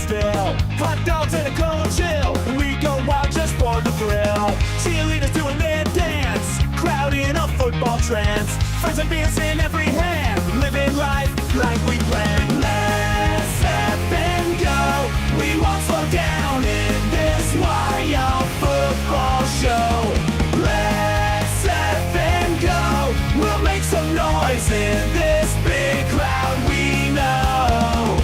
still. Hot dogs and a cold chill. We go wild just for the thrill. Cheerleaders doing their dance. Crowd in a football trance. Friends and beers in every hand. Living life like we planned. Let's step and go. We won't slow down in this wild football show. Let's step and go. We'll make some noise in this big crowd we know.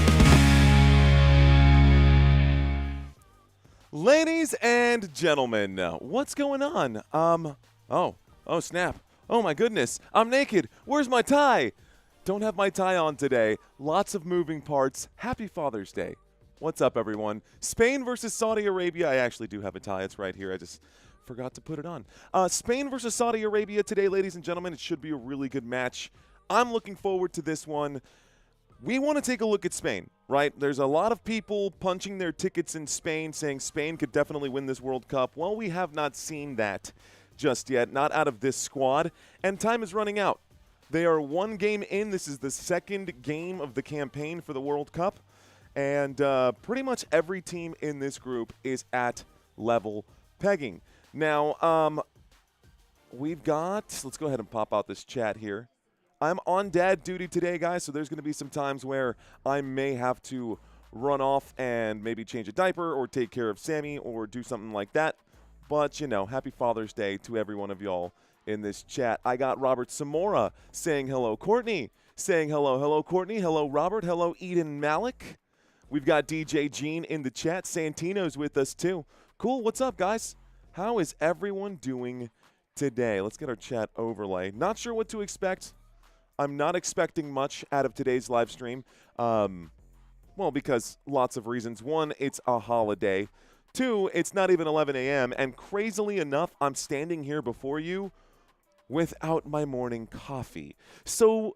Ladies and gentlemen, what's going on? Oh snap. Oh my goodness, I'm naked. Where's my tie? Don't have my tie on today. Lots of moving parts. Happy Father's Day. What's up, everyone? Spain versus Saudi Arabia. I actually do have a tie. It's right here. I just forgot to put it on. Spain versus Saudi Arabia today, ladies and gentlemen. It should be a really good match. I'm looking forward to this one. We want to take a look at Spain, right? There's a lot of people punching their tickets in Spain, saying Spain could definitely win this World Cup. Well, we have not seen that just yet, not out of this squad, and time is running out. They are one game in. This is the second game of the campaign for the World Cup, and pretty much every team in this group is at level pegging. Now, we've got, let's go ahead and pop out this chat here. I'm on dad duty today, guys, so there's going to be some times where I may have to run off and maybe change a diaper or take care of Sammy or do something like that. But, you know, happy Father's Day to every one of y'all in this chat. I got Robert Samora saying hello. Courtney saying hello. Hello, Courtney. Hello, Robert. Hello, Eden Malik. We've got DJ Gene in the chat. Santino's with us, too. Cool. What's up, guys? How is everyone doing today? Let's get our chat overlay. Not sure what to expect. I'm not expecting much out of today's live stream. Well, because lots of reasons. One, it's a holiday. Two, it's not even 11 a.m. And crazily enough, I'm standing here before you without my morning coffee. So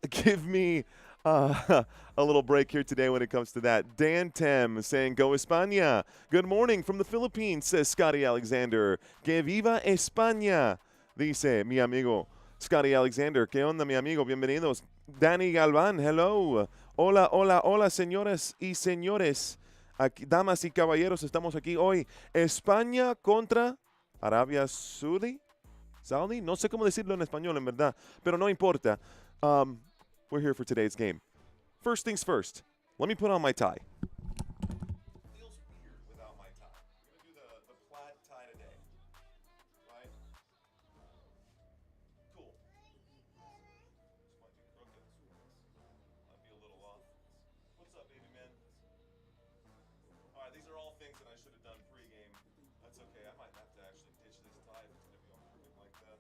give me a little break here today when it comes to that. Dan Tem saying, Go España. Good morning from the Philippines, says Scotty Alexander. Que viva España, dice mi amigo Scotty Alexander. Que onda, mi amigo? Bienvenidos. Danny Galvan, hello. Hola, hola, hola, señores y señores. Aquí, damas y caballeros, estamos aquí hoy. España contra Arabia Saudi. Saudi? No sé cómo decirlo en español, en verdad. Pero no importa. We're here for today's game. First things first. Let me put on my tie. Feels weird without my tie. I'm going to do the plaid tie today. Right? Cool. This might be crooked. Might be a little off. What's up, baby man? All right, these are all things that I should have done pre-game. That's okay. I might have to actually ditch this tie if it's going to be all crooked like that.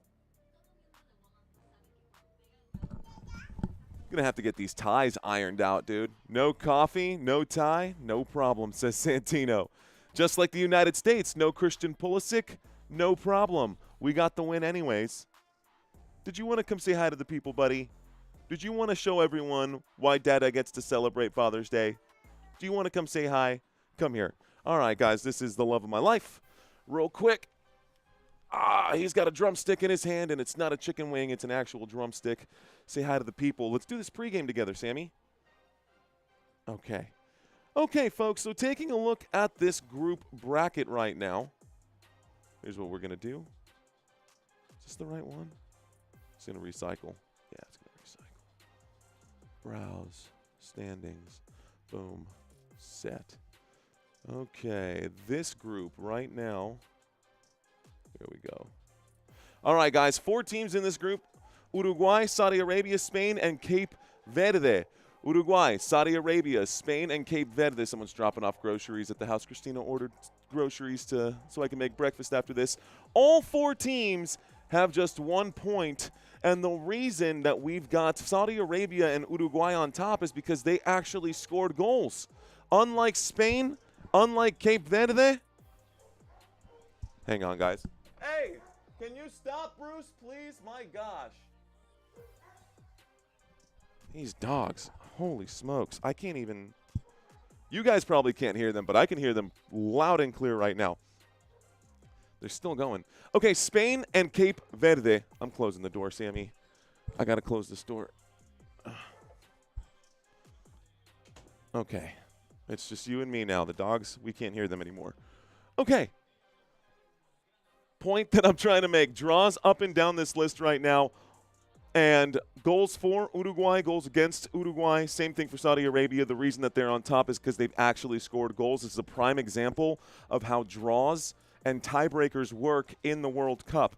Going to have to get these ties ironed out, dude. No coffee, no tie, no problem, says Santino. Just like the United States, no Christian Pulisic, no problem. We got the win anyways. Did you want to come say hi to the people, buddy? Did you want to show everyone why Dada gets to celebrate Father's Day? Do you want to come say hi? Come here. All right, guys, this is the love of my life. Real quick. He's got a drumstick in his hand, and it's not a chicken wing. It's an actual drumstick. Say hi to the people. Let's do this pregame together, Sammy. Okay. Okay, folks, so taking a look at this group bracket right now. Here's what we're going to do. Is this the right one? It's going to recycle. Yeah, it's going to recycle. Browse. Standings. Boom. Set. Okay, this group right now. Here we go. All right, guys, 4 teams in this group. Uruguay, Saudi Arabia, Spain, and Cape Verde. Uruguay, Saudi Arabia, Spain, and Cape Verde. Someone's dropping off groceries at the house. Christina ordered groceries so I can make breakfast after this. All 4 teams have just 1 point, and the reason that we've got Saudi Arabia and Uruguay on top is because they actually scored goals. Unlike Spain, unlike Cape Verde. Hang on, guys. Hey, can you stop, Bruce, please? My gosh. These dogs. Holy smokes. I can't even. You guys probably can't hear them, but I can hear them loud and clear right now. They're still going. Okay, Spain and Cape Verde. I'm closing the door, Sammy. I got to close this door. Okay. It's just you and me now. The dogs, we can't hear them anymore. Okay. Point that I'm trying to make. Draws up and down this list right now. And goals for Uruguay, goals against Uruguay. Same thing for Saudi Arabia. The reason that they're on top is because they've actually scored goals. This is a prime example of how draws and tiebreakers work in the World Cup.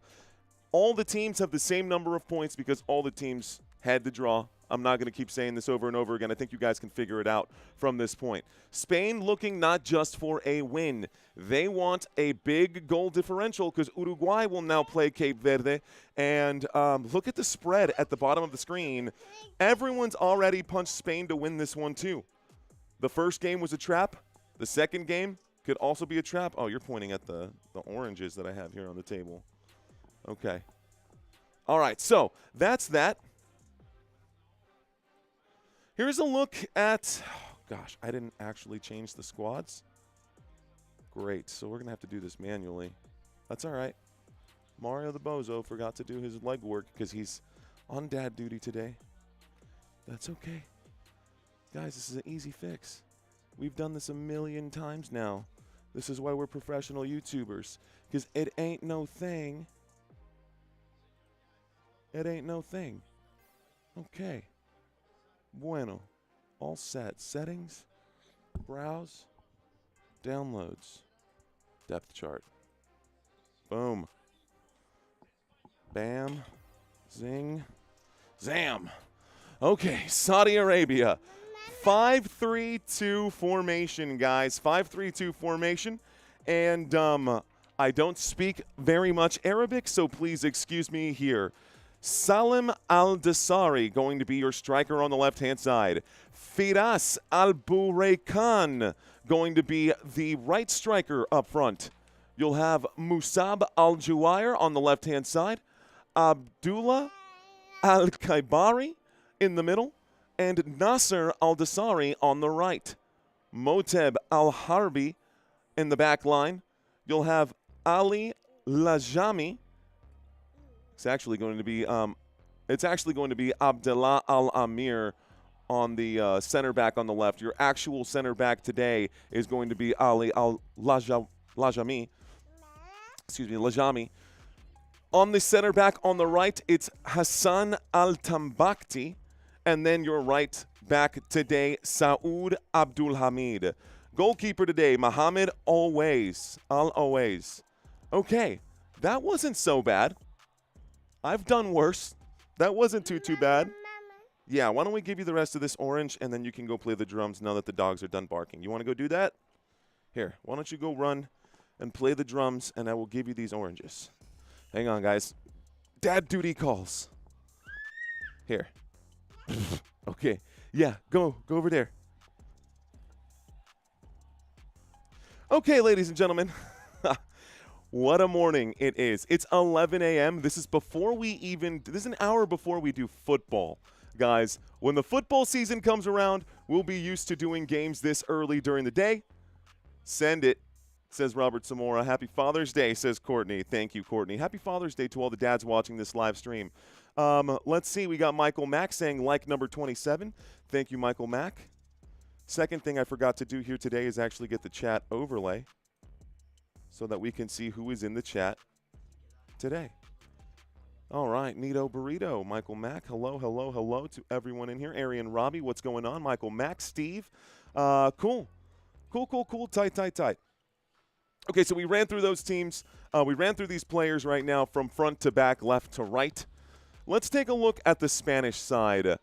All the teams have the same number of points because all the teams had to draw. I'm not going to keep saying this over and over again. I think you guys can figure it out from this point. Spain looking not just for a win. They want a big goal differential because Uruguay will now play Cape Verde. And look at the spread at the bottom of the screen. Everyone's already punched Spain to win this one too. The first game was a trap. The second game could also be a trap. Oh, you're pointing at the oranges that I have here on the table. Okay. All right, so that's that. Here's a look at, oh gosh, I didn't actually change the squads. Great, so we're going to have to do this manually. That's all right. Mario the Bozo forgot to do his legwork because he's on dad duty today. That's okay. Guys, this is an easy fix. We've done this a million times now. This is why we're professional YouTubers, because it ain't no thing. It ain't no thing. Okay. Bueno. All set. Settings. Browse. Downloads. Depth chart. Boom. Bam. Zing. Zam. Okay. Saudi Arabia. 5-3-2 formation, guys. 5-3-2 formation. And I don't speak very much Arabic, so please excuse me here. Salim Al-Dasari going to be your striker on the left-hand side. Firas Al-Buraykan going to be the right striker up front. You'll have Musab Al-Juwair on the left-hand side. Abdullah Al-Kaibari in the middle. And Nasser Al-Dasari on the right. Moteb Al-Harbi in the back line. You'll have Ali Lajami. It's actually going to be Abdullah Al-Amir on the center back on the left. Your actual center back today is going to be Ali Al-Lajami. Excuse me, Lajami. On the center back on the right, it's Hassan Al-Tambakti. And then your right back today, Saud Abdul Hamid. Goalkeeper today, Mohammed Al-Always. Okay, that wasn't so bad. I've done worse. That wasn't too bad. Yeah, why don't we give you the rest of this orange, and then you can go play the drums now that the dogs are done barking. You want to go do that? Here, why don't you go run and play the drums, and I will give you these oranges. Hang on, guys. Dad duty calls. Here. Okay. Yeah, go over there. Okay, ladies and gentlemen. What a morning it is. It's 11 a.m. This is an hour before we do football. Guys, when the football season comes around, we'll be used to doing games this early during the day. Send it, says Robert Zamora. Happy Father's Day, says Courtney. Thank you, Courtney. Happy Father's Day to all the dads watching this live stream. Let's see. We got Michael Mack saying like number 27. Thank you, Michael Mack. Second thing I forgot to do here today is actually get the chat overlay so that we can see who is in the chat today. All right, Nito Burrito, Michael Mack. Hello to everyone in here. Arian Robbie, what's going on? Michael Mack, Steve. Cool. Tight. Okay, so we ran through those teams. We ran through these players right now from front to back, left to right. Let's take a look at the Spanish side.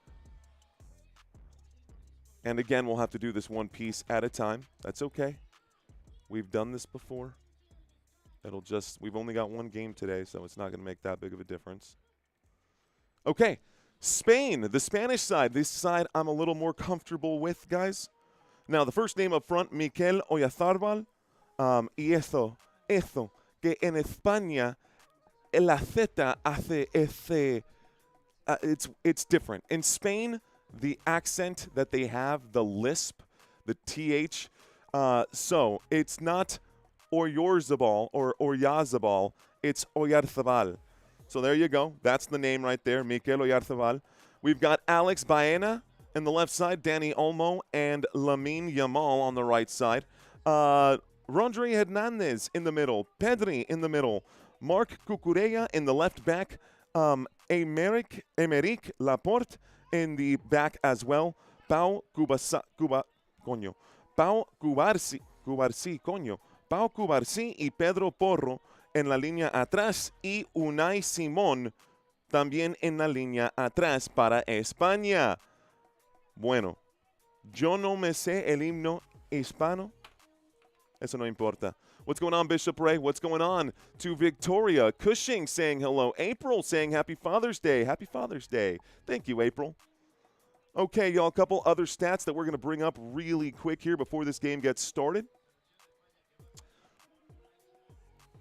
And again, we'll have to do this one piece at a time. That's okay. We've done this before. We've only got one game today, so it's not going to make that big of a difference. Okay, Spain, the Spanish side. This side I'm a little more comfortable with, guys. Now, the first name up front, Mikel Oyarzabal. Y eso, que en España, la Z hace ese, it's different. In Spain, the accent that they have, the lisp, the TH, so it's not Oyarzabal or Oyarzabal, it's Oyarzabal. So there you go. That's the name right there, Mikel Oyarzabal. We've got Alex Baena, in the left side, Dani Olmo and Lamine Yamal on the right side. Rondre Hernandez in the middle. Pedri in the middle. Marc Cucurella in the left back. Emerick Laporte in the back as well. Pau Cubarsí, Pau Cubarsí y Pedro Porro en la línea atrás y Unai Simón también en la línea atrás para España. Bueno, yo no me sé el himno hispano. Eso no importa. What's going on, Bishop Ray? What's going on to Victoria? Cushing saying hello. April saying happy Father's Day. Happy Father's Day. Thank you, April. Okay, y'all, a couple other stats that we're going to bring up really quick here before this game gets started.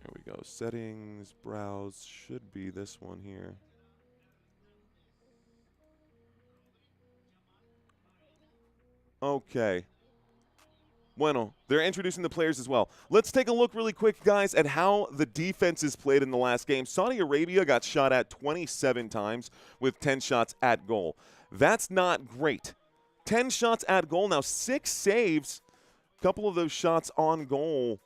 Here we go. Settings, browse, should be this one here. Okay. Bueno, they're introducing the players as well. Let's take a look really quick, guys, at how the defenses played in the last game. Saudi Arabia got shot at 27 times with 10 shots at goal. That's not great. 10 shots at goal. Now, 6 saves. A couple of those shots on goal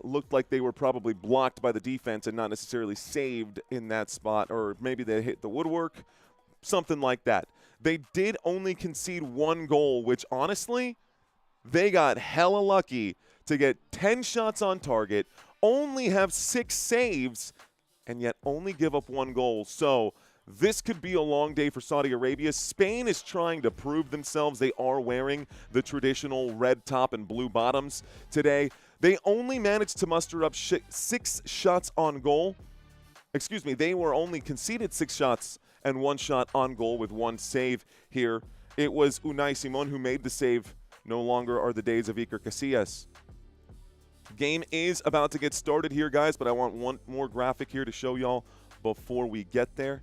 looked like they were probably blocked by the defense and not necessarily saved in that spot, or maybe they hit the woodwork, something like that. They did only concede 1 goal, which honestly, they got hella lucky to get 10 shots on target, only have 6 saves, and yet only give up 1 goal. So this could be a long day for Saudi Arabia. Spain is trying to prove themselves. They are wearing the traditional red top and blue bottoms today. They only managed to muster up 6 shots on goal. Excuse me, they were only conceded 6 shots and 1 shot on goal with 1 save here. It was Unai Simón who made the save. No longer are the days of Iker Casillas. Game is about to get started here, guys, but I want one more graphic here to show y'all before we get there.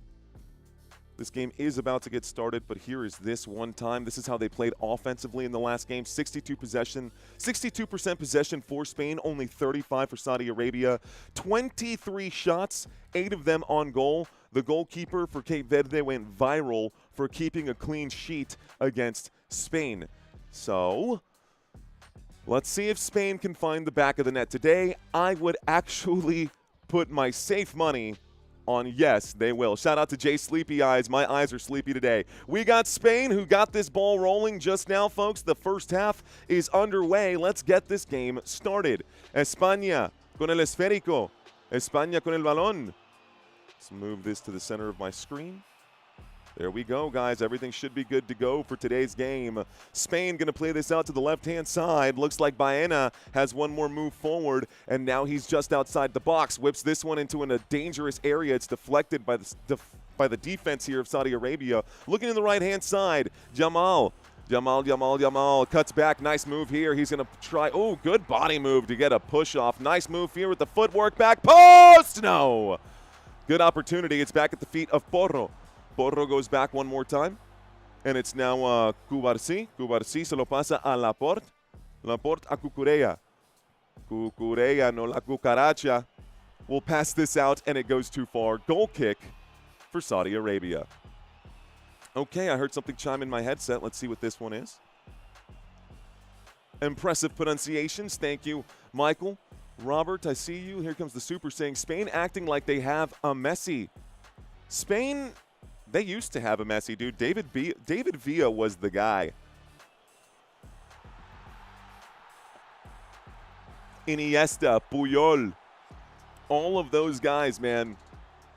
This game is about to get started, but here is this one time. This is how they played offensively in the last game. 62% possession for Spain, only 35 for Saudi Arabia. 23 shots, 8 of them on goal. The goalkeeper for Cape Verde went viral for keeping a clean sheet against Spain. So, let's see if Spain can find the back of the net today. I would actually put my safe money on yes, they will. Shout out to Jay Sleepy Eyes. My eyes are sleepy today. We got Spain who got this ball rolling just now, folks. The first half is underway. Let's get this game started. España con el esférico. España con el balón. Let's move this to the center of my screen. There we go, guys. Everything should be good to go for today's game. Spain going to play this out to the left-hand side. Looks like Baena has one more move forward, and now he's just outside the box. Whips this one into a dangerous area. It's deflected by the defense here of Saudi Arabia. Looking in the right-hand side, Jamal cuts back. Nice move here. He's going to try. Oh, good body move to get a push-off. Nice move here with the footwork. Back post. No. Good opportunity. It's back at the feet of Porro. Porro goes back one more time, and it's now Cubarsí. Cubarsí se lo pasa a Laporte. Laporte a Cucurella. Cucurella, no la cucaracha. Will pass this out, and it goes too far. Goal kick for Saudi Arabia. Okay, I heard something chime in my headset. Let's see what this one is. Impressive pronunciations. Thank you, Michael. Robert, I see you. Here comes the super saying Spain acting like they have a Messi. Spain... They used to have a Messi, dude. David Villa was the guy. Iniesta, Puyol, all of those guys, man,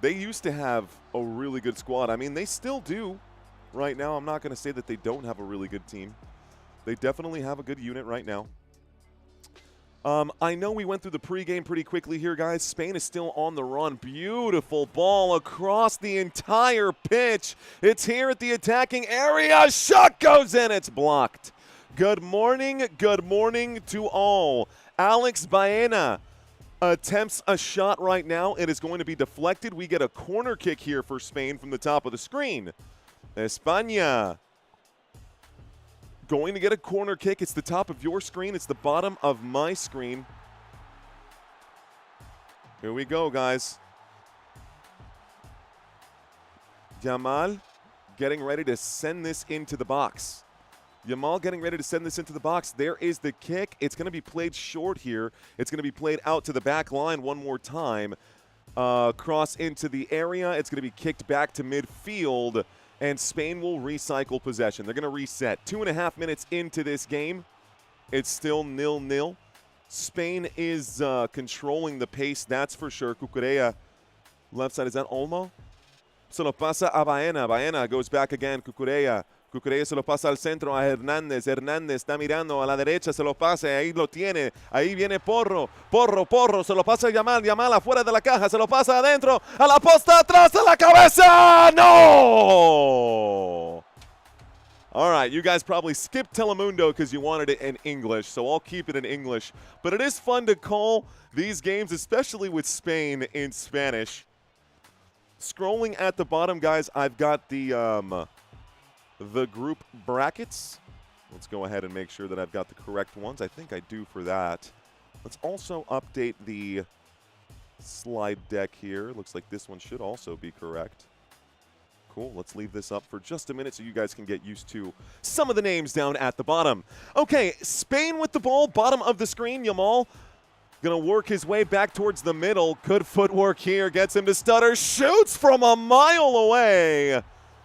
they used to have a really good squad. I mean, they still do right now. I'm not going to say that they don't have a really good team. They definitely have a good unit right now. I know we went through the pregame pretty quickly here, guys. Spain is still on the run. Beautiful ball across the entire pitch. It's here at the attacking area. Shot goes in. It's blocked. Good morning to all. Alex Baena attempts a shot right now. It is going to be deflected. We get a corner kick here for Spain from the top of the screen. España going to get a corner kick. It's the top of your screen. It's the bottom of my screen. Here we go, guys. Jamal getting ready to send this into the box. Yamal getting ready to send this into the box. There is the kick. It's going to be played short here. It's going to be played out to the back line one more time. Cross into the area. It's going to be kicked back to midfield, and Spain will recycle possession. They're going to reset. 2.5 minutes into this game. It's still 0-0. Spain is controlling the pace, that's for sure. Cucurella, left side, is that Olmo? Se lo pasa a Baena. Baena goes back again. Cucurella. Cucurella se lo pasa al centro a Hernández. Hernández está mirando a la derecha, se lo pasa, ahí lo tiene. Ahí viene Porro. Porro, se lo pasa a Yamal. Yamal afuera de la caja, se lo pasa adentro. A la posta, atrás, a la cabeza. ¡No! All right, you guys probably skipped Telemundo because you wanted it in English, so I'll keep it in English. But it is fun to call these games, especially with Spain, in Spanish. Scrolling at the bottom, guys, I've got the group brackets. Let's go ahead and make sure that I've got the correct ones. I think I do for that. Let's also update the slide deck here. Looks like this one should also be correct. Cool. Let's leave this up for just a minute so you guys can get used to some of the names down at the bottom. Okay, Spain with the ball, bottom of the screen. Yamal going to work his way back towards the middle. Good footwork here. Gets him to stutter. Shoots from a mile away.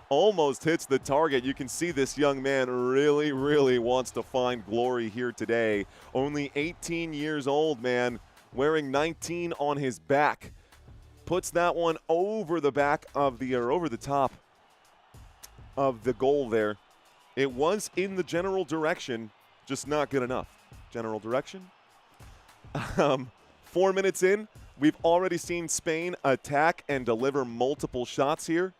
Almost hits the target. You can see this young man really, really wants to find glory here today. Only 18 years old, man, wearing 19 on his back. Puts that one over the back of the, or over the top of the goal there. It was in the general direction, just not good enough. General direction. 4 minutes in, we've already seen Spain attack and deliver multiple shots here.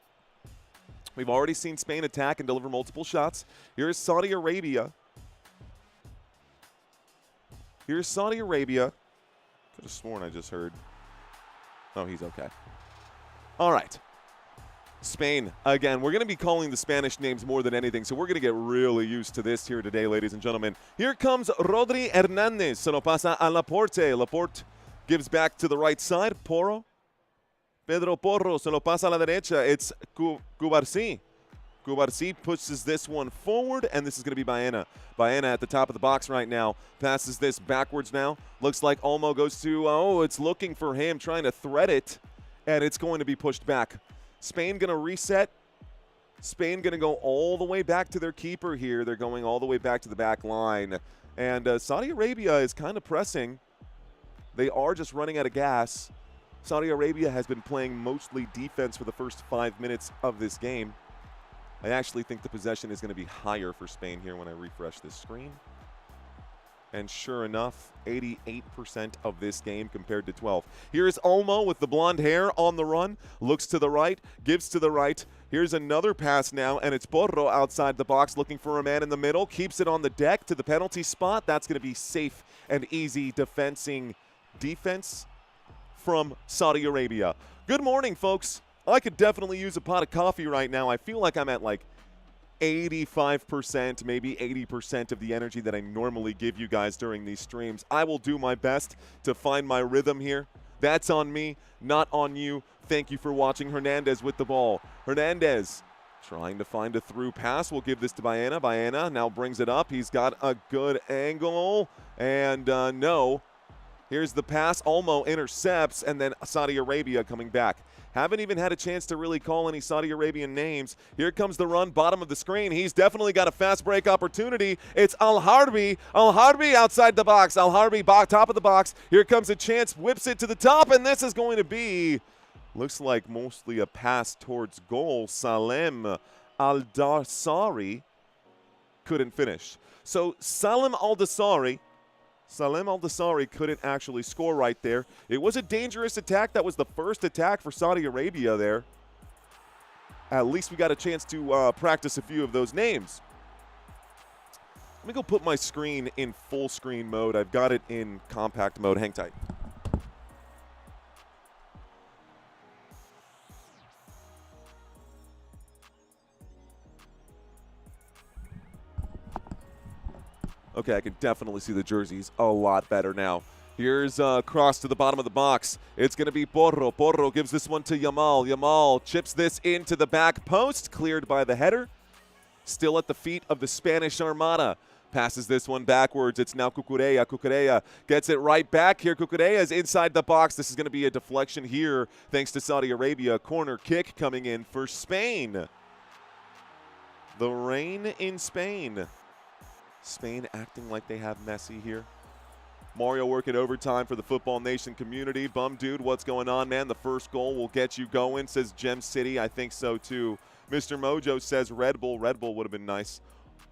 We've already seen Spain attack and deliver multiple shots. Here's Saudi Arabia. Here's Saudi Arabia. Could have sworn I just heard. Oh, he's okay. All right. Spain, again, we're going to be calling the Spanish names more than anything, so we're going to get really used to this here today, ladies and gentlemen. Here comes Rodri Hernández. Se lo pasa a Laporte. Laporte gives back to the right side. Porro. Pedro Porro se lo pasa a la derecha. It's Cubarsí. Cubarsí pushes this one forward, and this is going to be Baena. Baena at the top of the box right now. Passes this backwards now. Looks like Olmo goes to, oh, it's looking for him, trying to thread it, and it's going to be pushed back. Spain going to reset. Spain going to go all the way back to their keeper here. They're going all the way back to the back line. And Saudi Arabia is kind of pressing. They are just running out of gas. Saudi Arabia has been playing mostly defense for the first 5 minutes of this game. I actually think the possession is going to be higher for Spain here when I refresh this screen. And sure enough, 88% of this game compared to 12. Here's Olmo with the blonde hair on the run. Looks to the right, gives to the right. Here's another pass now, and it's Porro outside the box looking for a man in the middle. Keeps it on the deck to the penalty spot. That's going to be safe and easy defense from Saudi Arabia. Good morning, folks. I could definitely use a pot of coffee right now. I feel like I'm at like 85%, maybe 80% of the energy that I normally give you guys during these streams. I will do my best to find my rhythm here. That's on me, not on you. Thank you for watching. Hernandez with the ball. Hernandez trying to find a through pass. We'll give this to Baena. Baena now brings it up. He's got a good angle, and no. Here's the pass. Olmo intercepts, and then Saudi Arabia coming back. Haven't even had a chance to really call any Saudi Arabian names. Here comes the run, bottom of the screen. He's definitely got a fast break opportunity. It's Al-Harbi. Al-Harbi outside the box. Al-Harbi top of the box. Here comes a chance, whips it to the top, and this is going to be, looks like mostly a pass towards goal. Salem Al-Dassari couldn't finish. So Salem Al-Dassari couldn't actually score right there. It was a dangerous attack. That was the first attack for Saudi Arabia there. At least we got a chance to practice a few of those names. Let me go put my screen in full screen mode. I've got it in compact mode. Hang tight. Okay, I can definitely see the jerseys a lot better now. Here's cross to the bottom of the box. It's going to be Porro. Porro gives this one to Yamal. Yamal chips this into the back post, cleared by the header. Still at the feet of the Spanish Armada. Passes this one backwards. It's now Cucurella. Cucurella gets it right back here. Cucurella is inside the box. This is going to be a deflection here thanks to Saudi Arabia. Corner kick coming in for Spain. The rain in Spain. Spain acting like they have Messi here. Mario working overtime for the Football Nation community. Bum dude, what's going on, man? The first goal will get you going, says Gem City. I think so, too. Mr. Mojo says Red Bull. Red Bull would have been nice.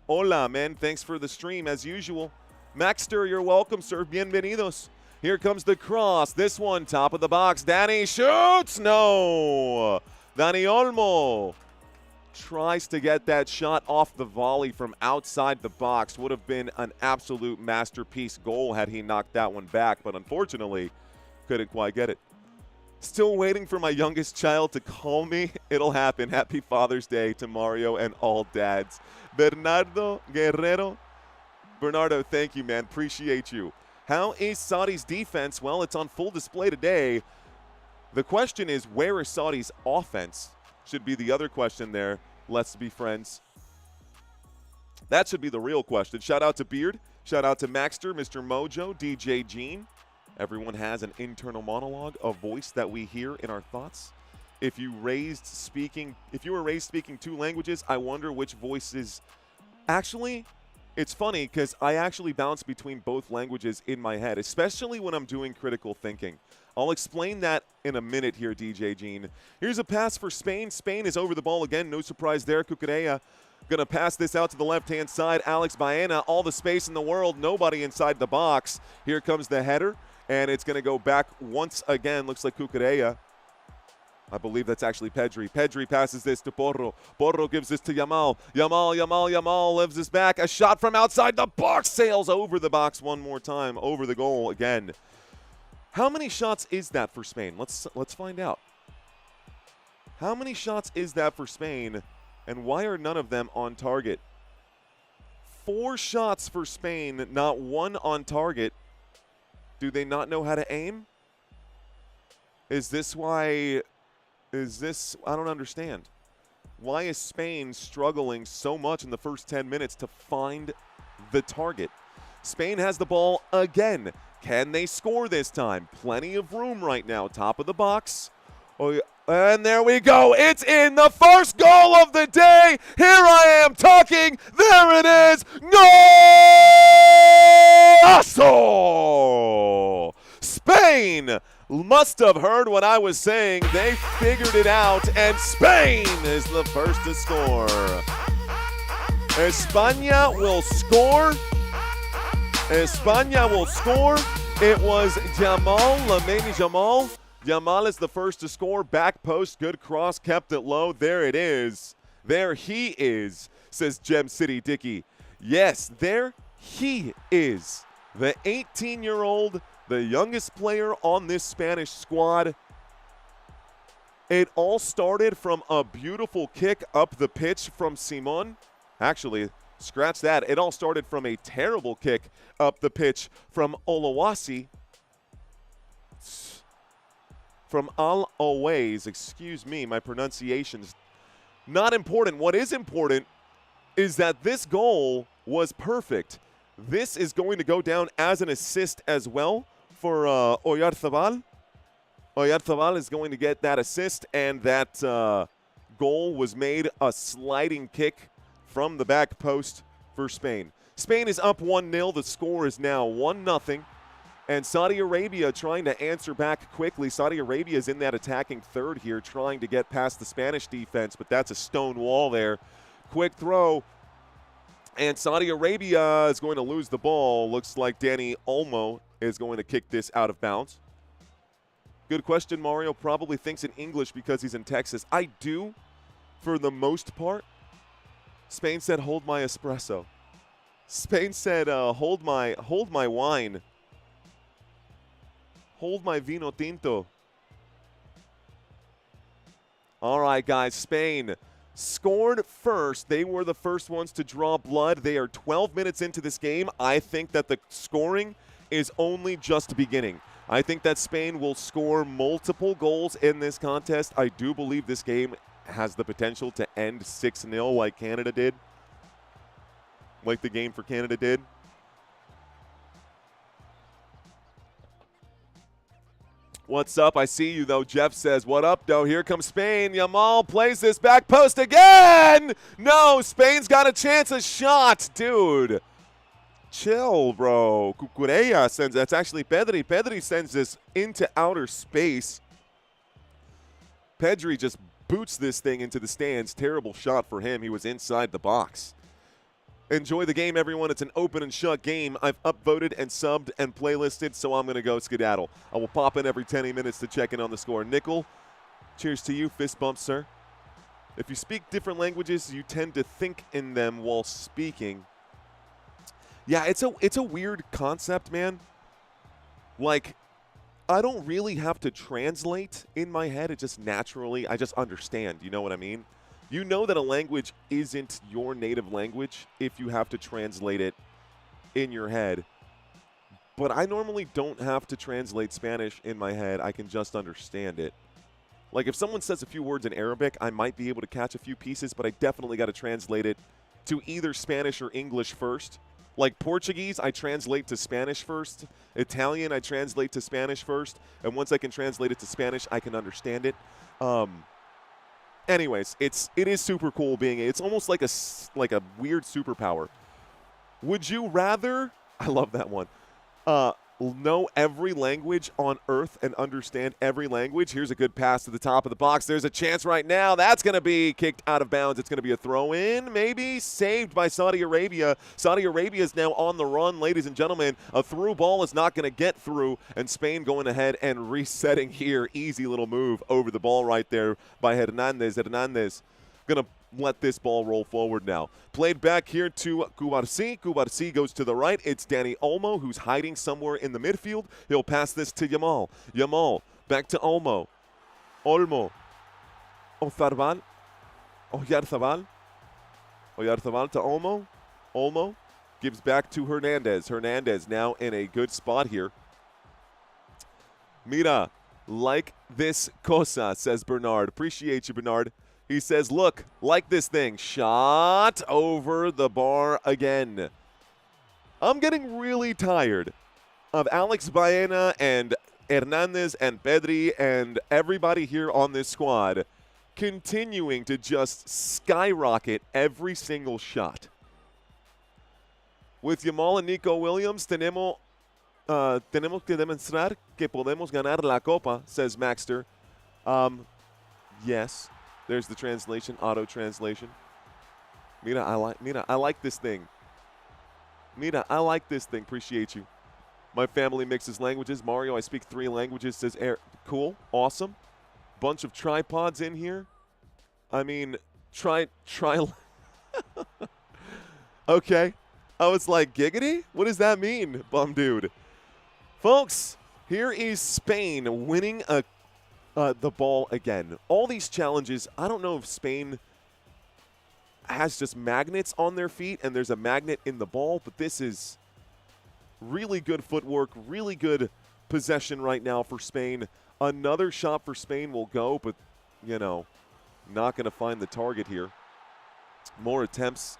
Hola, man. Thanks for the stream, as usual. Maxter, you're welcome, sir. Bienvenidos. Here comes the cross. This one, top of the box. Danny shoots. No. Dani Olmo tries to get that shot off the volley from outside the box. Would have been an absolute masterpiece goal had he knocked that one back, but unfortunately couldn't quite get it. Still waiting for my youngest child to call me. It'll happen. Happy Father's Day to Mario and all dads. Bernardo Guerrero. Bernardo, thank you, man. Appreciate you. How is Saudi's defense? Well, it's on full display today. The question is, where is Saudi's offense? Should be the other question there. Let's be friends. That should be the real question. Shout out to Beard. Shout out to Maxter, Mr. Mojo, DJ Gene. Everyone has an internal monologue, a voice that we hear in our thoughts. If you were raised speaking two languages, I wonder which voice is. Actually, it's funny because I actually bounce between both languages in my head, especially when I'm doing critical thinking. I'll explain that in a minute here, DJ Gene. Here's a pass for Spain. Spain is over the ball again. No surprise there. Cucurella going to pass this out to the left-hand side. Alex Baena, all the space in the world. Nobody inside the box. Here comes the header, and it's going to go back once again. Looks like Cucurella. I believe that's actually Pedri. Pedri passes this to Porro. Porro gives this to Yamal. Yamal lives this back. A shot from outside the box. Sails over the box one more time. Over the goal again. How many shots is that for Spain? Let's find out. How many shots is that for Spain, and why are none of them on target? 4 shots for Spain, not one on target. Do they not know how to aim? Is this why? I don't understand. Why is Spain struggling so much in the first 10 minutes to find the target? Spain has the ball again. Can they score this time? Plenty of room right now. Top of the box. Oh, and there we go. It's in. The first goal of the day. Here I am talking. There it is. Golazo! Spain must have heard what I was saying. They figured it out, and Spain is the first to score. España will score. España will score. It was Jamal, Lamine Jamal. Jamal is the first to score. Back post, good cross, kept it low. There it is. There he is, says Gem City Dicky. Yes, there he is. The 18-year-old, the youngest player on this Spanish squad. It all started from a beautiful kick up the pitch from Simon. Actually, scratch that. It all started from a terrible kick up the pitch from Olawasi. From Al-Aways. Excuse me, my pronunciation's not important. What is important is that this goal was perfect. This is going to go down as an assist as well for Oyarzabal. Oyarzabal is going to get that assist, and that goal was made a sliding kick from the back post for Spain. Spain is up 1-0. The score is now 1-0. And Saudi Arabia trying to answer back quickly. Saudi Arabia is in that attacking third here, trying to get past the Spanish defense, but that's a stone wall there. Quick throw. And Saudi Arabia is going to lose the ball. Looks like Dani Olmo is going to kick this out of bounds. Good question, Mario. Probably thinks in English because he's in Texas. I do, for the most part. Spain said, hold my espresso. Spain said, hold my wine. Hold my vino tinto. All right, guys. Spain scored first. They were the first ones to draw blood. They are 12 minutes into this game. I think that the scoring is only just beginning. I think that Spain will score multiple goals in this contest. I do believe this game has the potential to end 6-0 like Canada did. Like the game for Canada did. What's up? I see you, though. Jeff says, what up, though? Here comes Spain. Yamal plays this back post again. No, Spain's got a chance. A shot. Dude, chill, bro. Cucurella sends, that's actually Pedri. Pedri sends this into outer space. Pedri just boots this thing into the stands. Terrible shot for him. He was inside the box. Enjoy the game, everyone. It's an open and shut game. I've upvoted and subbed and playlisted, so I'm going to go skedaddle. I will pop in every 10 minutes to check in on the score. Nickel, cheers to you. Fist bump, sir. If you speak different languages, you tend to think in them while speaking. Yeah, it's a weird concept, man. Like, I don't really have to translate in my head. It just naturally, I just understand. You know what I mean? You know that a language isn't your native language if you have to translate it in your head. But I normally don't have to translate Spanish in my head. I can just understand it. Like if someone says a few words in Arabic, I might be able to catch a few pieces, but I definitely got to translate it to either Spanish or English first. Like Portuguese, I translate to Spanish first. Italian, I translate to Spanish first. And once I can translate it to Spanish, I can understand it. Anyways, it is super cool being it's almost like a weird superpower. Would you rather, I love that one, know every language on earth and understand every language? Here's a good pass to the top of the box. There's a chance right now. That's going to be kicked out of bounds. It's going to be a throw-in, maybe saved by Saudi Arabia. Saudi Arabia is now on the run, ladies and gentlemen. A through ball is not going to get through, and Spain going ahead and resetting here. Easy little move over the ball right there by Hernandez. Hernandez going to let this ball roll forward now. Played back here to Cubarsí. Cubarsí goes to the right. It's Dani Olmo who's hiding somewhere in the midfield. He'll pass this to Yamal. Yamal back to Olmo. Olmo. Oyarzabal. Oyarzabal. Oyarzabal to Olmo. Olmo gives back to Hernandez. Hernandez now in a good spot here. Mira, like this cosa, says Bernard. Appreciate you, Bernard. He says, look, like this thing. Shot over the bar again. I'm getting really tired of Alex Baena and Hernandez and Pedri and everybody here on this squad continuing to just skyrocket every single shot. With Yamal and Nico Williams, tenemos que demostrar que podemos ganar la Copa, says Maxter. Yes. There's the translation, auto translation. Mira, I like this thing. Mira, I like this thing. Appreciate you. My family mixes languages. Mario, I speak 3 languages, says Air. Cool, awesome. Bunch of tripods in here. I mean, try. Okay. I was like, giggity? What does that mean, bum dude? Folks, here is Spain winning the ball again. All these challenges, I don't know if Spain has just magnets on their feet and there's a magnet in the ball, but this is really good footwork, really good possession right now for Spain. Another shot for Spain will go, but, you know, not going to find the target here. More attempts.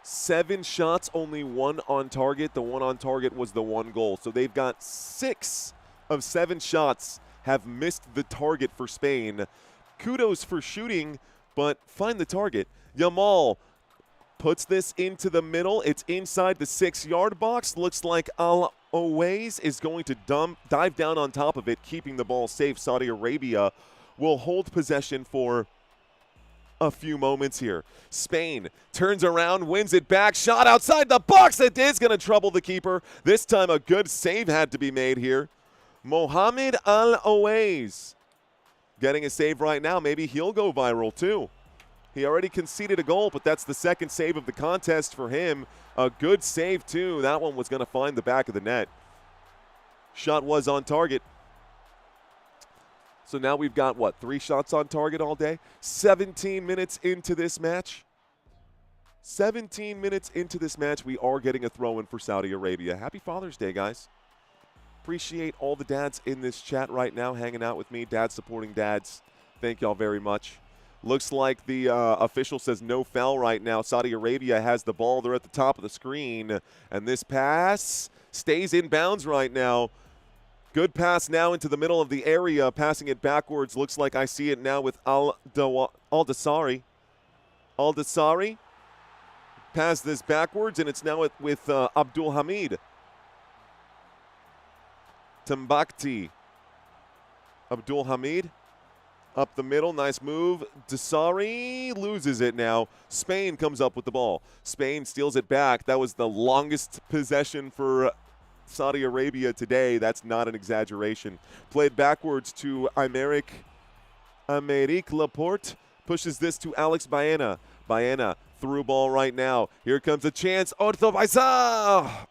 7 shots, only 1 on target. The 1 on target was the 1 goal. So they've got 6 of 7 shots have missed the target for Spain. Kudos for shooting, but find the target. Yamal puts this into the middle. It's inside the 6-yard box. Looks like Al-Owais is going to dive down on top of it, keeping the ball safe. Saudi Arabia will hold possession for a few moments here. Spain turns around, wins it back. Shot outside the box. It is going to trouble the keeper. This time a good save had to be made here. Mohamed Al-Owais getting a save right now. Maybe he'll go viral too. He already conceded a goal, but that's the 2nd save of the contest for him. A good save too. That one was going to find the back of the net. Shot was on target. So now we've got, what, 3 shots on target all day? 17 minutes into this match. 17 minutes into this match, we are getting a throw-in for Saudi Arabia. Happy Father's Day, guys. Appreciate all the dads in this chat right now hanging out with me. Dads supporting dads. Thank y'all very much. Looks like the official says no foul right now. Saudi Arabia has the ball. They're at the top of the screen. And this pass stays in bounds right now. Good pass now into the middle of the area. Passing it backwards. Looks like I see it now with Al-Dasari. Al-Dasari. Pass this backwards, and it's now with Abdul Hamid. Tambakti. Abdul Hamid. Up the middle, nice move. Dasari loses it now. Spain comes up with the ball. Spain steals it back. That was the longest possession for Saudi Arabia today. That's not an exaggeration. Played backwards to Aymeric Laporte. Pushes this to Alex Baena. Baena through ball right now. Here comes a chance. Orto Baisa!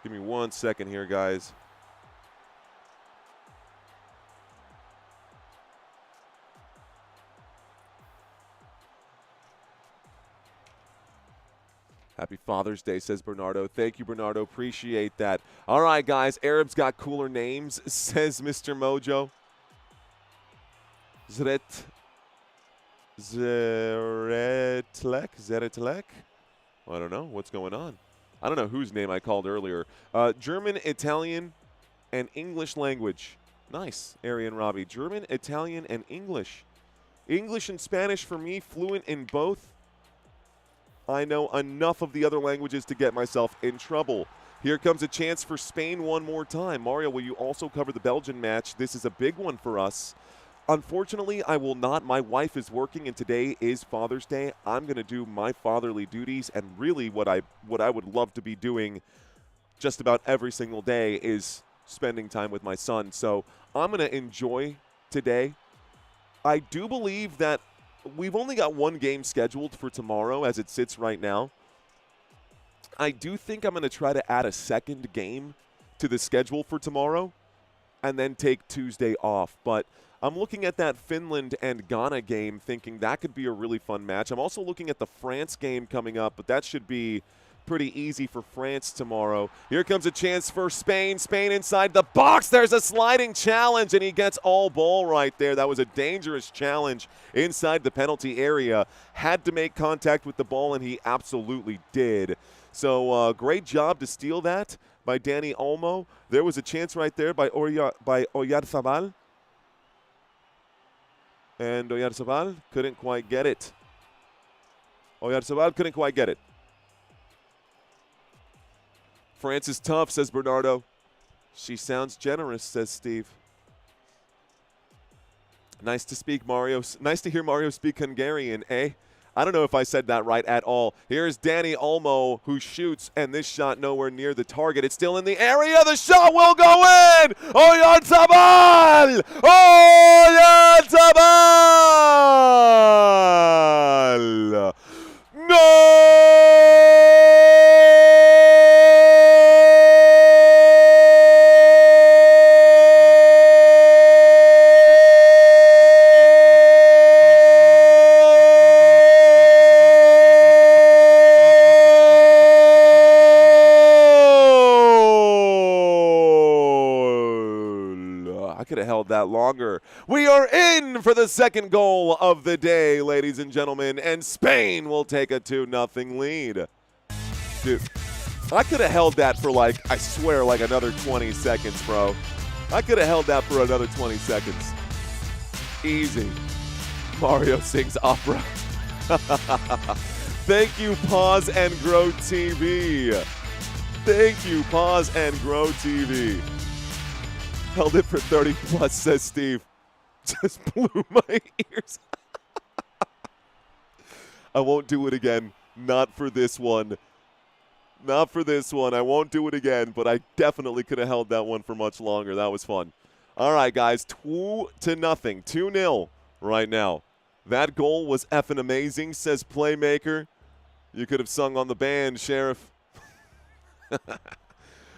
Give me 1 second here, guys. Happy Father's Day, says Bernardo. Thank you, Bernardo. Appreciate that. All right, guys. Arabs got cooler names, says Mr. Mojo. Zeretlek? I don't know. What's going on? I don't know whose name I called earlier. German, Italian, and English language. Nice, Arian Robbie. German, Italian, and English. English and Spanish for me, fluent in both. I know enough of the other languages to get myself in trouble. Here comes a chance for Spain one more time. Mario, will you also cover the Belgian match? This is a big one for us. Unfortunately, I will not. My wife is working, and today is Father's Day. I'm going to do my fatherly duties, and really what I would love to be doing just about every single day is spending time with my son. So I'm going to enjoy today. I do believe that we've only got one game scheduled for tomorrow as it sits right now. I do think I'm going to try to add a second game to the schedule for tomorrow and then take Tuesday off. But I'm looking at that Finland and Ghana game thinking that could be a really fun match. I'm also looking at the France game coming up, but that should be pretty easy for France tomorrow. Here comes a chance for Spain. Spain inside the box. There's a sliding challenge, and he gets all ball right there. That was a dangerous challenge inside the penalty area. Had to make contact with the ball, and he absolutely did. So great job to steal that by Dani Olmo. There was a chance right there by Oyarzabal. And Oyarzabal couldn't quite get it. Oyarzabal couldn't quite get it. France is tough, says Bernardo. She sounds generous, says Steve. Nice to speak, Mario. Nice to hear Mario speak Hungarian, eh? I don't know if I said that right at all. Here's Dani Olmo, who shoots, and this shot nowhere near the target. It's still in the area. The shot will go in! Oyarzabal! Oyarzabal! No! I could have held that longer. We are in for the second goal of the day, ladies and gentlemen, and Spain will take a 2-0 lead. Dude, I could have held that for I swear, another 20 seconds, bro. I could have held that for another 20 seconds. Easy. Mario sings opera. Thank you, Pause and Grow TV. Thank you, Pause and Grow TV. Held it for 30 plus, says Steve. Just blew my ears. I won't do it again. Not for this one. Not for this one. I won't do it again, but I definitely could have held that one for much longer. That was fun. All right, guys, 2-0. 2-0 right now. That goal was effing amazing, says Playmaker. You could have sung on the band, Sheriff.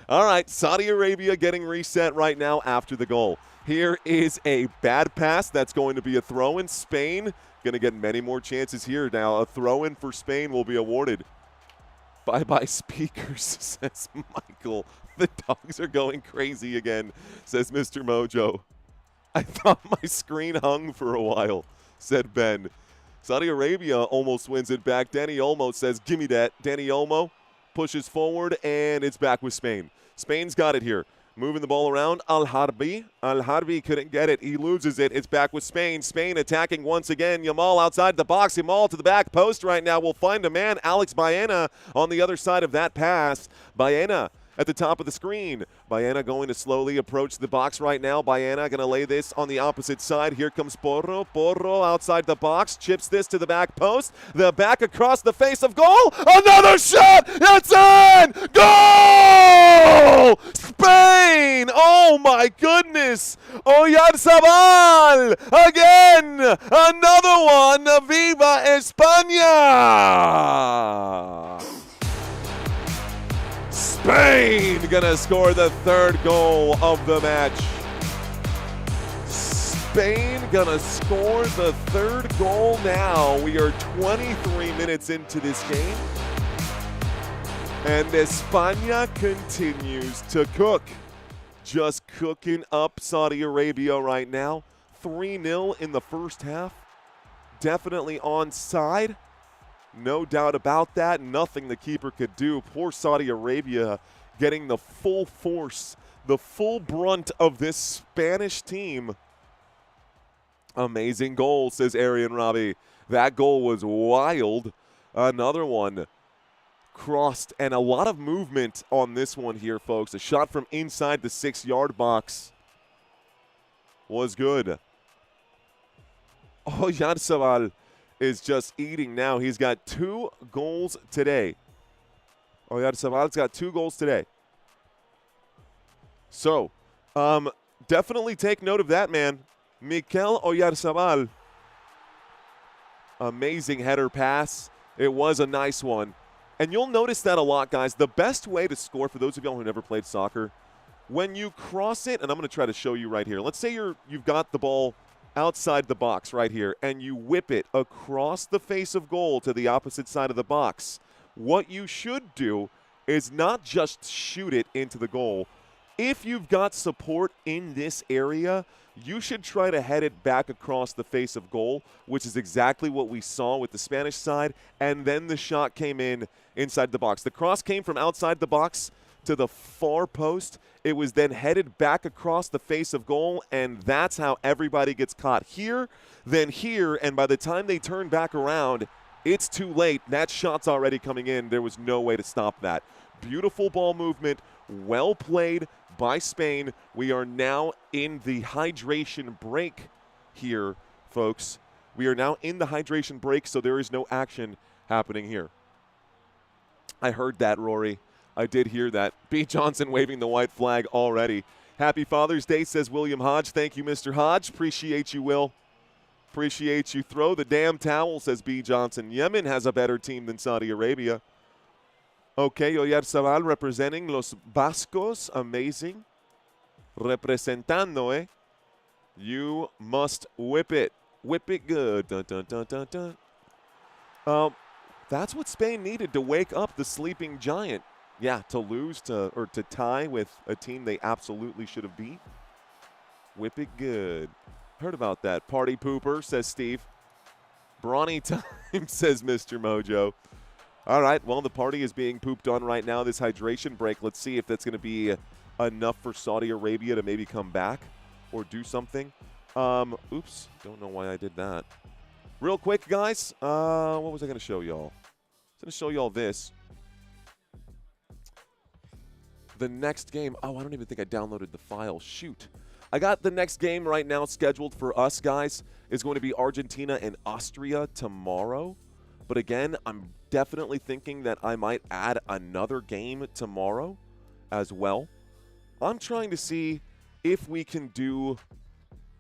All right, Saudi Arabia getting reset right now after the goal. Here is a bad pass. That's going to be a throw-in. Spain going to get many more chances here now. A throw-in for Spain will be awarded. Bye-bye speakers, says Michael. The dogs are going crazy again, says Mr. Mojo. I thought my screen hung for a while, said Ben. Saudi Arabia almost wins it back. Danny Olmo says, give me that. Danny Olmo pushes forward, and it's back with Spain. Spain's got it here. Moving the ball around. Al-Harbi. Al-Harbi couldn't get it. He loses it. It's back with Spain. Spain attacking once again. Yamal outside the box. Yamal to the back post right now. We'll find a man. Alex Baena on the other side of that pass. Baena at the top of the screen. Baena going to slowly approach the box right now. Baena going to lay this on the opposite side. Here comes Porro. Porro outside the box. Chips this to the back post. The back across the face of goal. Another shot. It's in. Goal! Spain! Oh my goodness! Oyarzabal! Again! Another one! Viva España! Spain gonna score the third goal of the match. Spain gonna score the third goal now. We are 23 minutes into this game. And España continues to cook. Just cooking up Saudi Arabia right now. 3-0 in the first half. Definitely onside. No doubt about that. Nothing the keeper could do. Poor Saudi Arabia getting the full force, the full brunt of this Spanish team. Amazing goal, says Arian Robbie. That goal was wild. Another one crossed, and a lot of movement on this one here, folks. A shot from inside the 6-yard box was good. Oyarzabal is just eating now. He's got 2 goals today. Oyarzabal's got 2 goals today. So, definitely take note of that, man. Mikel Oyarzabal. Amazing header pass. It was a nice one. And you'll notice that a lot, guys. The best way to score, for those of y'all who never played soccer, when you cross it, and I'm going to try to show you right here. Let's say you've got the ball outside the box right here, and you whip it across the face of goal to the opposite side of the box. What you should do is not just shoot it into the goal. If you've got support in this area, you should try to head it back across the face of goal, which is exactly what we saw with the Spanish side, and then the shot came in inside the box. The cross came from outside the box to the far post. It was then headed back across the face of goal, and that's how everybody gets caught here, then here, and by the time they turn back around, it's too late. That shot's already coming in. There was no way to stop that. Beautiful ball movement, well played by Spain. We are now in the hydration break here, folks. We are now in the hydration break, so there is no action happening here. I heard that, Rory. I did hear that. B. Johnson waving the white flag already. Happy Father's Day, says William Hodge. Thank you, Mr. Hodge. Appreciate you, Will. Appreciate you. Throw the damn towel, says B. Johnson. Yemen has a better team than Saudi Arabia. Okay, Oyarzabal representing Los Vascos. Amazing. Representando, eh? You must whip it. Whip it good. Dun, dun, dun, dun, dun. That's what Spain needed to wake up the sleeping giant. Yeah, to lose or to tie with a team they absolutely should have beat. Whip it good. Heard about that. Party pooper, says Steve. Brawny time, says Mr. Mojo. All right, well, the party is being pooped on right now, this hydration break. Let's see if that's going to be enough for Saudi Arabia to maybe come back or do something. Oops, don't know why I did that. Real quick, guys, what was I going to show y'all? I was going to show y'all this. The next game, I don't even think I downloaded the file. Shoot. I got the next game right now scheduled for us, guys. It's going to be Argentina and Austria tomorrow. But again, I'm definitely thinking that I might add another game tomorrow as well. I'm trying to see if we can do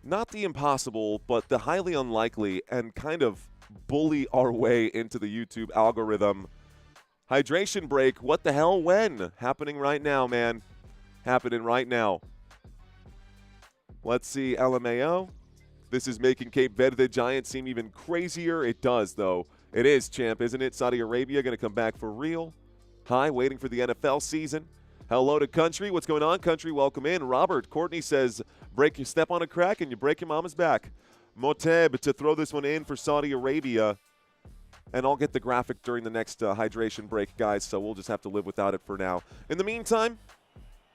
not the impossible, but the highly unlikely and kind of bully our way into the YouTube algorithm. Hydration break, what the hell, when? Happening right now, man. happening right now. Let's see, LMAO. This is making Cape Verde Giants seem even crazier. It does, though. It is, champ, isn't it? Saudi Arabia going to come back for real. Hi, waiting for the NFL season. Hello to Country. What's going on, Country? Welcome in. Robert, Courtney says, break your step on a crack and you break your mama's back. Moteb to throw this one in for Saudi Arabia. And I'll get the graphic during the next hydration break, guys, so we'll just have to live without it for now. In the meantime,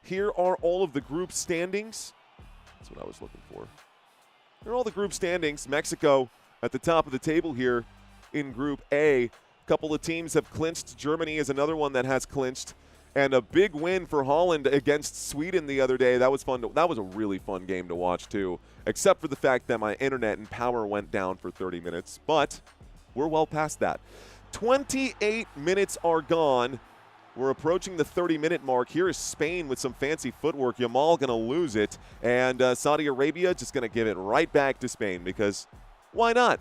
here are all of the group standings. That's what I was looking for. Here are all the group standings. Mexico at the top of the table here in Group A. A couple of teams have clinched. Germany is another one that has clinched. And a big win for Holland against Sweden the other day. That was fun. That was a really fun game to watch, too, except for the fact that my internet and power went down for 30 minutes. But we're well past that. 28 minutes are gone. We're approaching the 30-minute mark. Here is Spain with some fancy footwork. Yamal going to lose it. And Saudi Arabia just going to give it right back to Spain because why not?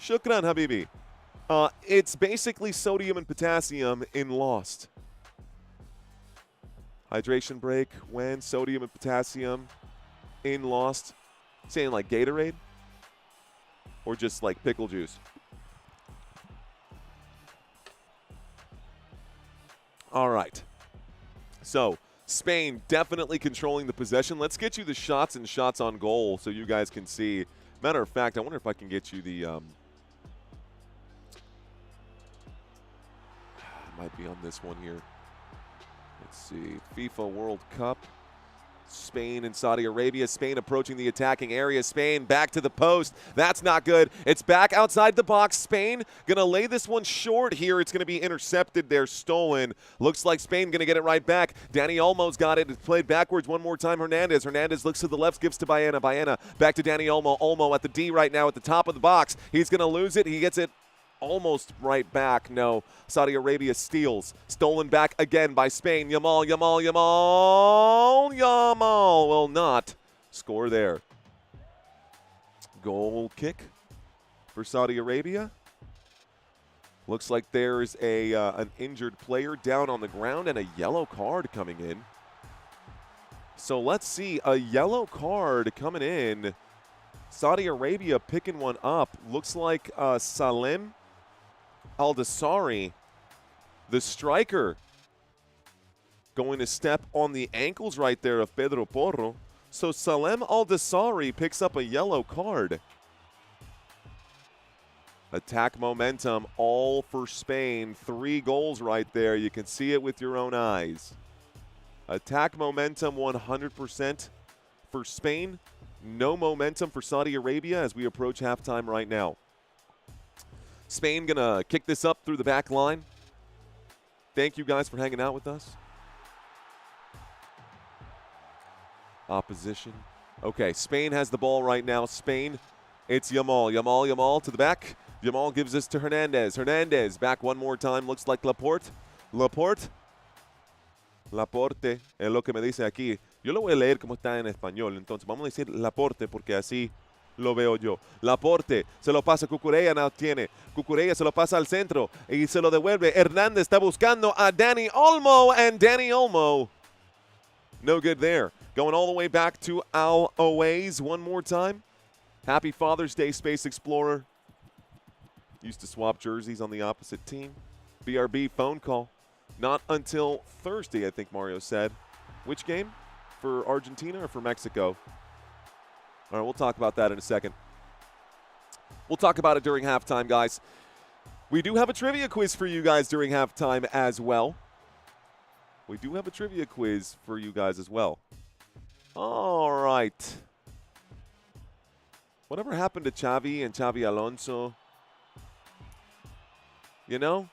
Shukran, Habibi. It's basically sodium and potassium in Lost. Hydration break when sodium and potassium in Lost. Saying like Gatorade? Or just like pickle juice? All right. So, Spain definitely controlling the possession. Let's get you the shots and shots on goal so you guys can see. Matter of fact, I wonder if I can get you the might be on this one here. Let's see. FIFA World Cup. Spain and Saudi Arabia. Spain approaching the attacking area. Spain back to the post. That's not good. It's back outside the box. Spain going to lay this one short here. It's going to be intercepted there, stolen. Looks like Spain going to get it right back. Dani Olmo's got it. It's played backwards one more time. Hernandez. Hernandez looks to the left, gives to Baena. Baena back to Dani Olmo. Olmo at the D right now at the top of the box. He's going to lose it. He gets it almost right back. No. Saudi Arabia steals. Stolen back again by Spain. Yamal will not score there. Goal kick for Saudi Arabia. Looks like there's an injured player down on the ground and a yellow card coming in. So let's see. A yellow card coming in. Saudi Arabia picking one up. Looks like Salim Al-Dasari, the striker, going to step on the ankles right there of Pedro Porro. So Salem Al-Dasari picks up a yellow card. Attack momentum all for Spain. 3 goals right there. You can see it with your own eyes. Attack momentum 100% for Spain. No momentum for Saudi Arabia as we approach halftime right now. Spain going to kick this up through the back line. Thank you guys for hanging out with us. Opposition. Okay, Spain has the ball right now. Spain, it's Yamal. Yamal to the back. Yamal gives this to Hernandez. Hernandez back one more time. Looks like Laporte. Laporte es lo que me dice aquí. Yo lo voy a leer como está en español. Entonces vamos a decir Laporte porque así lo veo yo. Laporte se lo pasa, Cucurella no tiene. Cucurella se lo pasa al centro y se lo devuelve. Hernández está buscando a Dani Olmo, and Dani Olmo, no good there. Going all the way back to Al Owais one more time. Happy Father's Day, Space Explorer. Used to swap jerseys on the opposite team. BRB phone call. Not until Thursday, I think Mario said. Which game? For Argentina or for Mexico? All right, we'll talk about that in a second. We'll talk about it during halftime, guys. We do have a trivia quiz for you guys during halftime as well. We do have a trivia quiz for you guys as well. All right. Whatever happened to Xavi and Xavi Alonso? You know,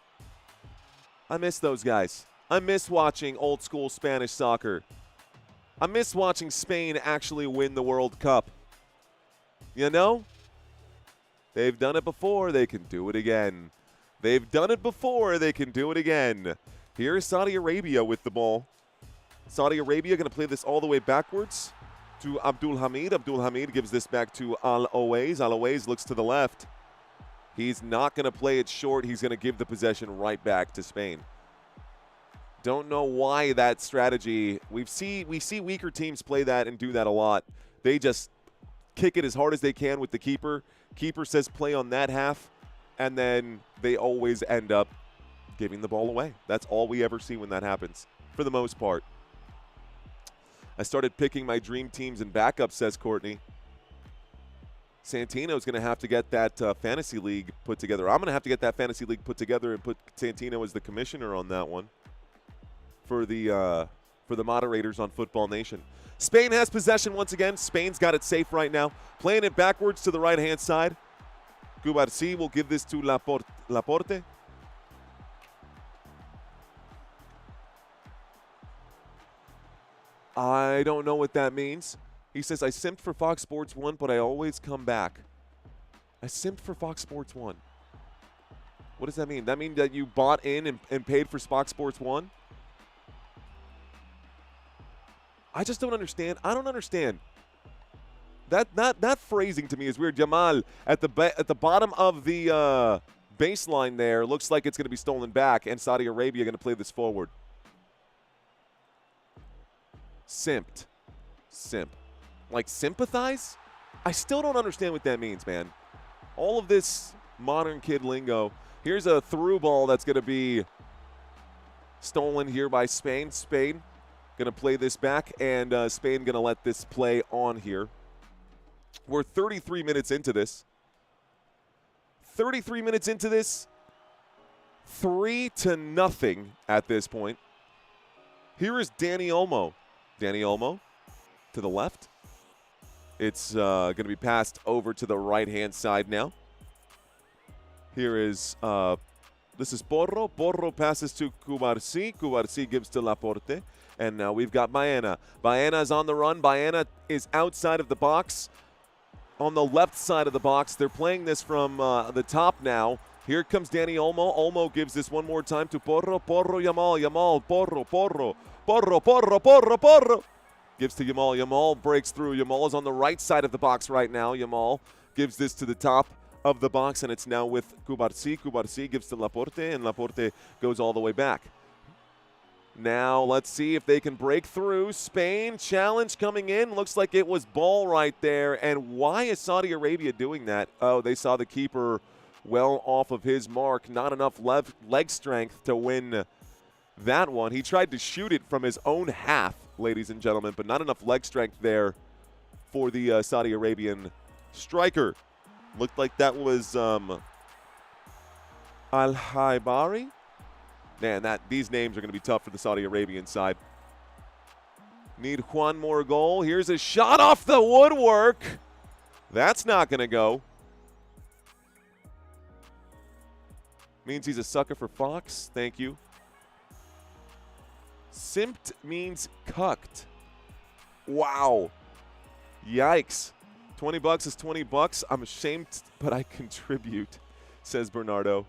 I miss those guys. I miss watching old school Spanish soccer. I miss watching Spain actually win the World Cup. You know? They've done it before, they can do it again. They've done it before, they can do it again. Here's Saudi Arabia with the ball. Saudi Arabia going to play this all the way backwards to Abdul Hamid. Abdul Hamid gives this back to Al Owais. Al Owais looks to the left. He's not going to play it short. He's going to give the possession right back to Spain. Don't know why that strategy. We see weaker teams play that and do that a lot. They just kick it as hard as they can with the keeper. Keeper says play on that half, and then they always end up giving the ball away. That's all we ever see when that happens, for the most part. I started picking my dream teams and backups, says Courtney. Santino's going to have to get that fantasy league put together. I'm going to have to get that fantasy league put together and put Santino as the commissioner on that one for the moderators on Football Nation. Spain has possession once again. Spain's got it safe right now. Playing it backwards to the right-hand side. Cubarsí will give this to Laporte. I don't know what that means. He says, I simped for Fox Sports 1, but I always come back. I simped for Fox Sports 1. What does that mean? That mean that you bought in and paid for Fox Sports 1? I just don't understand. I don't understand. That phrasing to me is weird. Jamal at the bottom of the baseline there looks like it's going to be stolen back, and Saudi Arabia going to play this forward. Simped. Simp. Like sympathize? I still don't understand what that means, man. All of this modern kid lingo. Here's a through ball that's going to be stolen here by Spain. Spain going to play this back, and Spain going to let this play on here. We're 33 minutes into this. 33 minutes into this. 3-0 at this point. Here is Dani Olmo. Dani Olmo to the left. It's going to be passed over to the right-hand side now. Here is, this is Porro. Porro passes to Cubarsí. Cubarsí gives to Laporte. And now we've got Baena. Baena is on the run. Baena is outside of the box. On the left side of the box. They're playing this from the top now. Here comes Dani Olmo. Olmo gives this one more time to Porro. Porro, Yamal. Yamal, Porro, Porro. Porro, Porro, Porro, Porro. Gives to Yamal. Yamal breaks through. Yamal is on the right side of the box right now. Yamal gives this to the top of the box, and it's now with Cubarsí. Cubarsí gives to Laporte, and Laporte goes all the way back. Now let's see if they can break through. Spain challenge coming in. Looks like it was ball right there. And why is Saudi Arabia doing that? Oh, they saw the keeper well off of his mark. Not enough leg strength to win that one. He tried to shoot it from his own half, ladies and gentlemen, but not enough leg strength there for the Saudi Arabian striker. Looked like that was Al-Haibari. Man, these names are going to be tough for the Saudi Arabian side. Need one more goal. Here's a shot off the woodwork. That's not going to go. Means he's a sucker for Fox. Thank you. Simped means cucked. Wow. Yikes. $20 is $20. I'm ashamed, but I contribute, says Bernardo.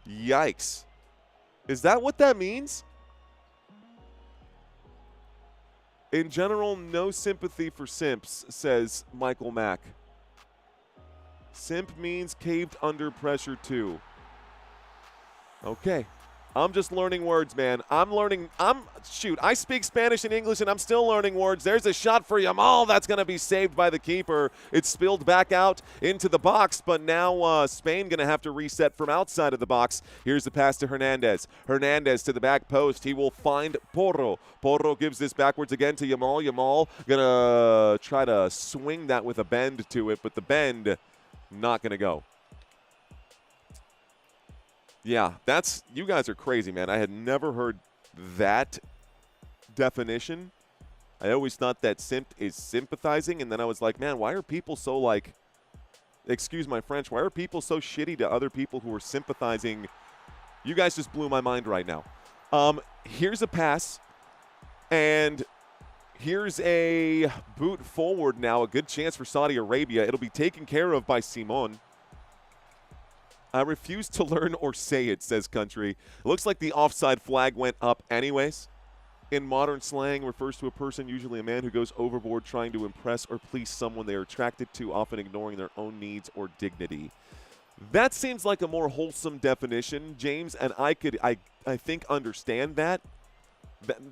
Yikes. Is that what that means? In general, no sympathy for simps, says Michael Mack. Simp means caved under pressure too. Okay. I'm just learning words, man. Shoot, I speak Spanish and English, and I'm still learning words. There's a shot for Yamal. That's going to be saved by the keeper. It's spilled back out into the box, but now Spain going to have to reset from outside of the box. Here's the pass to Hernandez. Hernandez to the back post. He will find Porro. Porro gives this backwards again to Yamal. Yamal going to try to swing that with a bend to it, but the bend not going to go. Yeah, you guys are crazy, man. I had never heard that definition. I always thought that simp is sympathizing, and then I was like, man, why are people so like, excuse my French, why are people so shitty to other people who are sympathizing? You guys just blew my mind right now. Here's a pass, and here's a boot forward now, a good chance for Saudi Arabia. It'll be taken care of by Simon. I refuse to learn or say it, says Country. It looks like the offside flag went up anyways. In modern slang, refers to a person, usually a man, who goes overboard trying to impress or please someone they are attracted to, often ignoring their own needs or dignity. That seems like a more wholesome definition, James, and I think understand that.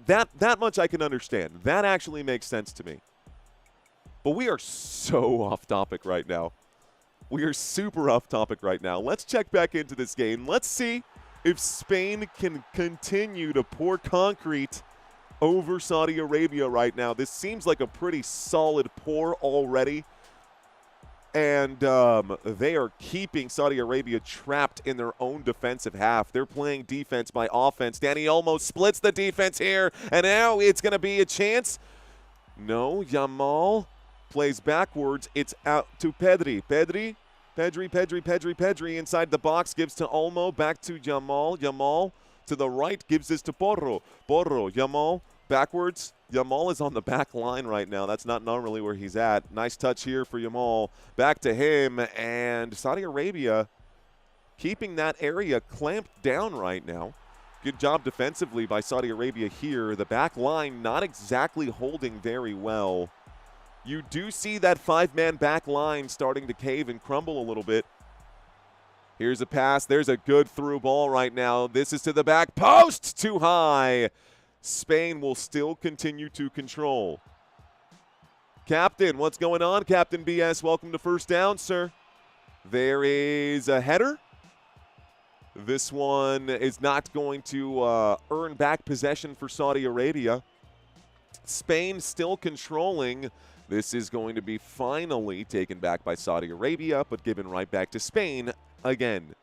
That much I can understand. That actually makes sense to me. But we are so off topic right now. We are super off topic right now. Let's check back into this game. Let's see if Spain can continue to pour concrete over Saudi Arabia right now. This seems like a pretty solid pour already. And they are keeping Saudi Arabia trapped in their own defensive half. They're playing defense by offense. Dani Olmo splits the defense here, and now it's going to be a chance. No, Yamal plays backwards. It's out to Pedri. Pedri inside the box, gives to Olmo, back to Yamal. Yamal to the right, gives this to Porro. Yamal backwards. Yamal is on the back line right now. That's not normally where he's at. Nice touch here for Yamal. Back to him, and Saudi Arabia keeping that area clamped down right now. Good job defensively by Saudi Arabia here. The back line not exactly holding very well. You do see that five-man back line starting to cave and crumble a little bit. Here's a pass. There's a good through ball right now. This is to the back post. Too high. Spain will still continue to control. Captain, what's going on? Captain BS, welcome to First Down, sir. There is a header. This one is not going to earn back possession for Saudi Arabia. Spain still controlling. This is going to be finally taken back by Saudi Arabia, but given right back to Spain again.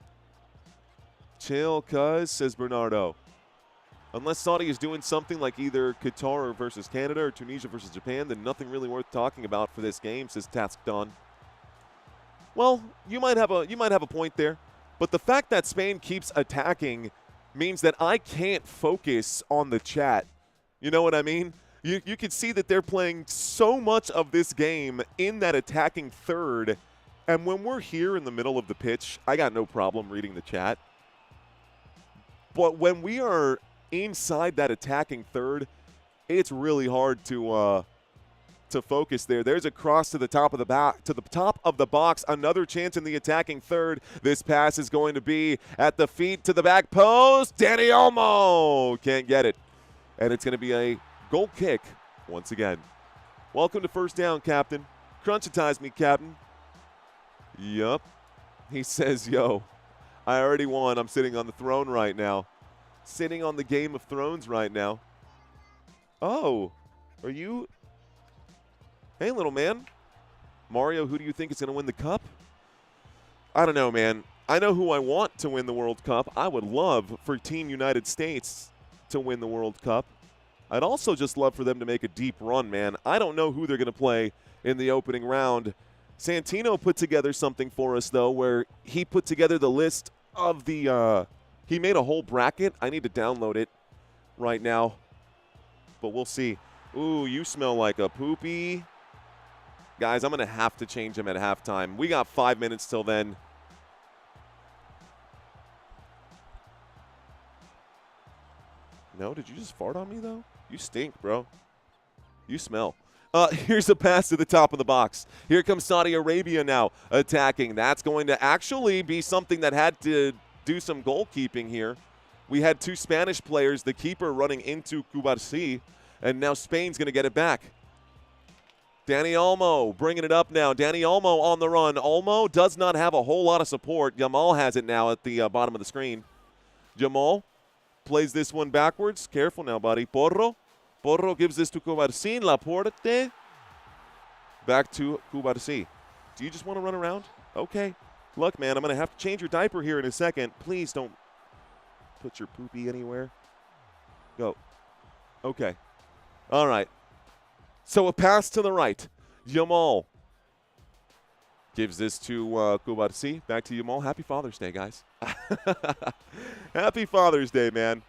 Chill, cuz, says Bernardo. Unless Saudi is doing something like either Qatar versus Canada or Tunisia versus Japan, then nothing really worth talking about for this game, says Task Don. Well, you might have a point there, but the fact that Spain keeps attacking means that I can't focus on the chat. You know what I mean? You can see that they're playing so much of this game in that attacking third, and when we're here in the middle of the pitch, I got no problem reading the chat. But when we are inside that attacking third, it's really hard to focus there. There's a cross to the top of the box. Another chance in the attacking third. This pass is going to be at the feet to the back post. Dani Olmo can't get it, and it's going to be a goal kick once again. Welcome to First Down, Captain. Crunchitize me, Captain. Yup. He says, yo, I already won. I'm sitting on the throne right now. Sitting on the Game of Thrones right now. Oh, are you? Hey, little man. Mario, who do you think is going to win the cup? I don't know, man. I know who I want to win the World Cup. I would love for Team United States to win the World Cup. I'd also just love for them to make a deep run, man. I don't know who they're going to play in the opening round. Santino put together something for us, though, where he put together the list of the he made a whole bracket. I need to download it right now, but we'll see. Ooh, you smell like a poopy. Guys, I'm going to have to change him at halftime. We got 5 minutes till then. No, did you just fart on me, though? You stink, bro. You smell. Here's a pass to the top of the box. Here comes Saudi Arabia now attacking. That's going to actually be something that had to do some goalkeeping here. We had two Spanish players, the keeper running into Kubarsi, and now Spain's going to get it back. Dani Olmo bringing it up now. Dani Olmo on the run. Olmo does not have a whole lot of support. Yamal has it now at the bottom of the screen. Jamal plays this one backwards. Careful now, buddy. Porro gives this to Kubarsi. Laporte. Back to Kubarsi. Do you just want to run around? Okay. Look, man, I'm going to have to change your diaper here in a second. Please don't put your poopy anywhere. Go. Okay. All right. So a pass to the right. Yamal gives this to Kubarsi. Back to Yamal. Happy Father's Day, guys. Happy Father's Day, man.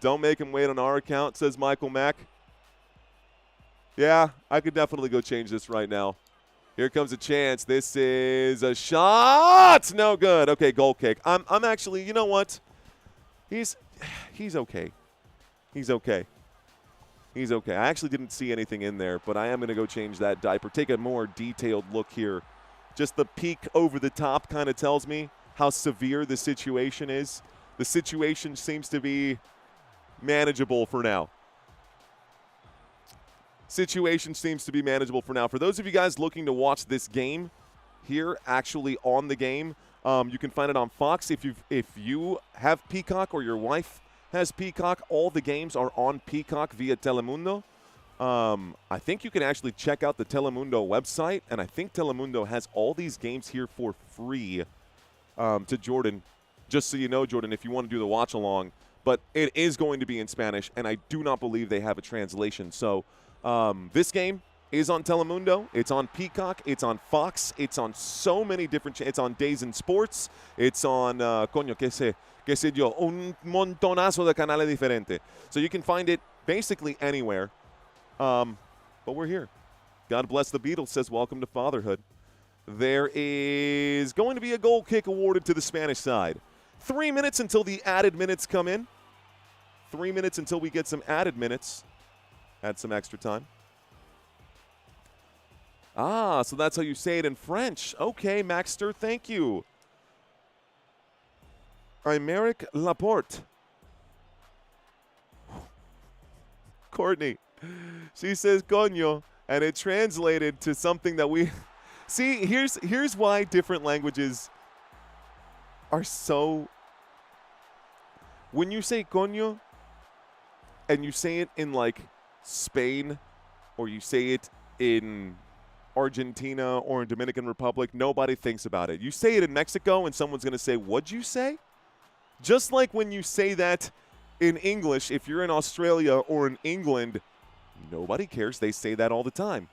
Don't make him wait on our account, says Michael Mack. Yeah, I could definitely go change this right now. Here comes a chance. This is a shot. No good. Okay, goal kick. I'm actually, you know what? He's okay. He's okay. He's okay. I actually didn't see anything in there, but I am going to go change that diaper. Take a more detailed look here. Just the peek over the top kind of tells me how severe the situation is. The situation seems to be manageable for now. Situation seems to be manageable for now. For those of you guys looking to watch this game here, actually on the game, you can find it on Fox. If you have Peacock or your wife has Peacock, all the games are on Peacock via Telemundo. I think you can actually check out the Telemundo website, and I think Telemundo has all these games here for free to Jordan. Just so you know, Jordan, if you want to do the watch along. But it is going to be in Spanish, and I do not believe they have a translation. So this game is on Telemundo. It's on Peacock. It's on Fox. It's on so many different it's on Days in Sports. It's on, qué sé yo, un montonazo de canales diferentes. So you can find it basically anywhere. But we're here. God bless the Beatles says, welcome to fatherhood. There is going to be a goal kick awarded to the Spanish side. 3 minutes until the added minutes come in. 3 minutes until we get some added minutes. Add some extra time. Ah, so that's how you say it in French. Okay, Maxter, thank you. Aymeric Laporte. Courtney. She says coño, and it translated to something that we see. Here's why different languages are so. When you say coño, and you say it in like Spain, or you say it in Argentina or in Dominican Republic, nobody thinks about it. You say it in Mexico, and someone's going to say, "What'd you say?" Just like when you say that in English, if you're in Australia or in England, nobody cares. They say that all the time.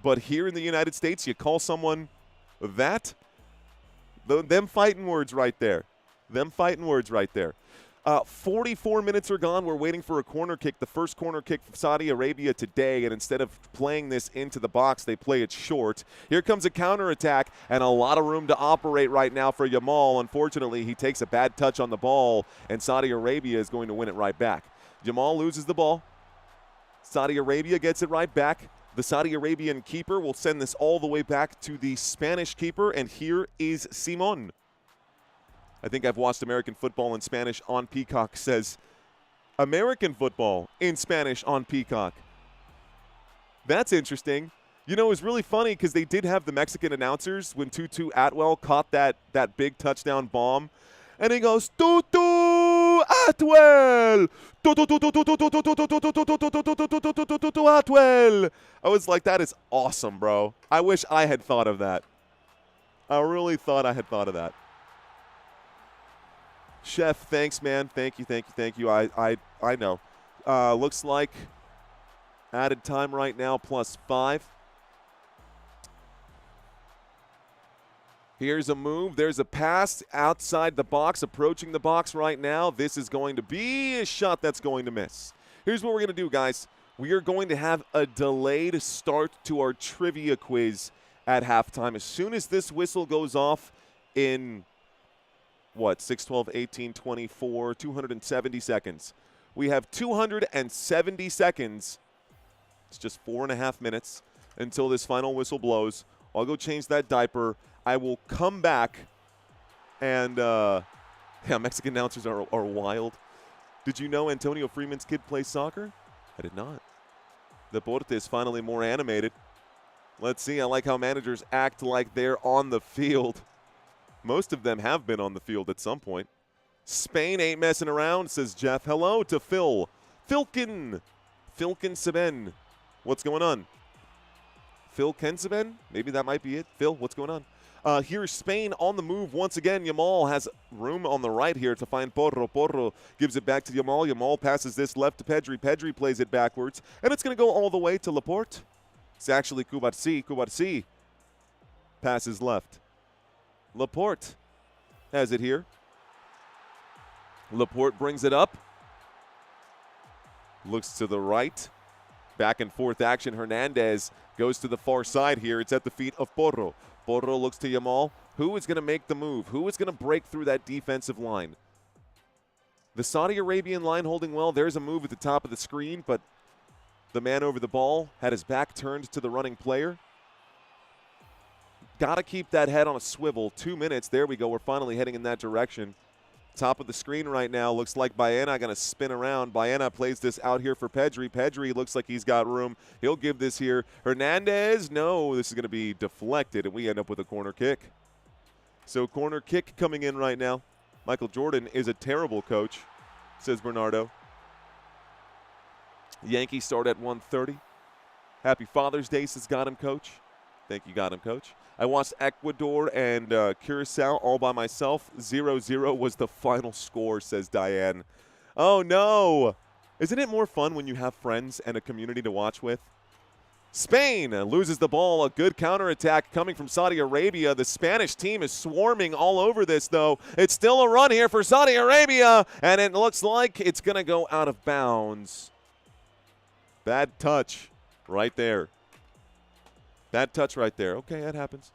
But here in the United States, you call someone that, them fighting words right there. Them fighting words right there. 44 minutes are gone. We're waiting for a corner kick, the first corner kick from Saudi Arabia today, and instead of playing this into the box, they play it short. Here comes a counterattack, and a lot of room to operate right now for Yamal. Unfortunately, he takes a bad touch on the ball, and Saudi Arabia is going to win it right back. Yamal loses the ball. Saudi Arabia gets it right back. The Saudi Arabian keeper will send this all the way back to the Spanish keeper, and here is Simon. I think I've watched American football in Spanish on Peacock, says American football in Spanish on Peacock. That's interesting. You know, it was really funny because they did have the Mexican announcers when Tutu Atwell caught that big touchdown bomb. And he goes, Tutu Atwell! Tutu Atwell! I was like, that is awesome, bro. I wish I had thought of that. I really thought I had thought of that. Chef, thanks, man. Thank you. I know. Looks like added time right now, +5. Here's a move. There's a pass outside the box, approaching the box right now. This is going to be a shot that's going to miss. Here's what we're going to do, guys. We are going to have a delayed start to our trivia quiz at halftime. As soon as this whistle goes off in, 6, 12, 18, 24, 270 seconds. We have 270 seconds. It's just 4.5 minutes until this final whistle blows. I'll go change that diaper. I will come back, and Mexican announcers are wild. Did you know Antonio Freeman's kid plays soccer? I did not. Deporte is finally more animated. Let's see. I like how managers act like they're on the field. Most of them have been on the field at some point. Spain ain't messing around, says Jeff. Hello to Phil. Philkin Seben. What's going on? Phil Kenseben? Maybe that might be it. Phil, what's going on? Here's Spain on the move once again. Yamal has room on the right here to find Porro. Porro gives it back to Yamal. Yamal passes this left to Pedri. Pedri plays it backwards. And it's going to go all the way to Laporte. It's actually Cubarsí. Cubarsí passes left. Laporte has it here. Laporte brings it up. Looks to the right. Back and forth action. Hernandez goes to the far side here. It's at the feet of Porro. Porro looks to Yamal. Who is going to make the move? Who is going to break through that defensive line? The Saudi Arabian line holding well. There's a move at the top of the screen, but the man over the ball had his back turned to the running player. Got to keep that head on a swivel. 2 minutes. There we go. We're finally heading in that direction. Top of the screen right now. Looks like Baena going to spin around. Baena plays this out here for Pedri. Pedri looks like he's got room. He'll give this here. Hernandez, no, this is going to be deflected, and we end up with a corner kick. So corner kick coming in right now. Michael Jordan is a terrible coach, says Bernardo. Yankees start at 1:30. Happy Father's Day, says Got Him Coach. Thank you, Got Him Coach. I watched Ecuador and Curacao all by myself. 0-0 was the final score, says Diane. Oh, no. Isn't it more fun when you have friends and a community to watch with? Spain loses the ball. A good counterattack coming from Saudi Arabia. The Spanish team is swarming all over this, though. It's still a run here for Saudi Arabia, and it looks like it's going to go out of bounds. Bad touch right there. Bad touch right there. Okay, that happens.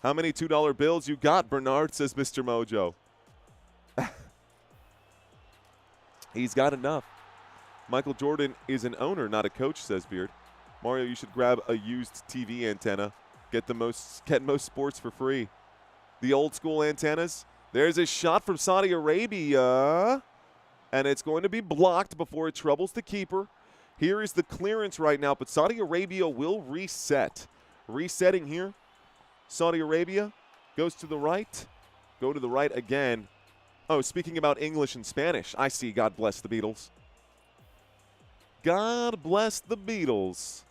How many $2 bills you got, Bernard, says Mr. Mojo. He's got enough. Michael Jordan is an owner, not a coach, says Beard. Mario, you should grab a used TV antenna. Get most sports for free. The old school antennas. There's a shot from Saudi Arabia, and it's going to be blocked before it troubles the keeper. Here is the clearance right now, but Saudi Arabia will reset. Resetting here. Saudi Arabia goes to the right. Go to the right again. Oh, speaking about English and Spanish, I see. God bless the Beatles. God bless the Beatles.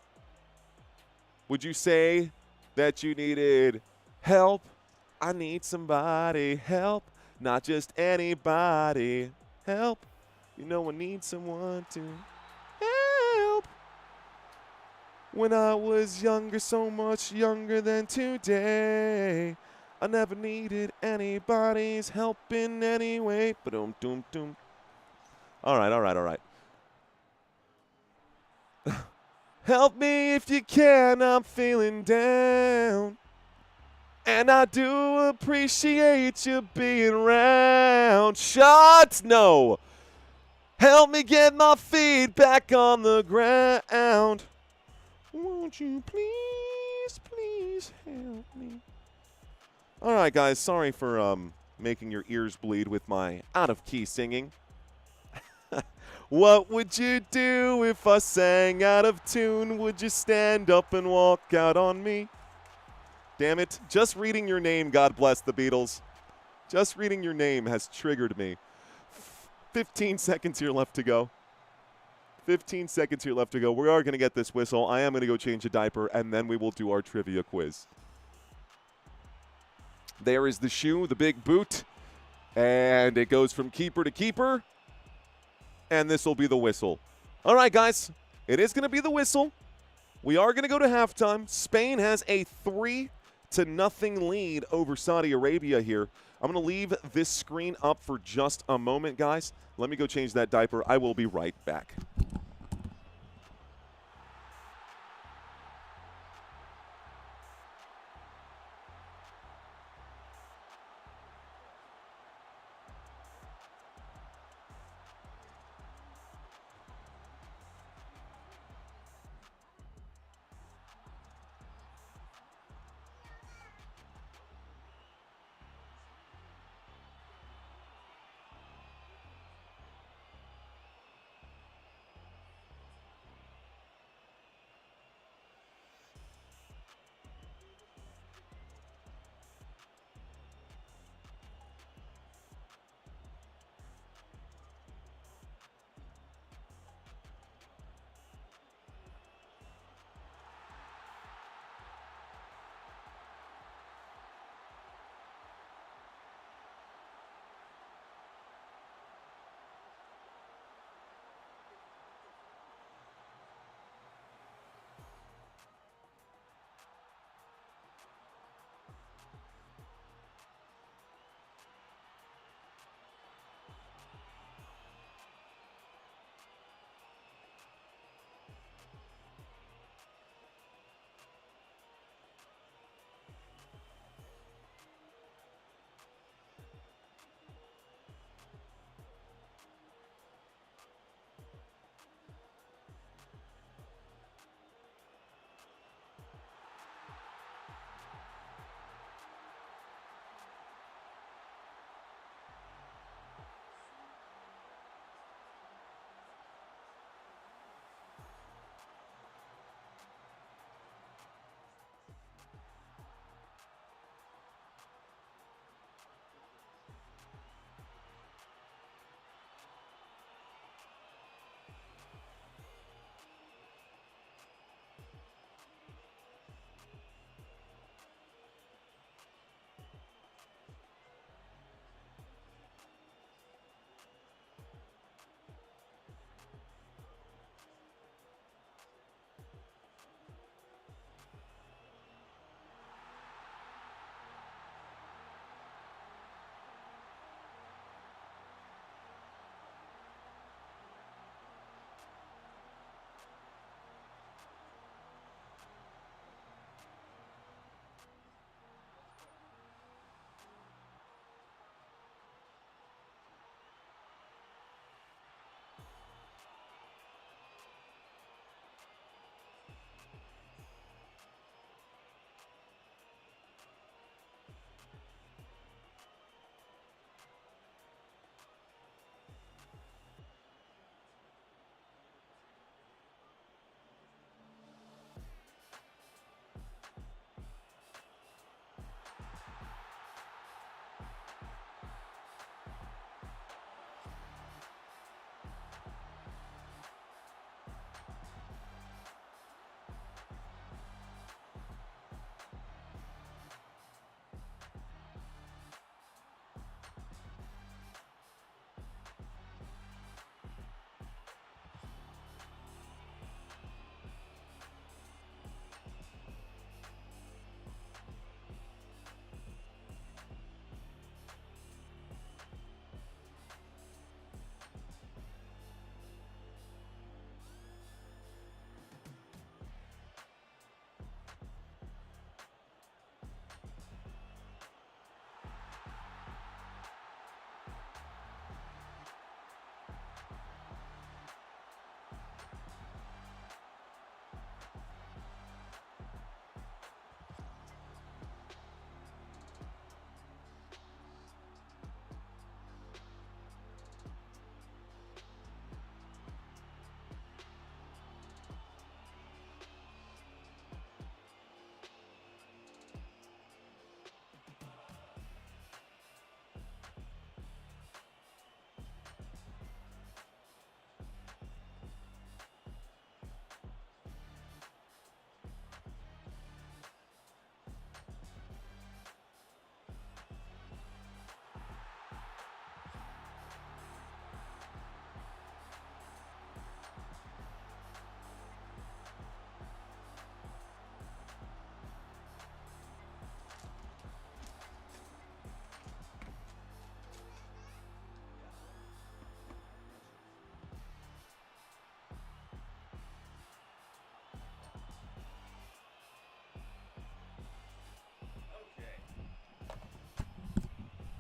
Would you say that you needed help? I need somebody help, not just anybody help. You know I need someone to help. When I was younger, so much younger than today, I never needed anybody's help in any way. Ba-dum-dum-dum. All right. Help me if you can, I'm feeling down. And I do appreciate you being around. Shots, no. Help me get my feet back on the ground. Won't you please help me? All right, guys, sorry for making your ears bleed with my out-of-key singing. What would you do if I sang out of tune? Would you stand up and walk out on me? Damn it. Just reading your name, God bless the Beatles. Just reading your name has triggered me. 15 seconds here left to go. 15 seconds here left to go. We are going to get this whistle. I am going to go change a diaper, and then we will do our trivia quiz. There is the shoe, the big boot, and it goes from keeper to keeper. And this will be the whistle. All right, guys. It is going to be the whistle. We are going to go to halftime. Spain has a 3-0 lead over Saudi Arabia here. I'm going to leave this screen up for just a moment, guys. Let me go change that diaper. I will be right back.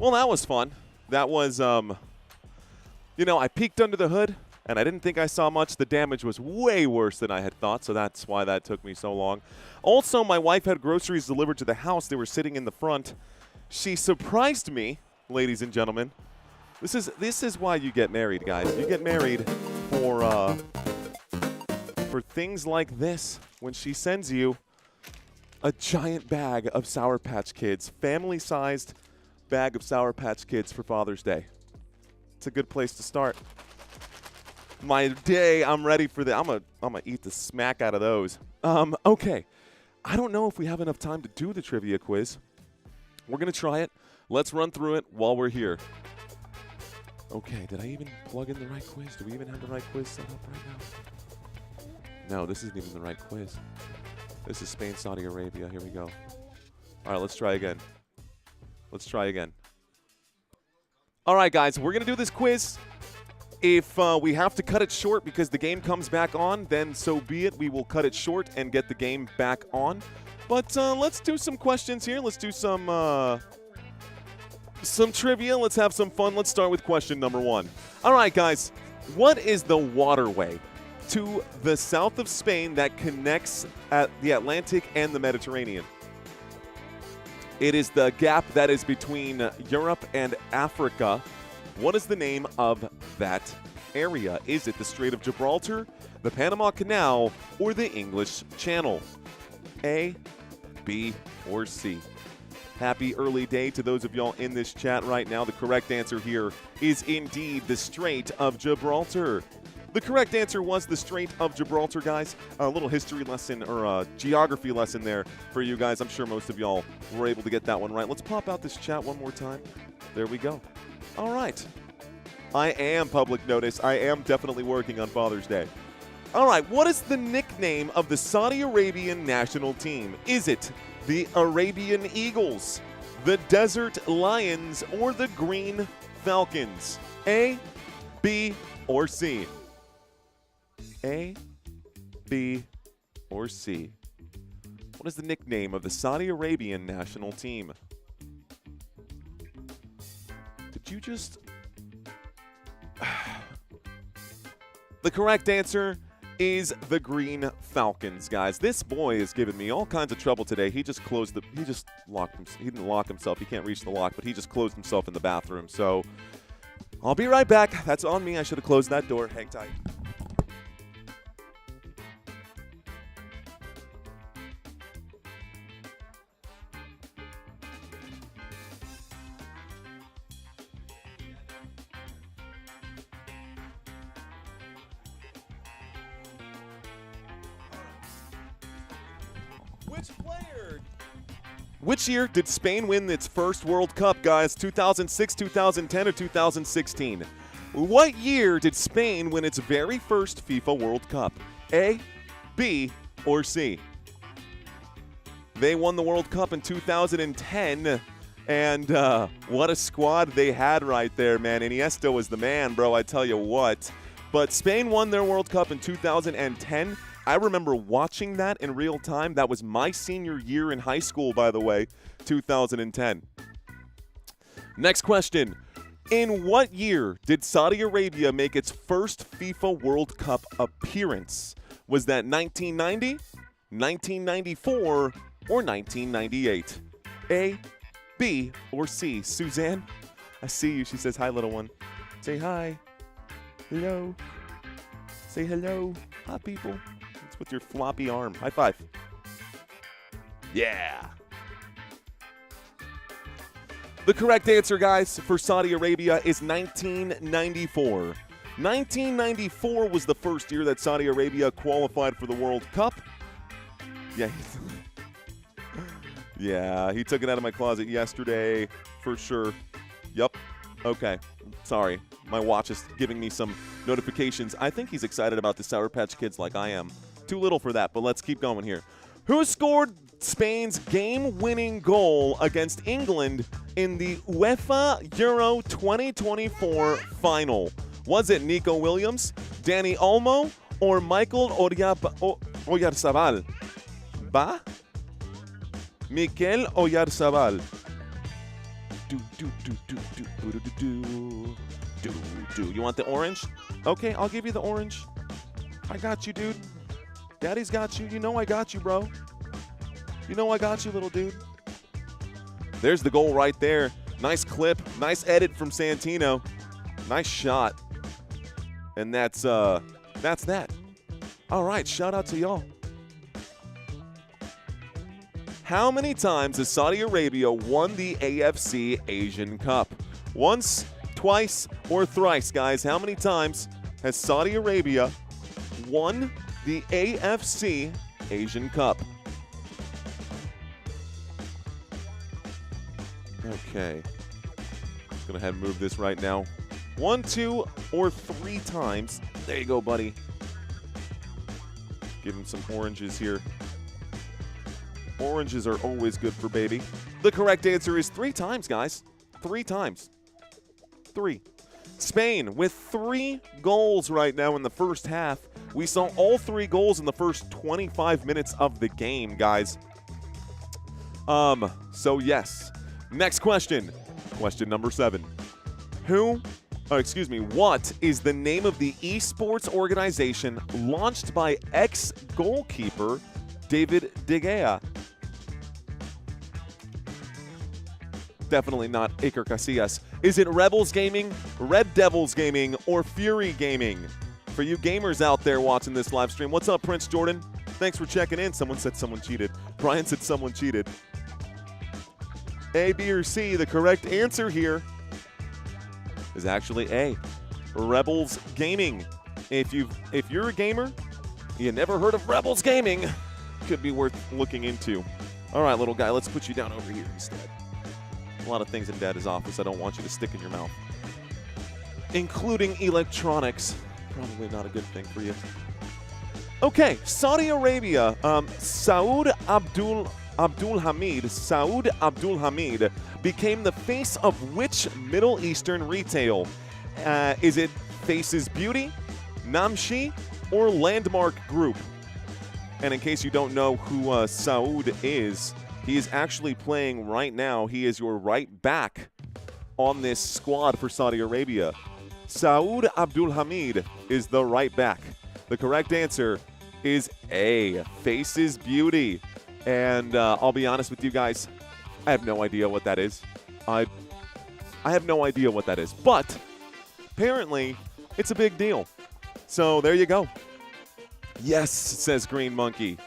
Well, that was fun. That was, you know, I peeked under the hood, and I didn't think I saw much. The damage was way worse than I had thought, so that's why that took me so long. Also, my wife had groceries delivered to the house. They were sitting in the front. She surprised me, ladies and gentlemen. This is why you get married, guys. You get married for things like this. When she sends you a giant bag of Sour Patch Kids, family-sized bag of Sour Patch Kids for Father's Day. It's a good place to start my day. I'm ready for the. I'm gonna eat the smack out of those. Okay, I don't know if we have enough time to do the trivia quiz. We're gonna try it. Let's run through it while we're here. Okay, did I even plug in the right quiz? Do we even have the right quiz set up right now? No, this isn't even the right quiz. This is Spain, Saudi Arabia. Here we go. All right, let's try again. Let's try again. All right, guys, we're going to do this quiz. If we have to cut it short because the game comes back on, then so be it. We will cut it short and get the game back on. But let's do some questions here. Let's do some trivia. Let's have some fun. Let's start with question number 1. All right, guys. What is the waterway to the south of Spain that connects at the Atlantic and the Mediterranean? It is the gap that is between Europe and Africa. What is the name of that area? Is it the Strait of Gibraltar, the Panama Canal, or the English Channel? A, B, or C? Happy early day to those of y'all in this chat right now. The correct answer here is indeed the Strait of Gibraltar. The correct answer was the Strait of Gibraltar, guys. A little history lesson or a geography lesson there for you guys. I'm sure most of y'all were able to get that one right. Let's pop out this chat one more time. There we go. All right. I am public notice. I am definitely working on Father's Day. All right. What is the nickname of the Saudi Arabian national team? Is it the Arabian Eagles, the Desert Lions, or the Green Falcons? A, B, or C? A, B, or C? What is the nickname of the Saudi Arabian national team? Did you just... The correct answer is the Green Falcons, guys. This boy is giving me all kinds of trouble today. He just locked himself. He didn't lock himself. He can't reach the lock, but he just closed himself in the bathroom. So I'll be right back. That's on me. I should have closed that door. Hang tight. Which year did Spain win its first World Cup, guys? 2006, 2010, or 2016? What year did Spain win its very first FIFA World Cup? A, B, or C? They won the World Cup in 2010, and what a squad they had right there, man. Iniesta was the man, bro, I tell you what. But Spain won their World Cup in 2010. I remember watching that in real time. That was my senior year in high school, by the way, 2010. Next question. In what year did Saudi Arabia make its first FIFA World Cup appearance? Was that 1990, 1994, or 1998? A, B, or C? Suzanne, I see you. She says, hi, little one. Say hi. Hello. Say hello. Hi, people. With your floppy arm. High five. Yeah. The correct answer, guys, for Saudi Arabia is 1994. 1994 was the first year that Saudi Arabia qualified for the World Cup. Yeah. Yeah, he took it out of my closet yesterday for sure. Yup. Okay. Sorry. My watch is giving me some notifications. I think he's excited about the Sour Patch Kids like I am. Too little for that, but let's keep going here. Who scored Spain's game-winning goal against England in the UEFA Euro 2024 final? Was it Nico Williams, Dani Olmo, or Michael Oyarzabal? Ba? Mikel Oyarzabal. You want the orange? Okay, I'll give you the orange. I got you, dude. Daddy's got you. You know I got you, bro. You know I got you, little dude. There's the goal right there. Nice clip. Nice edit from Santino. Nice shot. And that's that. All right, shout out to y'all. How many times has Saudi Arabia won the AFC Asian Cup? Once, twice, or thrice, guys? How many times has Saudi Arabia won the AFC Asian Cup? Okay. Just going to ahead and move this right now. 1, 2, or 3 times. There you go, buddy. Give him some oranges here. Oranges are always good for baby. The correct answer is 3 times, guys. 3 times. 3. Spain with 3 goals right now in the first half. We saw all 3 goals in the first 25 minutes of the game, guys. So yes. Next question. Question number 7. What is the name of the esports organization launched by ex-goalkeeper David De Gea? Definitely not Iker Casillas. Is it Rebels Gaming, Red Devils Gaming, or Fury Gaming? For you gamers out there watching this live stream, what's up, Prince Jordan? Thanks for checking in. Someone said someone cheated. Brian said someone cheated. A, B, or C, the correct answer here is actually A, Rebels Gaming. If you're a gamer, you never heard of Rebels Gaming, could be worth looking into. All right, little guy, let's put you down over here instead. A lot of things in Dad's office I don't want you to stick in your mouth, including electronics. Probably not a good thing for you. Okay, Saudi Arabia, Saud Abdul Hamid became the face of which Middle Eastern retail? Is it Faces Beauty, Namshi, or Landmark Group? And in case you don't know who Saud is, he is actually playing right now. He is your right back on this squad for Saudi Arabia. Saud Abdul Hamid is the right back. The correct answer is A, Faces Beauty. And I'll be honest with you guys, I have no idea what that is. I have no idea what that is. But apparently, it's a big deal. So there you go. Yes, says Green Monkey.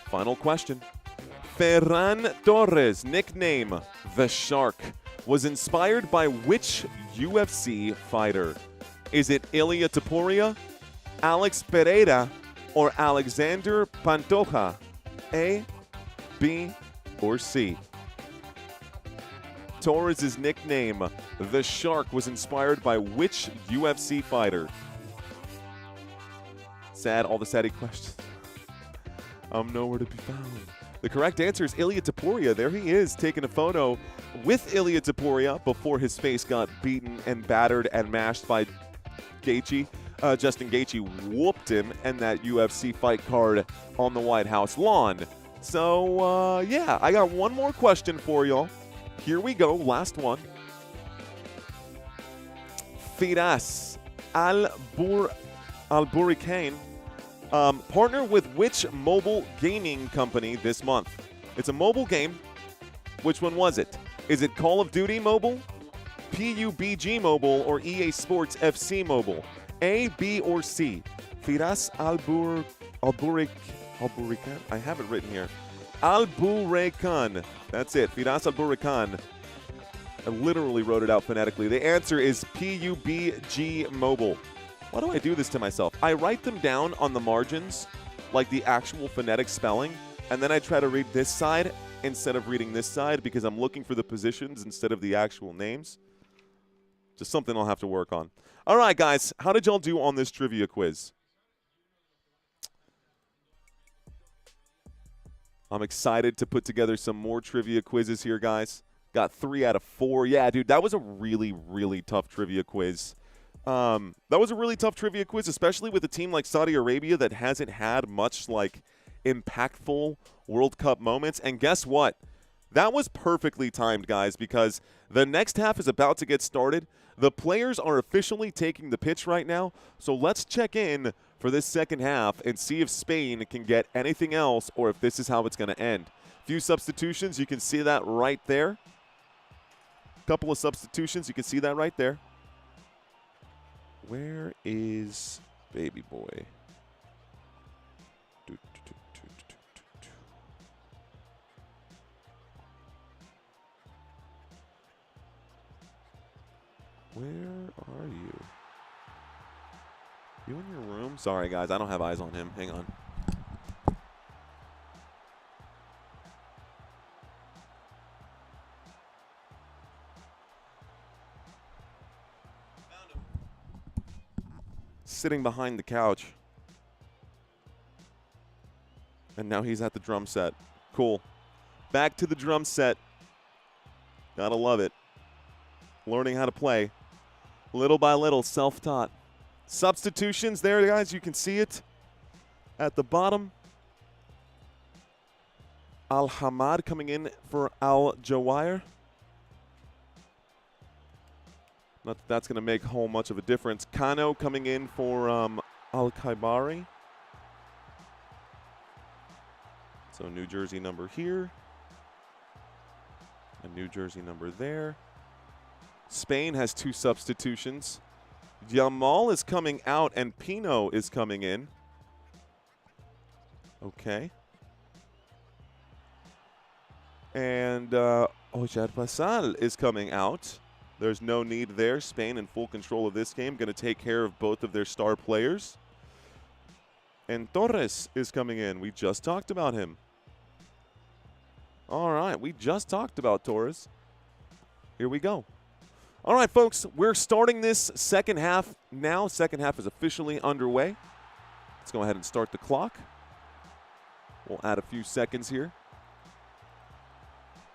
Final question. Ferran Torres, nickname The Shark, was inspired by which UFC fighter? Is it Ilia Topuria, Alex Pereira, or Alexander Pantoja? A, B, or C? Torres' nickname, The Shark, was inspired by which UFC fighter? Sad, all the saddy questions. I'm nowhere to be found. The correct answer is Ilia Topuria. There he is, taking a photo with Ilia Topuria before his face got beaten and battered and mashed by Gaethje. Justin Gaethje whooped him and that UFC fight card on the White House lawn. So, yeah, I got one more question for y'all. Here we go, last one. Firas Al-Burrican partner with which mobile gaming company this month? It's a mobile game. Which one was it? Is it Call of Duty Mobile, PUBG Mobile, or EA Sports FC Mobile? A, B, or C? Firas Al-Burrican. I have it written here. Al-Burrican. That's it. Firas Al-Burrican. I literally wrote it out phonetically. The answer is PUBG Mobile. Why do I do this to myself? I write them down on the margins, like the actual phonetic spelling, and then I try to read this side instead of reading this side because I'm looking for the positions instead of the actual names. Just something I'll have to work on. All right, guys. How did y'all do on this trivia quiz? I'm excited to put together some more trivia quizzes here, guys. Got 3 out of 4. Yeah, dude, that was a really, really tough trivia quiz. Especially with a team like Saudi Arabia that hasn't had much, like, impactful World Cup moments. And guess what? That was perfectly timed, guys, because the next half is about to get started. The players are officially taking the pitch right now, so let's check in for this second half and see if Spain can get anything else or if this is how it's going to end. Few substitutions, you can see that right there. Couple of substitutions, you can see that right there. Where is baby boy? Where are you? You in your room? Sorry, guys, I don't have eyes on him. Hang on. Found him. Sitting behind the couch. And now he's at the drum set. Cool. Back to the drum set. Gotta love it. Learning how to play. Little by little, self-taught. Substitutions there, guys. You can see it at the bottom. Al-Hamad coming in for Al-Jawair. Not that that's going to make a whole much of a difference. Kano coming in for Al-Kaibari. So New Jersey number here. A New Jersey number there. Spain has 2 substitutions. Yamal is coming out and Pino is coming in. Okay. And Ojar Basal is coming out. There's no need there. Spain in full control of this game. Going to take care of both of their star players. And Torres is coming in. We just talked about him. All right, we just talked about Torres. Here we go. All right, folks, we're starting this second half now. Second half is officially underway. Let's go ahead and start the clock. We'll add a few seconds here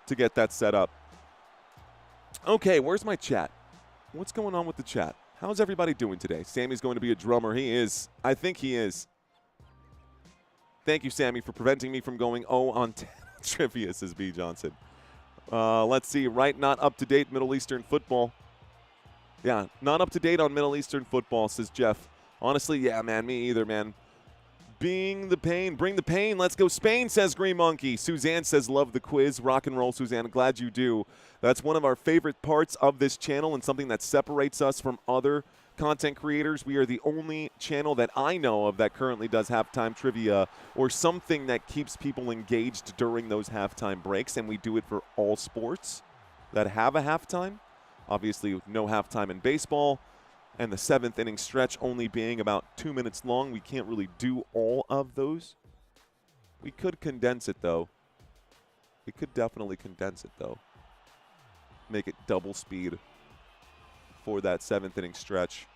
to get that set up. Okay, where's my chat? What's going on with the chat? How's everybody doing today? Sammy's going to be a drummer. He is. I think he is. Thank you, Sammy, for preventing me from going 0 on 10 trivia, says B. Johnson. Let's see. Right, not up to date Middle Eastern football. Yeah, not up to date on Middle Eastern football, says Jeff. Honestly, yeah, man, me either, man. Being the pain, bring the pain. Let's go Spain, says Green Monkey. Suzanne says, love the quiz. Rock and roll, Suzanne. Glad you do. That's one of our favorite parts of this channel and something that separates us from other content creators. We are the only channel that I know of that currently does halftime trivia or something that keeps people engaged during those halftime breaks, and we do it for all sports that have a halftime. Obviously, no halftime in baseball, and the 7th inning stretch only being about 2 minutes long. We can't really do all of those. We could condense it, though. We could definitely condense it, though. Make it double speed for that 7th inning stretch.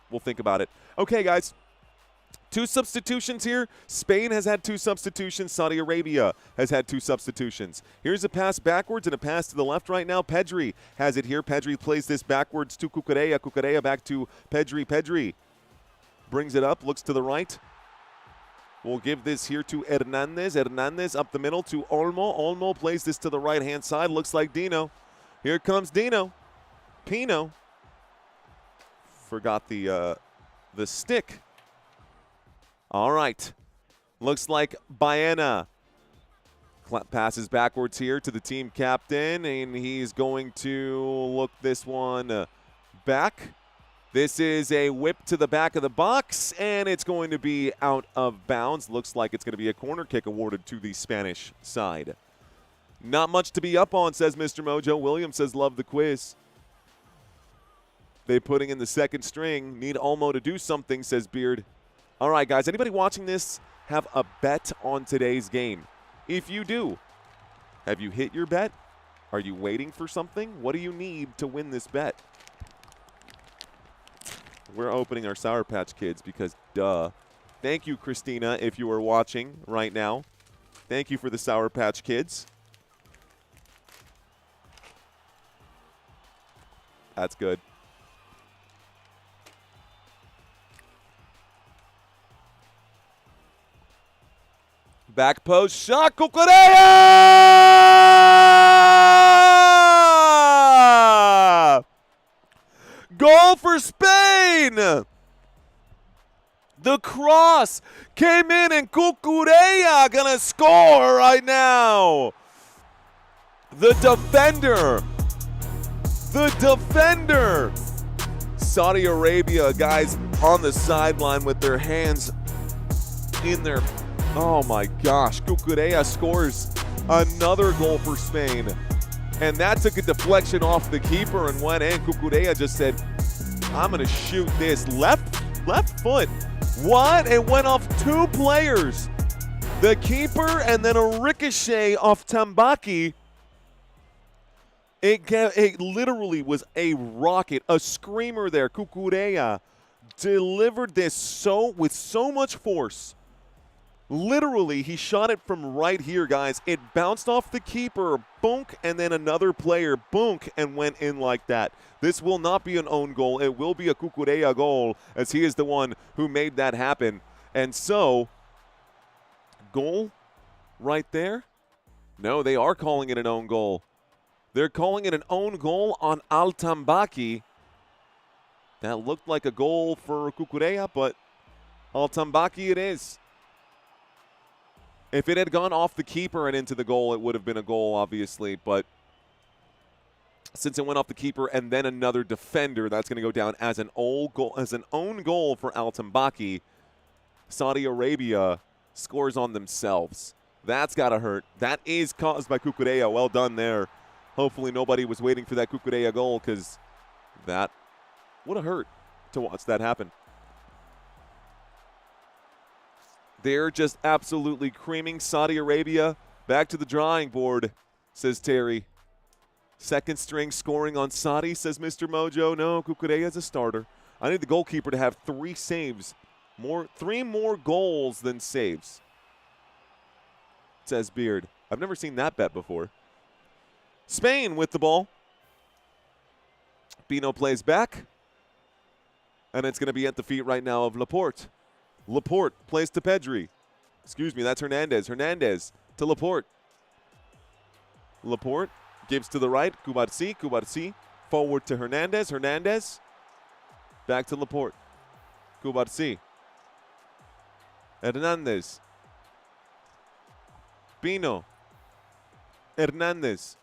We'll think about it. Okay, guys. 2 substitutions here. Spain has had 2 substitutions. Saudi Arabia has had 2 substitutions. Here's a pass backwards and a pass to the left right now. Pedri has it here. Pedri plays this backwards to Cucurella. Cucurella back to Pedri. Pedri brings it up, looks to the right. We'll give this here to Hernandez. Hernandez up the middle to Olmo. Olmo plays this to the right-hand side. Looks like Dino. Here comes Dino. Pino. Forgot the stick. All right. Looks like Baena passes backwards here to the team captain, and he's going to look this one back. This is a whip to the back of the box, and it's going to be out of bounds. Looks like it's going to be a corner kick awarded to the Spanish side. Not much to be up on, says Mr. Mojo. Williams says, love the quiz. They putting in the second string. Need Olmo to do something, says Beard. All right, guys, anybody watching this have a bet on today's game? If you do, have you hit your bet? Are you waiting for something? What do you need to win this bet? We're opening our Sour Patch Kids because, duh. Thank you, Christina, if you are watching right now. Thank you for the Sour Patch Kids. That's good. Back post shot. Cucurella! Goal for Spain! The cross came in and Cucurella gonna score right now. The defender. Saudi Arabia, guys, on the sideline with their hands in their, oh my gosh. Cucurella scores another goal for Spain. And that took a deflection off the keeper and went in. Cucurella just said, I'm going to shoot this left foot. What? It went off two players. The keeper and then a ricochet off Tambaki. It literally was a rocket, a screamer there. Cucurella delivered this with so much force. Literally, he shot it from right here, guys. It bounced off the keeper, boonk, and then another player, boonk, and went in like that. This will not be an own goal. It will be a Cucurella goal, as he is the one who made that happen. And so, goal right there? No, they are calling it an own goal. They're calling it an own goal on Al-Tambaki. That looked like a goal for Cucurella, but Al-Tambaki it is. If it had gone off the keeper and into the goal, it would have been a goal, obviously. But since it went off the keeper and then another defender, that's going to go down as an own goal for Al-Tambaki. Saudi Arabia scores on themselves. That's got to hurt. That is caused by Cucurella. Well done there. Hopefully nobody was waiting for that Cucurella goal, because that would have hurt to watch that happen. They're just absolutely creaming Saudi Arabia. Back to the drawing board, says Terry. Second string scoring on Saudi, says Mr. Mojo. No, Cucurella is a starter. I need the goalkeeper to have 3 saves. 3 more goals than saves, says Beard. I've never seen that bet before. Spain with the ball. Bino plays back. And it's going to be at the feet right now of Laporte. Laporte plays to Pedri. Excuse me, that's Hernandez. Hernandez to Laporte. Laporte gives to the right. Cubarsí. Forward to Hernandez. Hernandez. Back to Laporte. Cubarsí. Hernandez. Bino. Hernandez.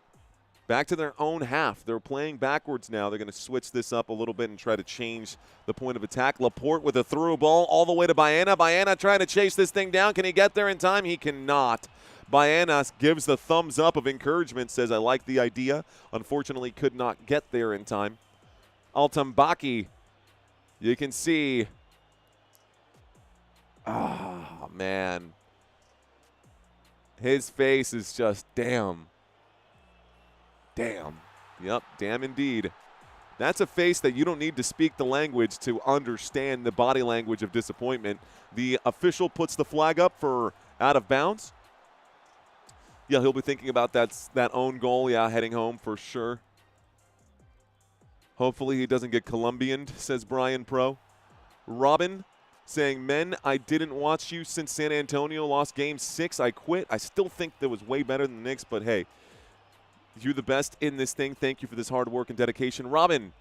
Back to their own half. They're playing backwards now. They're going to switch this up a little bit and try to change the point of attack. Laporte with a through ball all the way to Baena. Baena trying to chase this thing down. Can he get there in time? He cannot. Baena gives the thumbs up of encouragement, says, I like the idea. Unfortunately, could not get there in time. Al-Tambaki, you can see. Oh, man. His face is just, damn. Damn. Yep, damn indeed. That's a face that you don't need to speak the language to understand the body language of disappointment. The official puts the flag up for out of bounds. Yeah, he'll be thinking about that own goal, yeah, heading home for sure. Hopefully he doesn't get Colombianed, says Brian Pro. Robin saying, men, I didn't watch you since San Antonio lost game 6. I quit. I still think that was way better than the Knicks, but hey, you're the best in this thing. Thank you for this hard work and dedication. Robin,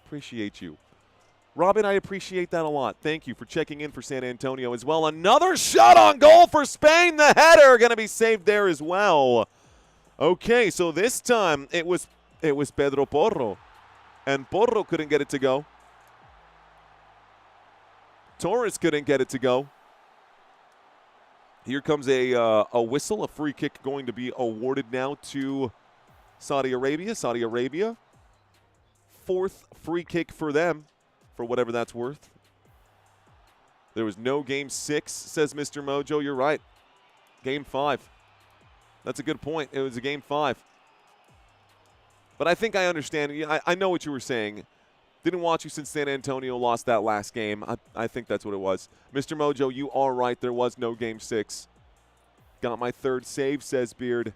appreciate you. Robin, I appreciate that a lot. Thank you for checking in for San Antonio as well. Another shot on goal for Spain. The header going to be saved there as well. Okay, so this time it was Pedro Porro, and Porro couldn't get it to go. Torres couldn't get it to go. Here comes a whistle, a free kick going to be awarded now to Saudi Arabia. Saudi Arabia, 4th free kick for them, for whatever that's worth. There was no game 6, says Mr. Mojo. You're right. Game 5. That's a good point. It was a game 5. But I think I understand. I know what you were saying. Didn't watch you since San Antonio lost that last game. I think that's what it was. Mr. Mojo, you are right. There was no game 6. Got my 3rd save, says Beard.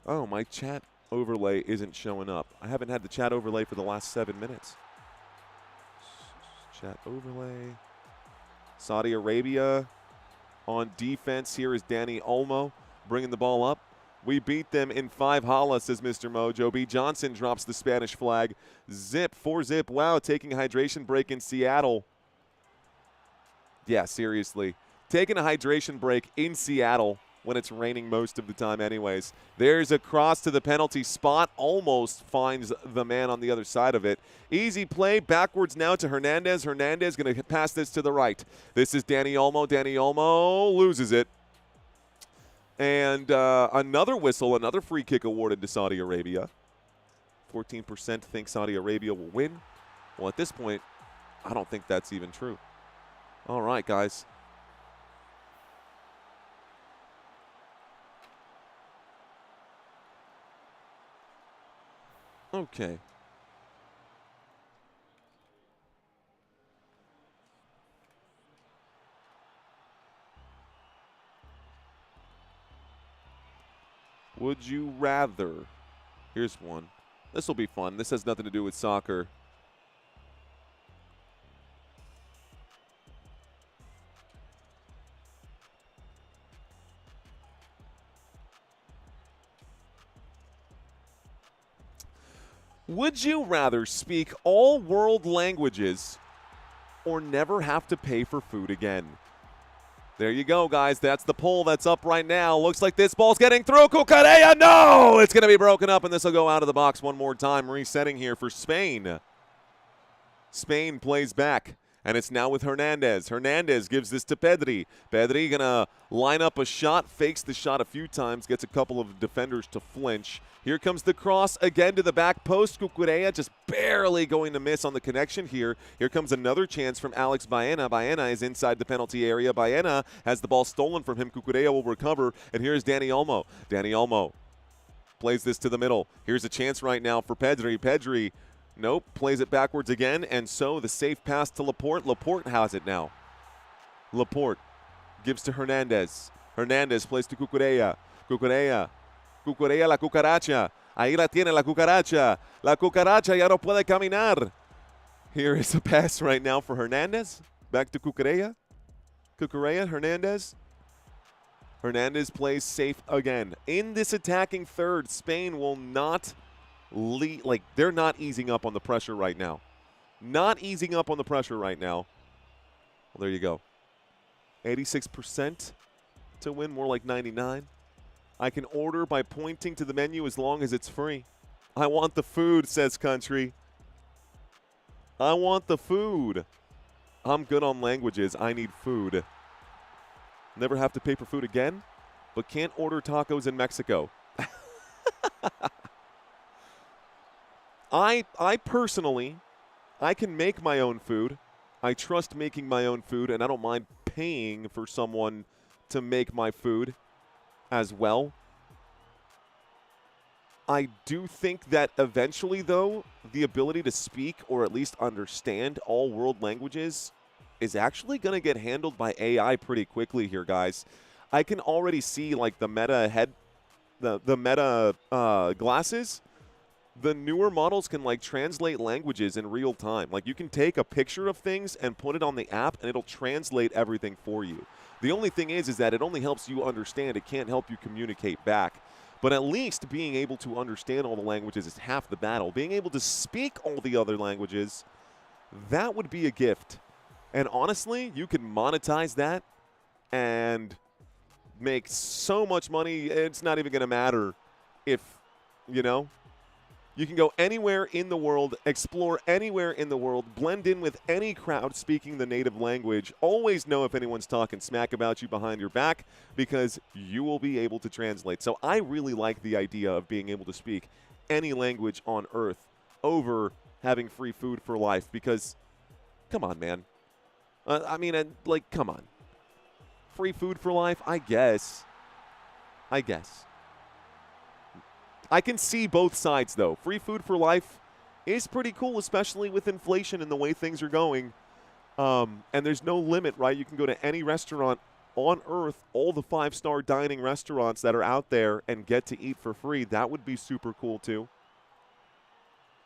Oh, my chat overlay isn't showing up. I haven't had the chat overlay for the last 7 minutes. Chat overlay. Saudi Arabia On defense here is Danny Olmo bringing the ball up. We beat them in 5 holla, says Mr. Mojo. B. Johnson drops the Spanish flag. Zip, 4-zip. Wow, taking a hydration break in Seattle. Yeah, seriously. Taking a hydration break in Seattle when it's raining most of the time anyways. There's a cross to the penalty spot. Almost finds the man on the other side of it. Easy play. Backwards now to Hernandez. Hernandez going to pass this to the right. This is Danny Olmo. Danny Olmo loses it. And another whistle, another free kick awarded to Saudi Arabia. 14% think Saudi Arabia will win. Well, at this point, I don't think that's even true. All right, guys. Okay. Would you rather? Here's one. This will be fun. This has nothing to do with soccer. Would you rather speak all world languages or never have to pay for food again? There you go, guys. That's the poll that's up right now. Looks like this ball's getting through. Cucurella, no! It's going to be broken up, and this will go out of the box one more time. Resetting here for Spain. Spain plays back, and it's now with Hernandez. Hernandez gives this to Pedri. Pedri going to line up a shot, fakes the shot a few times, gets a couple of defenders to flinch. Here comes the cross again to the back post. Cucurella just barely going to miss on the connection here. Here comes another chance from Alex Baena. Baena is inside the penalty area. Baena has the ball stolen from him. Cucurella will recover, and here's Danny Olmo. Danny Olmo plays this to the middle. Here's a chance right now for Pedri. Pedri, nope, plays it backwards again, and so the safe pass to Laporte. Laporte has it now. Laporte gives to Hernandez. Hernandez plays to Cucurella. Cucurella la cucaracha. Ahí la tiene la cucaracha. La cucaracha ya no puede caminar. Here is a pass right now for Hernandez. Back to Cucurella. Cucurella, Hernandez. Hernandez plays safe again. In this attacking third, Spain will not lead. Like, they're not easing up on the pressure right now. Not easing up on the pressure right now. Well, there you go. 86% to win, more like 99. I can order by pointing to the menu as long as it's free. I want the food, says Country. I want the food. I'm good on languages. I need food. Never have to pay for food again, but can't order tacos in Mexico. I personally, I can make my own food. I trust making my own food, and I don't mind paying for someone to make my food as well. I do think that eventually, though, the ability to speak or at least understand all world languages is actually going to get handled by AI pretty quickly here, guys. I can already see, like, the meta glasses. The newer models can, like, translate languages in real time. Like, you can take a picture of things and put it on the app, and it'll translate everything for you. The only thing is that it only helps you understand. It can't help you communicate back. But at least being able to understand all the languages is half the battle. Being able to speak all the other languages, that would be a gift. And honestly, you can monetize that and make so much money, it's not even going to matter if, you know, you can go anywhere in the world, explore anywhere in the world, blend in with any crowd speaking the native language. Always know if anyone's talking smack about you behind your back because you will be able to translate. So I really like the idea of being able to speak any language on Earth over having free food for life because, come on, man. Like, come on. Free food for life? I guess. I can see both sides, though. Free food for life is pretty cool, especially with inflation and the way things are going. And there's no limit, right? You can go to any restaurant on Earth, all the 5-star dining restaurants that are out there, and get to eat for free. That would be super cool, too.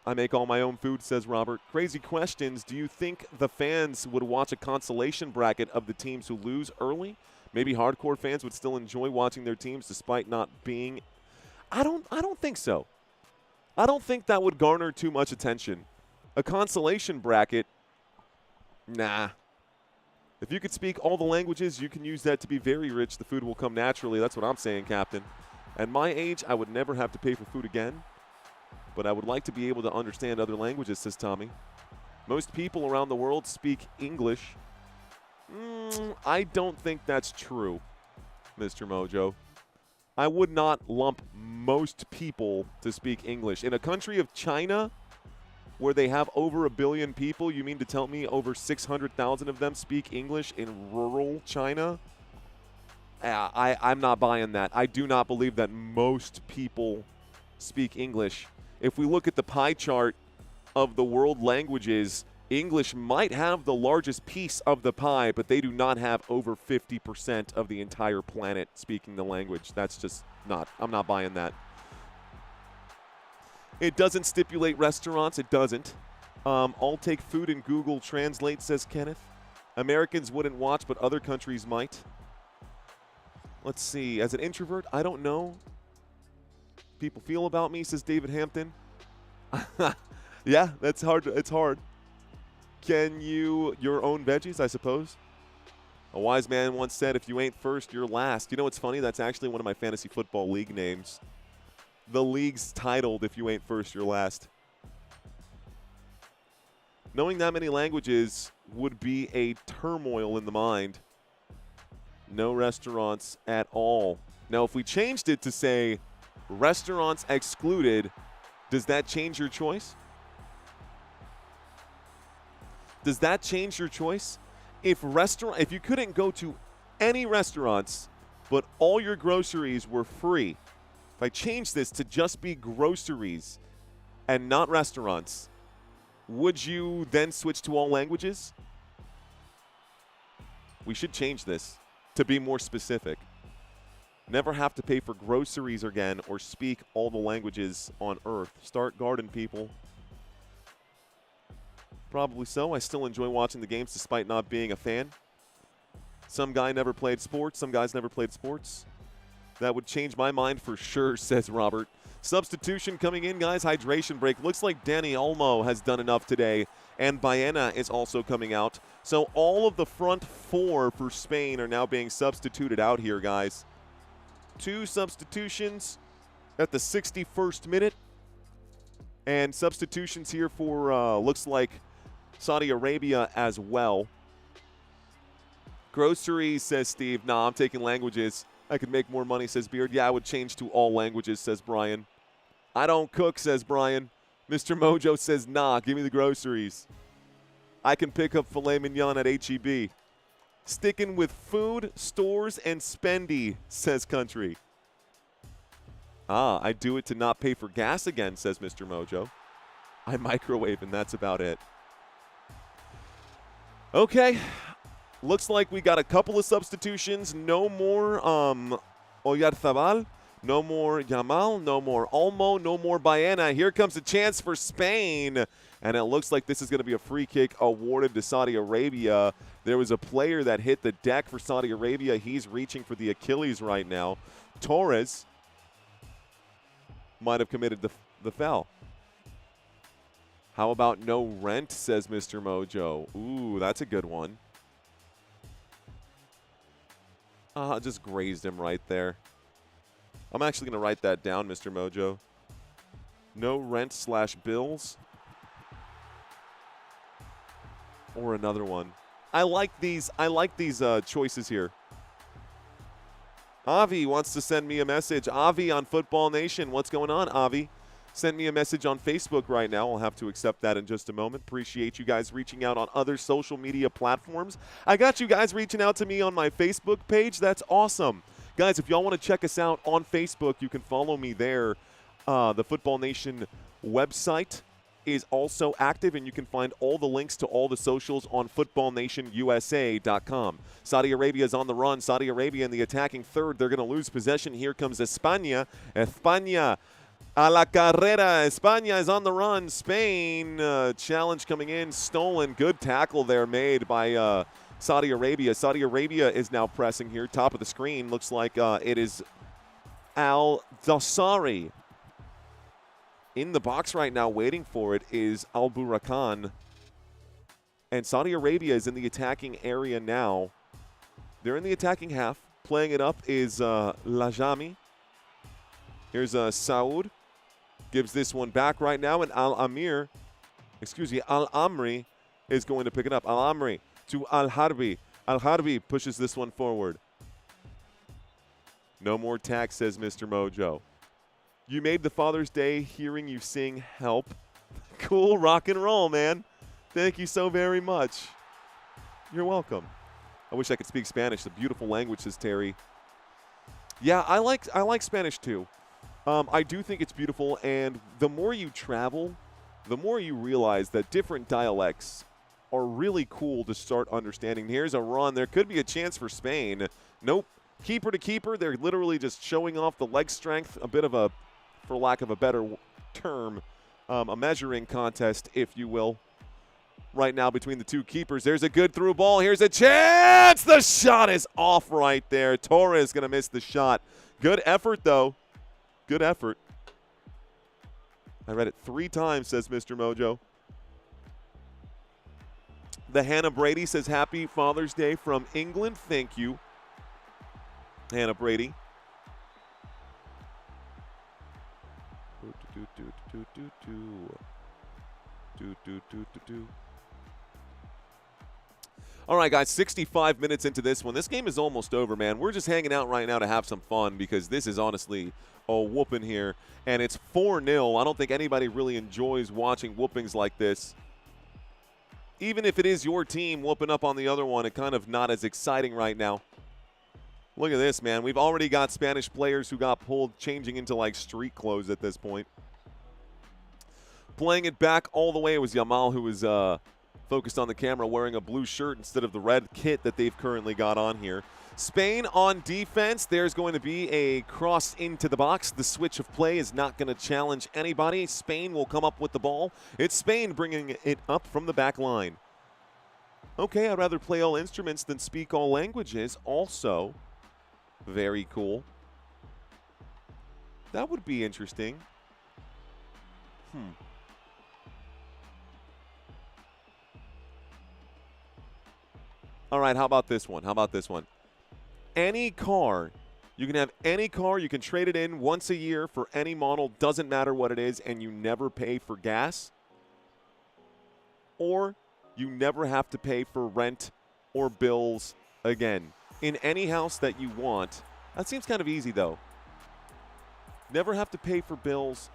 I make all my own food, says Robert. Crazy questions. Do you think the fans would watch a consolation bracket of the teams who lose early Maybe hardcore fans would still enjoy watching their teams despite not being. I don't think so. I don't think that would garner too much attention. A consolation bracket, nah. If you could speak all the languages, you can use that to be very rich. The food will come naturally. That's what I'm saying, Captain. At my age, I would never have to pay for food again, but I would like to be able to understand other languages, says Tommy. Most people around the world speak English. I don't think that's true, Mr. Mojo. I would not lump most people to speak English. In a country of China, where they have over 1 billion people, you mean to tell me over 600,000 of them speak English in rural China? I'm not buying that. I do not believe that most people speak English. If we look at the pie chart of the world languages, English might have the largest piece of the pie, but they do not have over 50% of the entire planet speaking the language. That's just not, I'm not buying that. It doesn't stipulate restaurants. It doesn't. I'll take food and Google Translate, says Kenneth. Americans wouldn't watch, but other countries might. Let's see. As an introvert, I don't know. People feel about me, says David Hampton. Yeah, that's hard. It's hard. Can you your own veggies, I suppose? A wise man once said, if you ain't first, you're last. You know what's funny? That's actually one of my fantasy football league names. The league's titled, if you ain't first, you're last. Knowing that many languages would be a turmoil in the mind. No restaurants at all. Now, if we changed it to say restaurants excluded, does that change your choice? Does that change your choice? If you couldn't go to any restaurants, but all your groceries were free, if I change this to just be groceries and not restaurants, would you then switch to all languages? We should change this to be more specific. Never have to pay for groceries again or speak all the languages on Earth. Start garden, people. Probably so. I still enjoy watching the games despite not being a fan. Some guy never played sports. Some guys never played sports. That would change my mind for sure, says Robert. Substitution coming in, guys. Hydration break. Looks like Dani Olmo has done enough today, and Baena is also coming out. So all of the front four for Spain are now being substituted out here, guys. 2 substitutions at the 61st minute. And substitutions here for, looks like, Saudi Arabia as well. Groceries, says Steve. Nah, I'm taking languages. I could make more money, says Beard. Yeah, I would change to all languages, says Brian. I don't cook, says Brian. Mr. Mojo says, nah, give me the groceries. I can pick up filet mignon at H-E-B. Sticking with food, stores, and spendy, says Country. I do it to not pay for gas again, says Mr. Mojo. I microwave, and that's about it. Okay. Looks like we got a couple of substitutions. No more Oyarzabal. No more Yamal. No more Olmo. No more Baena. Here comes a chance for Spain. And it looks like this is going to be a free kick awarded to Saudi Arabia. There was a player that hit the deck for Saudi Arabia. He's reaching for the Achilles right now. Torres might have committed the foul. How about no rent, says Mr. Mojo. Ooh, that's a good one. Just grazed him right there. I'm actually going to write that down, Mr. Mojo. No rent / bills. Or another one. I like these choices here. Avi wants to send me a message. Avi on Football Nation. What's going on, Avi? Send me a message on Facebook right now. I'll have to accept that in just a moment. Appreciate you guys reaching out on other social media platforms. I got you guys reaching out to me on my Facebook page. That's awesome. Guys, if y'all want to check us out on Facebook, you can follow me there. The Football Nation website is also active, and you can find all the links to all the socials on footballnationusa.com. Saudi Arabia is on the run. Saudi Arabia in the attacking third. They're going to lose possession. Here comes España. España a la carrera. España is on the run. Spain, challenge coming in. Stolen. Good tackle there made by Saudi Arabia. Saudi Arabia is now pressing here. Top of the screen looks like it is Al Dassari. In the box right now waiting for it is Al Burakan. And Saudi Arabia is in the attacking area now. They're in the attacking half. Playing it up is Lajami. Here's Saud. Gives this one back right now, and Al-Amri is going to pick it up. Al-Amri to Al-Harbi. Al-Harbi pushes this one forward. No more tax, says Mr. Mojo. You made the Father's Day hearing you sing Help. Cool rock and roll, man. Thank you so very much. You're welcome. I wish I could speak Spanish. A beautiful language, says Terry. Yeah, I like Spanish too. I do think it's beautiful, and the more you travel, the more you realize that different dialects are really cool to start understanding. Here's a run. There could be a chance for Spain. Nope. Keeper to keeper. They're literally just showing off the leg strength, a bit of a, for lack of a better term, a measuring contest, if you will. Right now between the two keepers. There's a good through ball. Here's a chance. The shot is off right there. Torres going to miss the shot. Good effort, though. Good effort. I read it 3 times, says Mr. Mojo. The Hannah Brady says, Happy Father's Day from England. Thank you, Hannah Brady. All right, guys, 65 minutes into this one. This game is almost over, man. We're just hanging out right now to have some fun because this is honestly a whooping here, and it's 4-0. I don't think anybody really enjoys watching whoopings like this. Even if it is your team whooping up on the other one, it's kind of not as exciting right now. Look at this, man. We've already got Spanish players who got pulled changing into, like, street clothes at this point. Playing it back all the way, it was Yamal who was focused on the camera wearing a blue shirt instead of the red kit that they've currently got on here. Spain on defense. There's going to be a cross into the box. The switch of play is not going to challenge anybody. Spain will come up with the ball. It's Spain bringing it up from the back line. Okay, I'd rather play all instruments than speak all languages. Also, very cool. That would be interesting. All right, how about this one? Any car, you can have any car, you can trade it in once a year for any model, doesn't matter what it is, and you never pay for gas. Or you never have to pay for rent or bills again. In any house that you want. That seems kind of easy, though. Never have to pay for bills.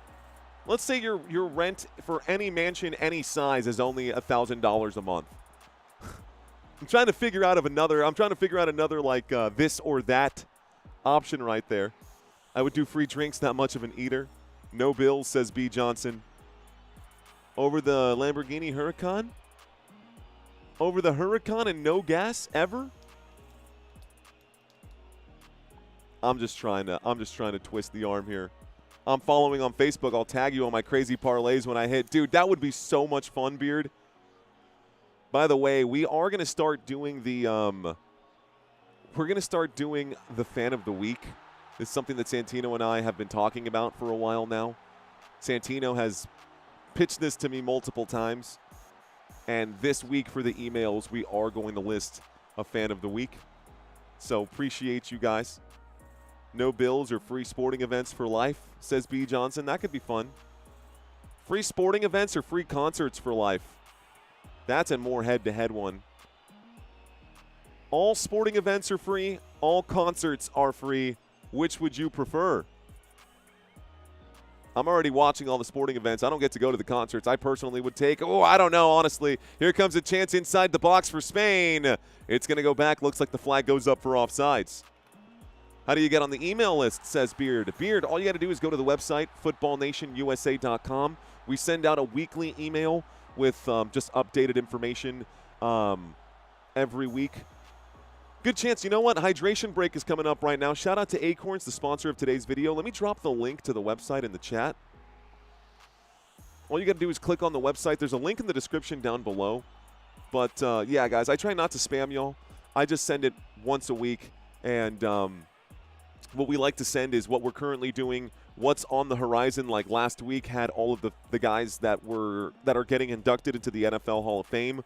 Let's say your rent for any mansion, any size, is only $1,000 a month. I'm trying to figure out another like this or that option right there. I would do free drinks, not much of an eater. No bills, says B. Johnson. Over the Lamborghini Huracan? Over the Huracan and no gas ever? I'm just trying to twist the arm here. I'm following on Facebook. I'll tag you on my crazy parlays when I hit. Dude, that would be so much fun, Beard. By the way, we are going to start doing the fan of the week. It's something that Santino and I have been talking about for a while now. Santino has pitched this to me multiple times. And this week for the emails, we are going to list a fan of the week. So appreciate you guys. No bills or free sporting events for life, says B. Johnson. That could be fun. Free sporting events or free concerts for life. That's a more head-to-head one. All sporting events are free. All concerts are free. Which would you prefer? I'm already watching all the sporting events. I don't get to go to the concerts. I personally would take, I don't know, honestly. Here comes a chance inside the box for Spain. It's going to go back. Looks like the flag goes up for offsides. How do you get on the email list, says Beard. Beard, all you got to do is go to the website, footballnationusa.com. We send out a weekly email with just updated information every week. Good chance. You know what? Hydration break is coming up right now. Shout out to Acorns, the sponsor of today's video. Let me drop the link to the website in the chat. All you got to do is click on the website. There's a link in the description down below. But, yeah, guys, I try not to spam y'all. I just send it once a week. And what we like to send is what we're currently doing, what's on the horizon. Like last week had all of the guys that are getting inducted into the NFL Hall of Fame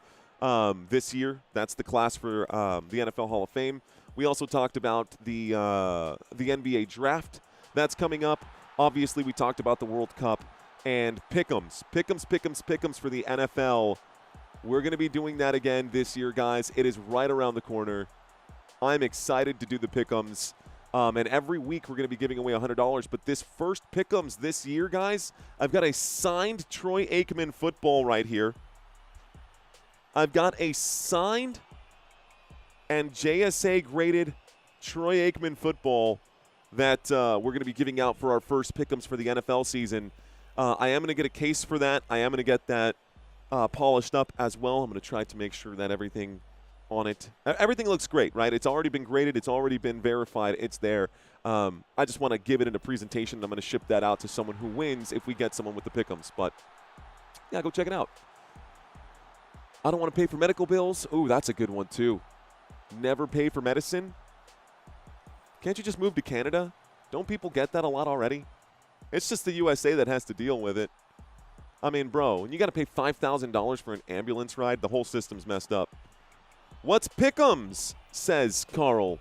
this year. That's the class for the NFL Hall of Fame. We also talked about the NBA draft that's coming up. Obviously, we talked about the World Cup and pick'ems for the NFL. We're going to be doing that again this year, guys. It is right around the corner. I'm excited to do the pick'ems. And every week we're going to be giving away $100. But this first pick'ems this year, guys, I've got a signed Troy Aikman football right here. I've got a signed and JSA graded Troy Aikman football that we're going to be giving out for our first pick'ems for the NFL season. I am going to get a case for that. I am going to get that polished up as well. I'm going to try to make sure that everything on it, everything looks great, right? It's already been graded. It's already been verified. It's there. I just want to give it in a presentation. I'm going to ship that out to someone who wins if we get someone with the pick'ems. But, yeah, go check it out. I don't want to pay for medical bills. Ooh, that's a good one, too. Never pay for medicine. Can't you just move to Canada? Don't people get that a lot already? It's just the USA that has to deal with it. I mean, bro, when you got to pay $5,000 for an ambulance ride, the whole system's messed up. What's pick'ems, says Carl.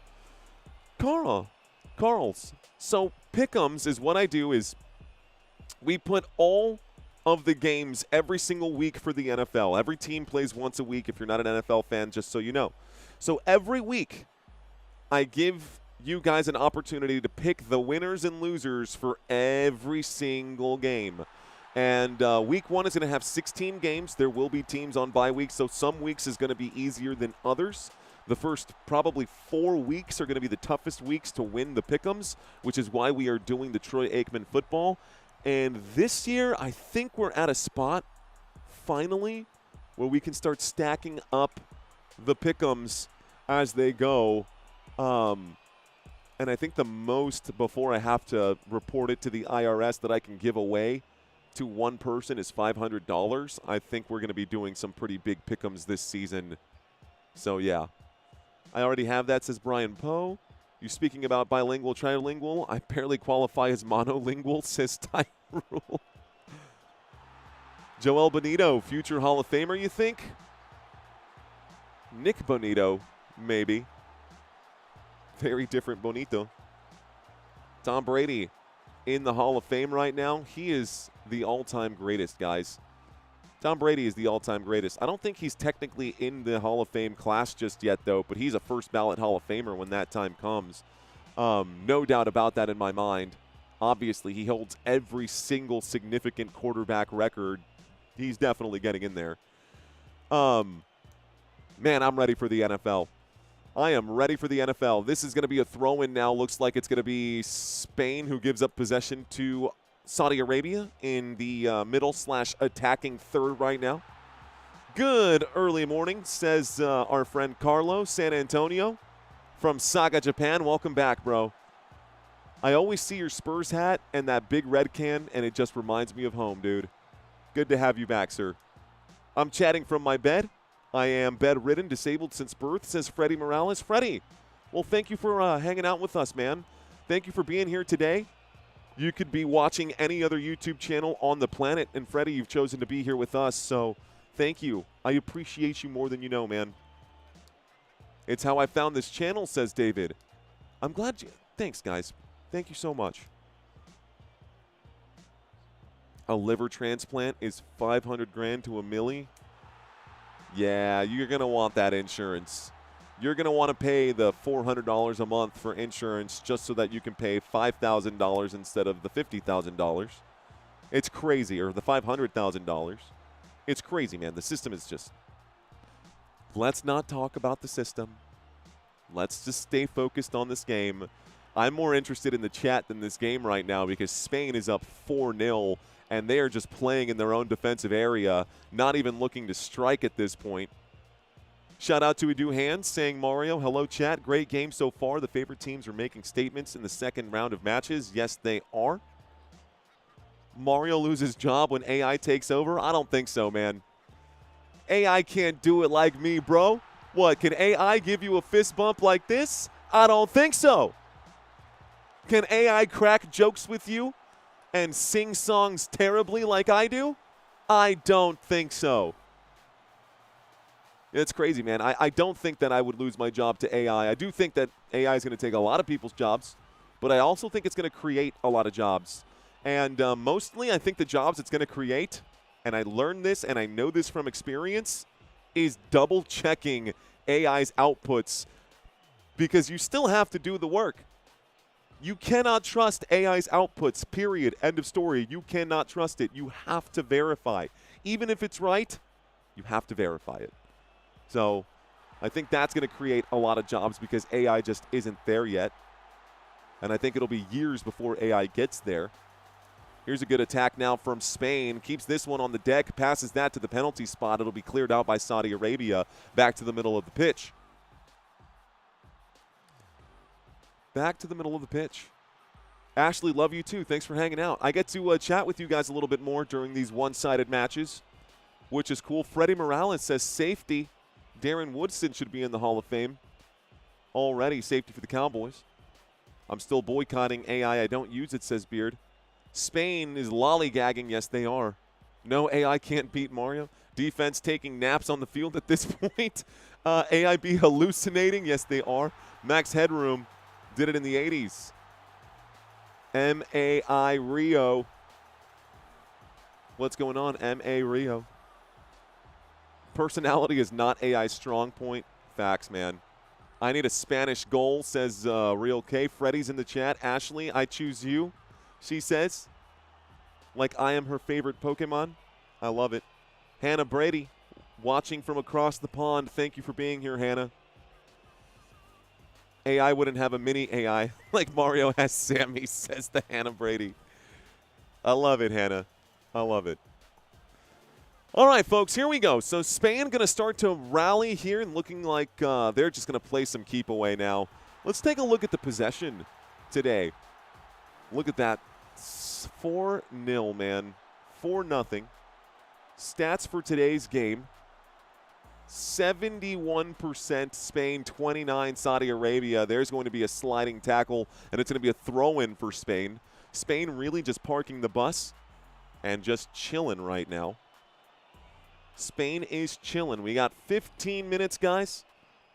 Carl's. So pick'ems is what I do is we put all of the games every single week for the NFL. Every team plays once a week if you're not an NFL fan, just so you know. So every week I give you guys an opportunity to pick the winners and losers for every single game. And week 1 is going to have 16 games. There will be teams on bye weeks, so some weeks is going to be easier than others. The first probably 4 weeks are going to be the toughest weeks to win the pick'ems, which is why we are doing the Troy Aikman football. And this year, I think we're at a spot, finally, where we can start stacking up the pick'ems as they go. And I think the most, before I have to report it to the IRS, that I can give away to one person is $500. I think we're going to be doing some pretty big pick'ems this season. So, yeah. I already have that, says Brian Poe. You speaking about bilingual, trilingual? I barely qualify as monolingual, says Tyrell. Joel Bonito, future Hall of Famer, you think? Nick Bonito, maybe. Very different Bonito. Tom Brady in the Hall of Fame right now. He is the all-time greatest, guys. Tom Brady is the all-time greatest. I don't think he's technically in the Hall of Fame class just yet, though, but he's a first-ballot Hall of Famer when that time comes. No doubt about that in my mind. Obviously, he holds every single significant quarterback record. He's definitely getting in there. Man, I'm ready for the NFL. I am ready for the NFL. This is going to be a throw-in now. Looks like it's going to be Spain who gives up possession to Saudi Arabia in the middle/attacking third right now. Good early morning, says our friend Carlo San Antonio from Saga, Japan. Welcome back, bro. I always see your Spurs hat and that big red can, and it just reminds me of home, dude. Good to have you back, sir. I'm chatting from my bed. I am bedridden, disabled since birth, says Freddie Morales. Freddie, well, thank you for hanging out with us, man. Thank you for being here today. You could be watching any other YouTube channel on the planet, and Freddie, you've chosen to be here with us, so thank you. I appreciate you more than you know, man. It's how I found this channel, says David. I'm glad you... Thanks, guys. Thank you so much. A liver transplant is $500,000 to $1 million. Yeah, you're going to want that insurance. You're going to want to pay the $400 a month for insurance just so that you can pay $5,000 instead of the $50,000. It's crazy, or the $500,000. It's crazy, man. The system is just... Let's not talk about the system. Let's just stay focused on this game. I'm more interested in the chat than this game right now because Spain is up 4-0, and they are just playing in their own defensive area, not even looking to strike at this point. Shout out to Edu Hands saying, Mario, hello, chat. Great game so far. The favorite teams are making statements in the second round of matches. Yes, they are. Mario loses job when AI takes over? I don't think so, man. AI can't do it like me, bro. What, can AI give you a fist bump like this? I don't think so. Can AI crack jokes with you and sing songs terribly like I do? I don't think so. It's crazy, man. I don't think that I would lose my job to AI. I do think that AI is going to take a lot of people's jobs, but I also think it's going to create a lot of jobs. And mostly I think the jobs it's going to create, and I learned this and I know this from experience, is double-checking AI's outputs because you still have to do the work. You cannot trust AI's outputs, period. End of story. You cannot trust it. You have to verify. Even if it's right, you have to verify it. So I think that's going to create a lot of jobs because AI just isn't there yet. And I think it'll be years before AI gets there. Here's a good attack now from Spain. Keeps this one on the deck, passes that to the penalty spot. It'll be cleared out by Saudi Arabia. Back to the middle of the pitch. Back to the middle of the pitch. Ashley, love you too. Thanks for hanging out. I get to chat with you guys a little bit more during these one-sided matches, which is cool. Freddie Morales says safety. Darren Woodson should be in the Hall of Fame. Already safety for the Cowboys. I'm still boycotting AI. I don't use it, says Beard. Spain is lollygagging. Yes, they are. No, AI can't beat Mario. Defense taking naps on the field at this point. AI be hallucinating. Yes, they are. Max Headroom did it in the 80s. MAI Rio. What's going on, MA Rio? Personality is not AI's strong point. Facts, man. I need a Spanish goal, says Real K. Freddie's in the chat. Ashley, I choose you, she says. Like I am her favorite Pokemon. I love it. Hannah Brady, watching from across the pond. Thank you for being here, Hannah. AI wouldn't have a mini AI like Mario has Sammy, says the Hannah Brady. I love it, Hannah. I love it. All right, folks, here we go. So Spain going to start to rally here and looking like they're just going to play some keep away now. Let's take a look at the possession today. Look at that. 4-0, man. 4-0. Stats for today's game. 71% Spain, 29 Saudi Arabia. There's going to be a sliding tackle, and it's going to be a throw-in for Spain. Spain really just parking the bus and just chilling right now. Spain is chilling. We got 15 minutes, guys.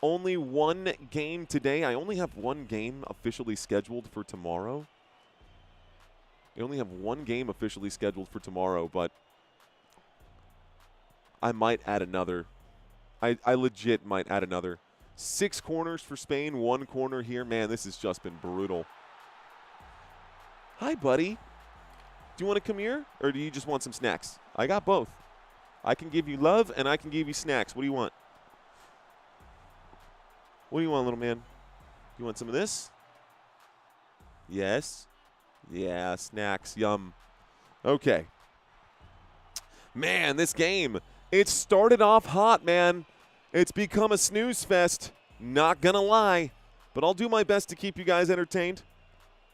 Only one game today. I only have one game officially scheduled for tomorrow. I only have one game officially scheduled for tomorrow, but I might add another. I legit might add another. 6 corners for Spain, 1 corner here. Man, this has just been brutal. Hi, buddy. Do you want to come here, or do you just want some snacks? I got both. I can give you love, and I can give you snacks. What do you want? What do you want, little man? You want some of this? Yes. Yeah, snacks. Yum. Okay. Man, this game, it started off hot, man. It's become a snooze fest. Not going to lie. But I'll do my best to keep you guys entertained.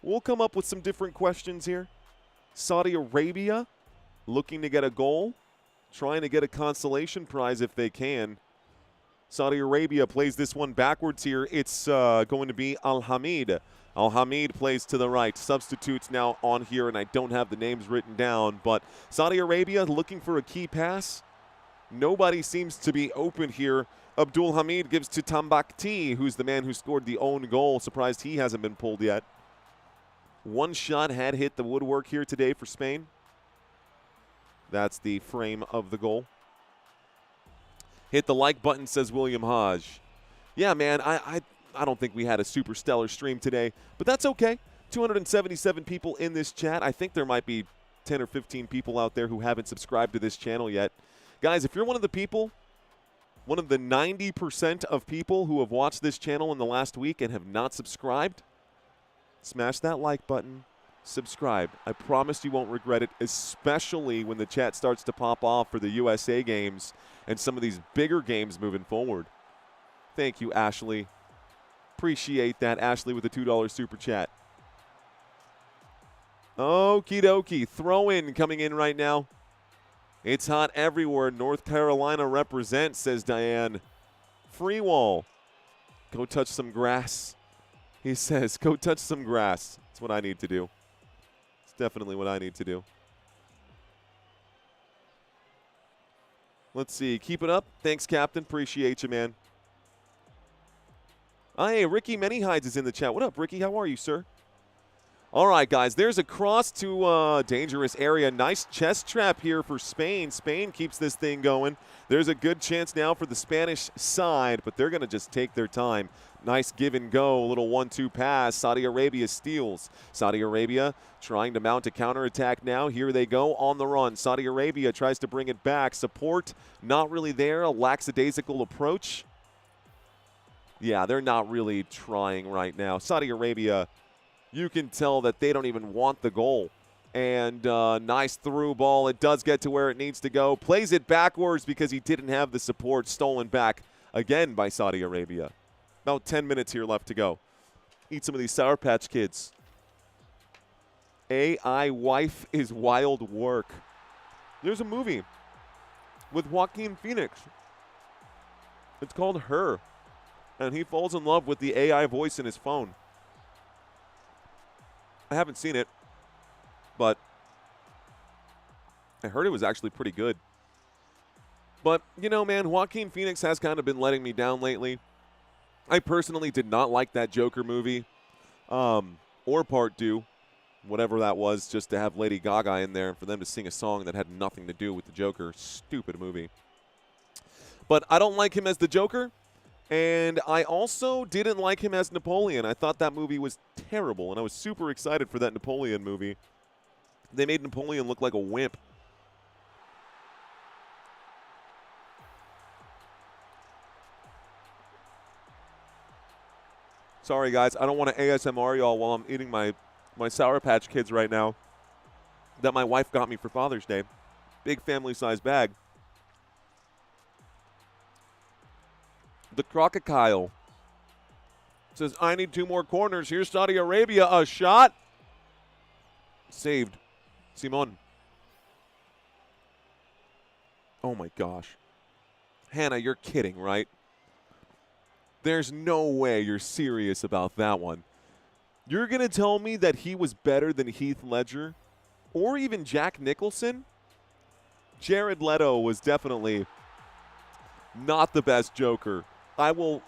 We'll come up with some different questions here. Saudi Arabia looking to get a goal. Trying to get a consolation prize if they can. Saudi Arabia plays this one backwards here. It's going to be Al-Hamid. Al-Hamid plays to the right. Substitutes now on here, and I don't have the names written down. But Saudi Arabia looking for a key pass. Nobody seems to be open here. Abdul Hamid gives to Tambakti, who's the man who scored the own goal. Surprised he hasn't been pulled yet. One shot had hit the woodwork here today for Spain. That's the frame of the goal. Hit the like button, says William Hodge. Yeah, man, I don't think we had a super stellar stream today, but that's okay. 277 people in this chat. I think there might be 10 or 15 people out there who haven't subscribed to this channel yet. Guys, if you're one of the people, one of the 90% of people who have watched this channel in the last week and have not subscribed, smash that like button. Subscribe. I promise you won't regret it, especially when the chat starts to pop off for the USA games and some of these bigger games moving forward. Thank you, Ashley. Appreciate that, Ashley, with the $2 super chat. Okie dokie. Throw in coming in right now. It's hot everywhere. North Carolina represents, says Diane. Free wall. Go touch some grass. He says, go touch some grass. That's what I need to do. It's definitely what I need to do. Let's see. Keep it up. Thanks, Captain. Appreciate you, man. Hey, Ricky Manyhides is in the chat. What up, Ricky? How are you, sir? All right, guys. There's a cross to a dangerous area. Nice chest trap here for Spain. Spain keeps this thing going. There's a good chance now for the Spanish side, but they're going to just take their time. Nice give and go, little 1-2 pass. Saudi Arabia steals. Saudi Arabia trying to mount a counterattack now. Here they go on the run. Saudi Arabia tries to bring it back. Support not really there. A lackadaisical approach. Yeah, they're not really trying right now. Saudi Arabia, you can tell that they don't even want the goal. And nice through ball. It does get to where it needs to go. Plays it backwards because he didn't have the support. Stolen back again by Saudi Arabia. About 10 minutes here left to go. Eat some of these Sour Patch Kids. AI wife is wild work. There's a movie with Joaquin Phoenix. It's called Her. And he falls in love with the AI voice in his phone. I haven't seen it, but I heard it was actually pretty good. But, you know, man, Joaquin Phoenix has kind of been letting me down lately. I personally did not like that Joker movie, or Part 2, whatever that was, just to have Lady Gaga in there and for them to sing a song that had nothing to do with the Joker. Stupid movie. But I don't like him as the Joker, and I also didn't like him as Napoleon. I thought that movie was terrible, and I was super excited for that Napoleon movie. They made Napoleon look like a wimp. Sorry, guys. I don't want to ASMR y'all while I'm eating my Sour Patch Kids right now that my wife got me for Father's Day. Big family-sized bag. The Crocodile says, I need 2 more corners. Here's Saudi Arabia. A shot. Saved. Simon. Oh, my gosh. Hannah, you're kidding, right? There's no way you're serious about that one. You're going to tell me that he was better than Heath Ledger or even Jack Nicholson? Jared Leto was definitely not the best Joker. I will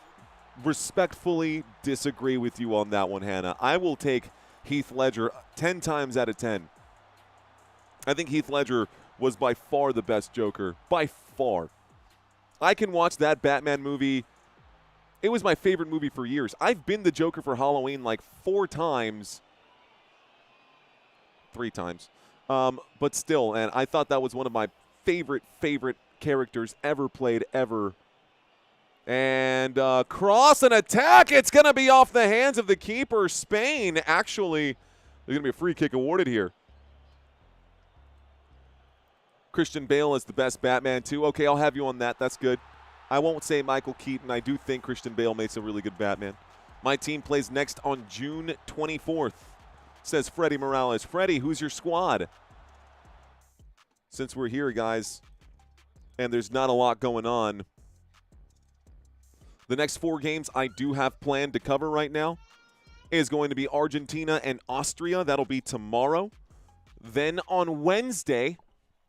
respectfully disagree with you on that one, Hannah. I will take Heath Ledger 10 times out of 10. I think Heath Ledger was by far the best Joker. By far. I can watch that Batman movie. It was my favorite movie for years. I've been the Joker for Halloween like 4 times. 3 times. But still, and I thought that was one of my favorite characters ever played ever. And cross and attack. It's going to be off the hands of the keeper. Spain, actually, there's going to be a free kick awarded here. Christian Bale is the best Batman, too. Okay, I'll have you on that. That's good. I won't say Michael Keaton. I do think Christian Bale makes a really good Batman. My team plays next on June 24th, says Freddie Morales. Freddie, who's your squad? Since we're here, guys, and there's not a lot going on, the next 4 games I do have planned to cover right now is going to be Argentina and Austria. That'll be tomorrow. Then on Wednesday,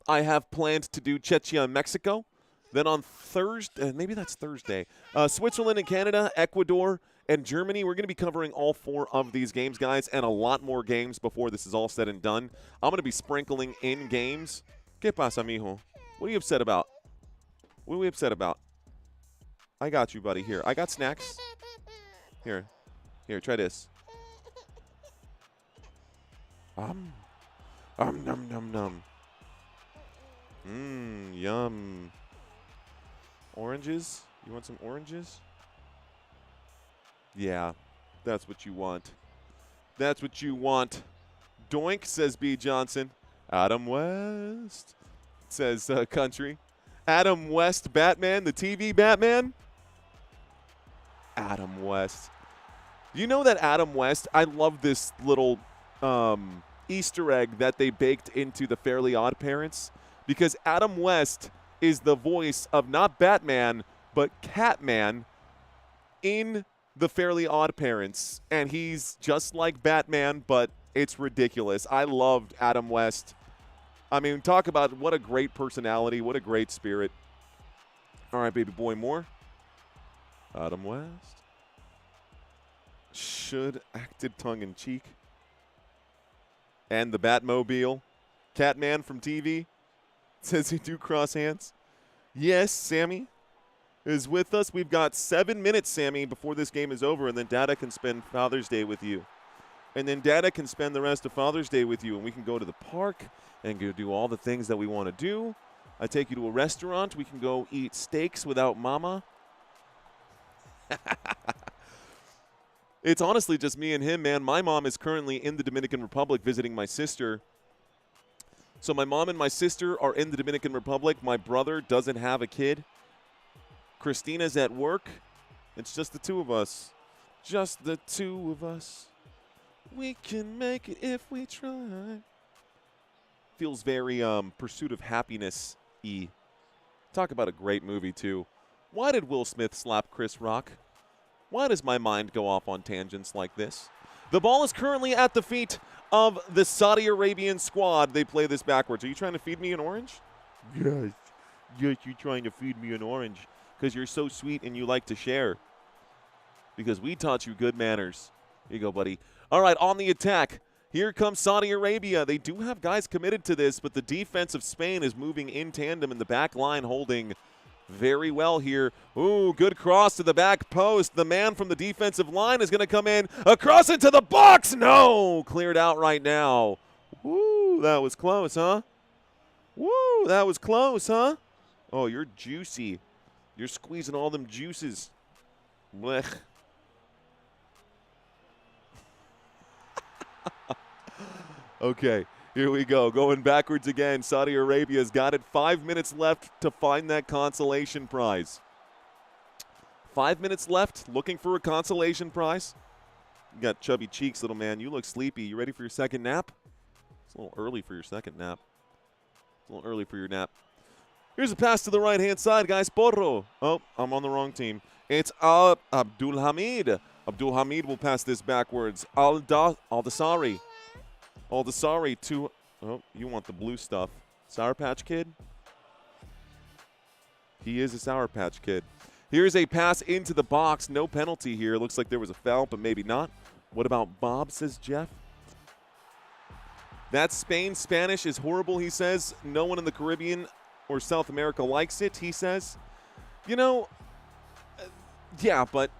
I have planned to do Czechia and Mexico. Then on Thursday, maybe that's Thursday, Switzerland and Canada, Ecuador, and Germany. We're going to be covering all 4 of these games, guys, and a lot more games before this is all said and done. I'm going to be sprinkling in games. ¿Qué pasa, mijo? What are you upset about? What are we upset about? I got you, buddy. Here, I got snacks. Here, try this. Num, num, num. Yum. Oranges? You want some oranges? Yeah, that's what you want. That's what you want. Doink, says B. Johnson. Adam West, says Country. Adam West Batman, the TV Batman? Adam West. You know that Adam West, I love this little Easter egg that they baked into the Fairly Odd Parents. because Adam West is the voice of not Batman, but Catman in The Fairly Odd Parents. And he's just like Batman, but it's ridiculous. I loved Adam West. I mean, talk about what a great personality, what a great spirit. All right, baby boy, more. Adam West. Should acted tongue-in-cheek. And the Batmobile. Catman from TV. Says he do cross hands. Yes, Sammy is with us. We've got 7 minutes, Sammy, before this game is over, and then Dada can spend Father's Day with you. And then Dada can spend the rest of Father's Day with you, and we can go to the park and go do all the things that we want to do. I take you to a restaurant. We can go eat steaks without Mama. It's honestly just me and him, man. My mom is currently in the Dominican Republic visiting my sister. So my mom and my sister are in the Dominican Republic. My brother doesn't have a kid. Christina's at work. It's just the two of us. Just the two of us. We can make it if we try. Feels very Pursuit of Happiness-y. Talk about a great movie, too. Why did Will Smith slap Chris Rock? Why does my mind go off on tangents like this? The ball is currently at the feet of the Saudi-Arabian squad. They play this backwards. Are you trying to feed me an orange? Yes. Yes, you're trying to feed me an orange because you're so sweet and you like to share. Because we taught you good manners. Here you go, buddy. All right, on the attack. Here comes Saudi Arabia. They do have guys committed to this, but the defense of Spain is moving in tandem, and the back line holding very well here. Ooh, good cross to the back post. The man from the defensive line is going to come in. Across into the box. No, cleared out right now. Woo, that was close, huh? Woo, that was close, huh? Oh, you're juicy. You're squeezing all them juices. Blech. Okay, here we go. Going backwards again. Saudi Arabia's got it. 5 minutes left to find that consolation prize. 5 minutes left, looking for a consolation prize. You got chubby cheeks, little man. You look sleepy. You ready for your second nap? It's a little early for your second nap. It's a little early for your nap. Here's a pass to the right-hand side, guys. Porro. Oh, I'm on the wrong team. It's Abdul Hamid. Abdul Hamid will pass this backwards. Aldasari. Aldasari to, oh, you want the blue stuff. Sour Patch Kid? He is a Sour Patch Kid. Here's a pass into the box. No penalty here. Looks like there was a foul, but maybe not. What about Bob, says Jeff? That Spain Spanish is horrible, he says. No one in the Caribbean or South America likes it, he says. You know, yeah, but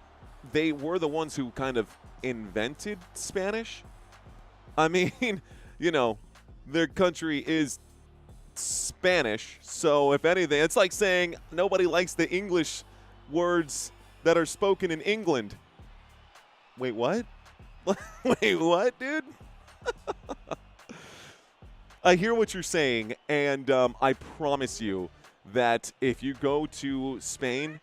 they were the ones who kind of invented Spanish. I mean, you know, their country is Spanish, so if anything, it's like saying nobody likes the English words that are spoken in England. Wait, what? Wait, what, dude? I hear what you're saying, and I promise you that if you go to Spain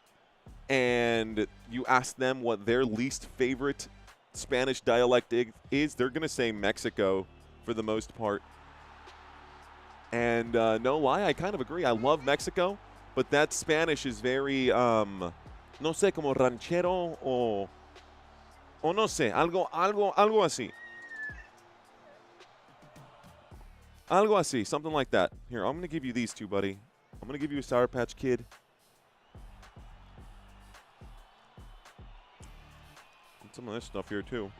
and you ask them what their least favorite Spanish dialect is, they're going to say Mexico for the most part. And no lie, I kind of agree. I love Mexico, but that Spanish is very, no sé, como ranchero o no sé, algo así. Algo así, something like that. Here, I'm going to give you these two, buddy. I'm going to give you a Sour Patch Kid. Some of this stuff here too.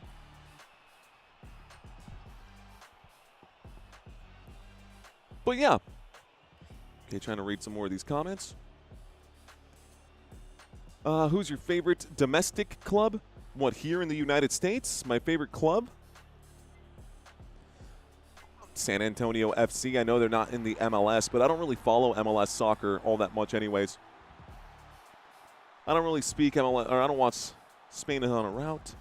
But yeah. Okay, trying to read some more of these comments. Who's your favorite domestic club? What, here in the United States? My favorite club? San Antonio FC. I know they're not in the MLS, but I don't really follow MLS soccer all that much anyways. I don't really speak MLS, or I don't watch Spain is on a route.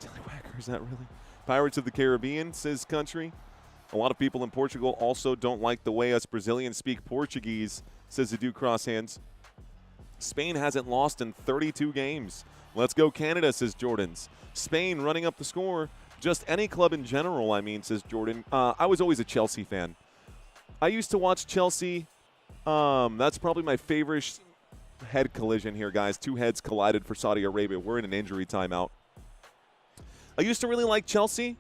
Tallywhacker, is that really? Pirates of the Caribbean, says country. A lot of people in Portugal also don't like the way us Brazilians speak Portuguese, says the dude cross hands. Spain hasn't lost in 32 games. Let's go Canada, says Jordan's. Spain running up the score. Just any club in general, I mean, says Jordan. I was always a Chelsea fan. I used to watch Chelsea. That's probably my favorite head collision here, guys. Two heads collided for Saudi Arabia. We're in an injury timeout. I used to really like Chelsea.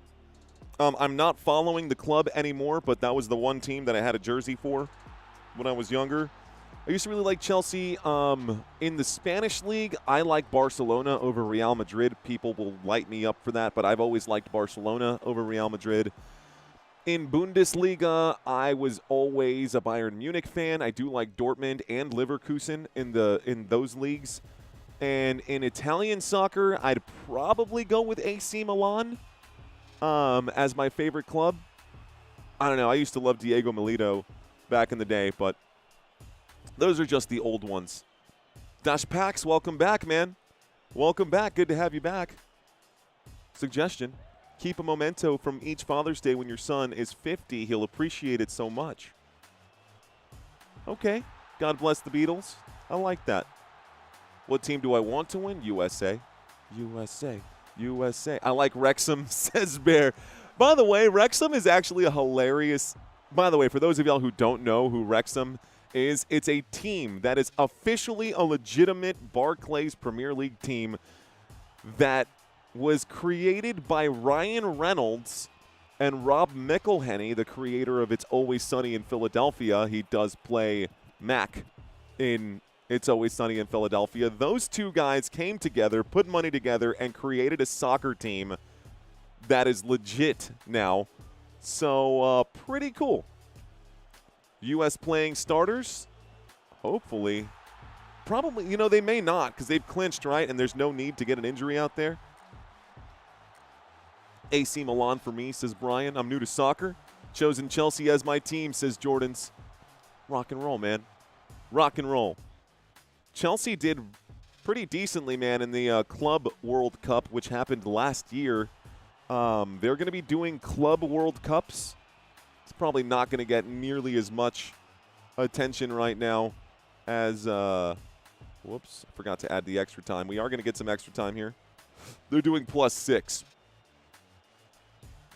I'm not following the club anymore, but that was the one team that I had a jersey for when I was younger. I used to really like Chelsea. In the Spanish league, I like Barcelona over Real Madrid. People will light me up for that, but I've always liked Barcelona over Real Madrid. In Bundesliga, I was always a Bayern Munich fan. I do like Dortmund and Leverkusen in those leagues. And in Italian soccer, I'd probably go with AC Milan as my favorite club. I don't know. I used to love Diego Milito back in the day, but those are just the old ones. Dash Pax, welcome back, man. Welcome back. Good to have you back. Suggestion: keep a memento from each Father's Day when your son is 50. He'll appreciate it so much. Okay. God bless the Beatles. I like that. What team do I want to win? USA. USA. USA. I like Wrexham, says Bear. By the way, Wrexham is actually a hilarious. By the way, for those of y'all who don't know who Wrexham is, it's a team that is officially a legitimate Barclays Premier League team that was created by Ryan Reynolds and Rob McElhenney, the creator of It's Always Sunny in Philadelphia. He does play Mac in It's Always Sunny in Philadelphia. Those two guys came together, put money together, and created a soccer team that is legit now. So, pretty cool. U.S. playing starters? Hopefully. Probably, they may not because they've clinched, right? And there's no need to get an injury out there. AC Milan for me, says Brian. I'm new to soccer. Chosen Chelsea as my team, says Jordan's. Rock and roll, man. Rock and roll. Chelsea did pretty decently, man, in the Club World Cup, which happened last year. They're going to be doing Club World Cups. It's probably not going to get nearly as much attention right now as whoops, I forgot to add the extra time. We are going to get some extra time here. They're doing +6.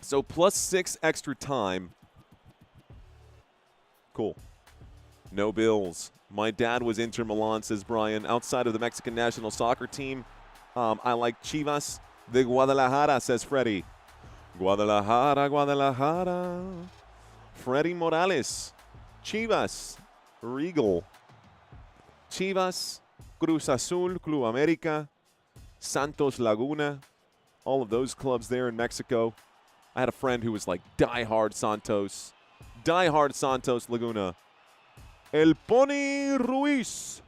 So +6 extra time. Cool. No bills. My dad was Inter Milan, says Brian. Outside of the Mexican national soccer team, I like Chivas de Guadalajara, says Freddie. Guadalajara, Guadalajara. Freddie Morales. Chivas. Regal. Chivas. Cruz Azul. Club America. Santos Laguna. All of those clubs there in Mexico. I had a friend who was like diehard Santos. Diehard Santos Laguna. El Pony Ruiz.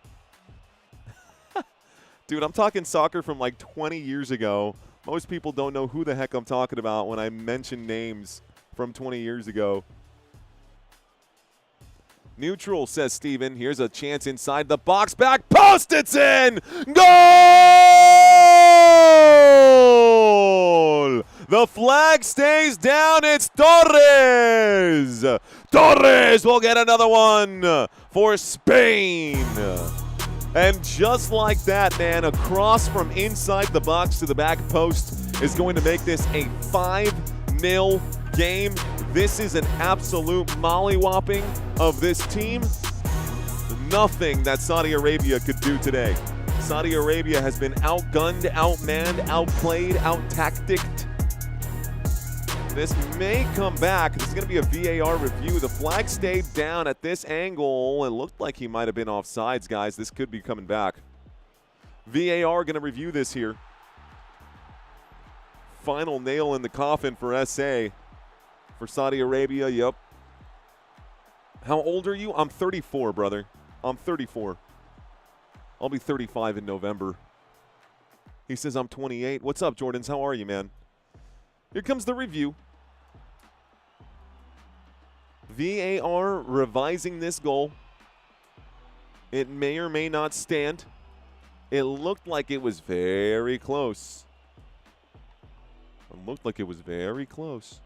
Dude, I'm talking soccer from like 20 years ago. Most people don't know who the heck I'm talking about when I mention names from 20 years ago. Neutral, says Steven. Here's a chance inside the box. Back post. It's in. Goal! The flag stays down. It's Torres. Torres will get another one for Spain. And just like that, man, a cross from inside the box to the back post is going to make this a 5-0 game. This is an absolute mollywhopping of this team. Nothing that Saudi Arabia could do today. Saudi Arabia has been outgunned, outmanned, outplayed, out-tacticked. This may come back. This is going to be a VAR review. The flag stayed down at this angle. It looked like he might have been offsides, guys. This could be coming back. VAR going to review this here. Final nail in the coffin for SA. For Saudi Arabia, yep. How old are you? I'm 34, brother. I'm 34. I'll be 35 in November. He says I'm 28. What's up, Jordans? How are you, man? Here comes the review. VAR revising this goal. It may or may not stand. It looked like it was very close. It looked like it was very close.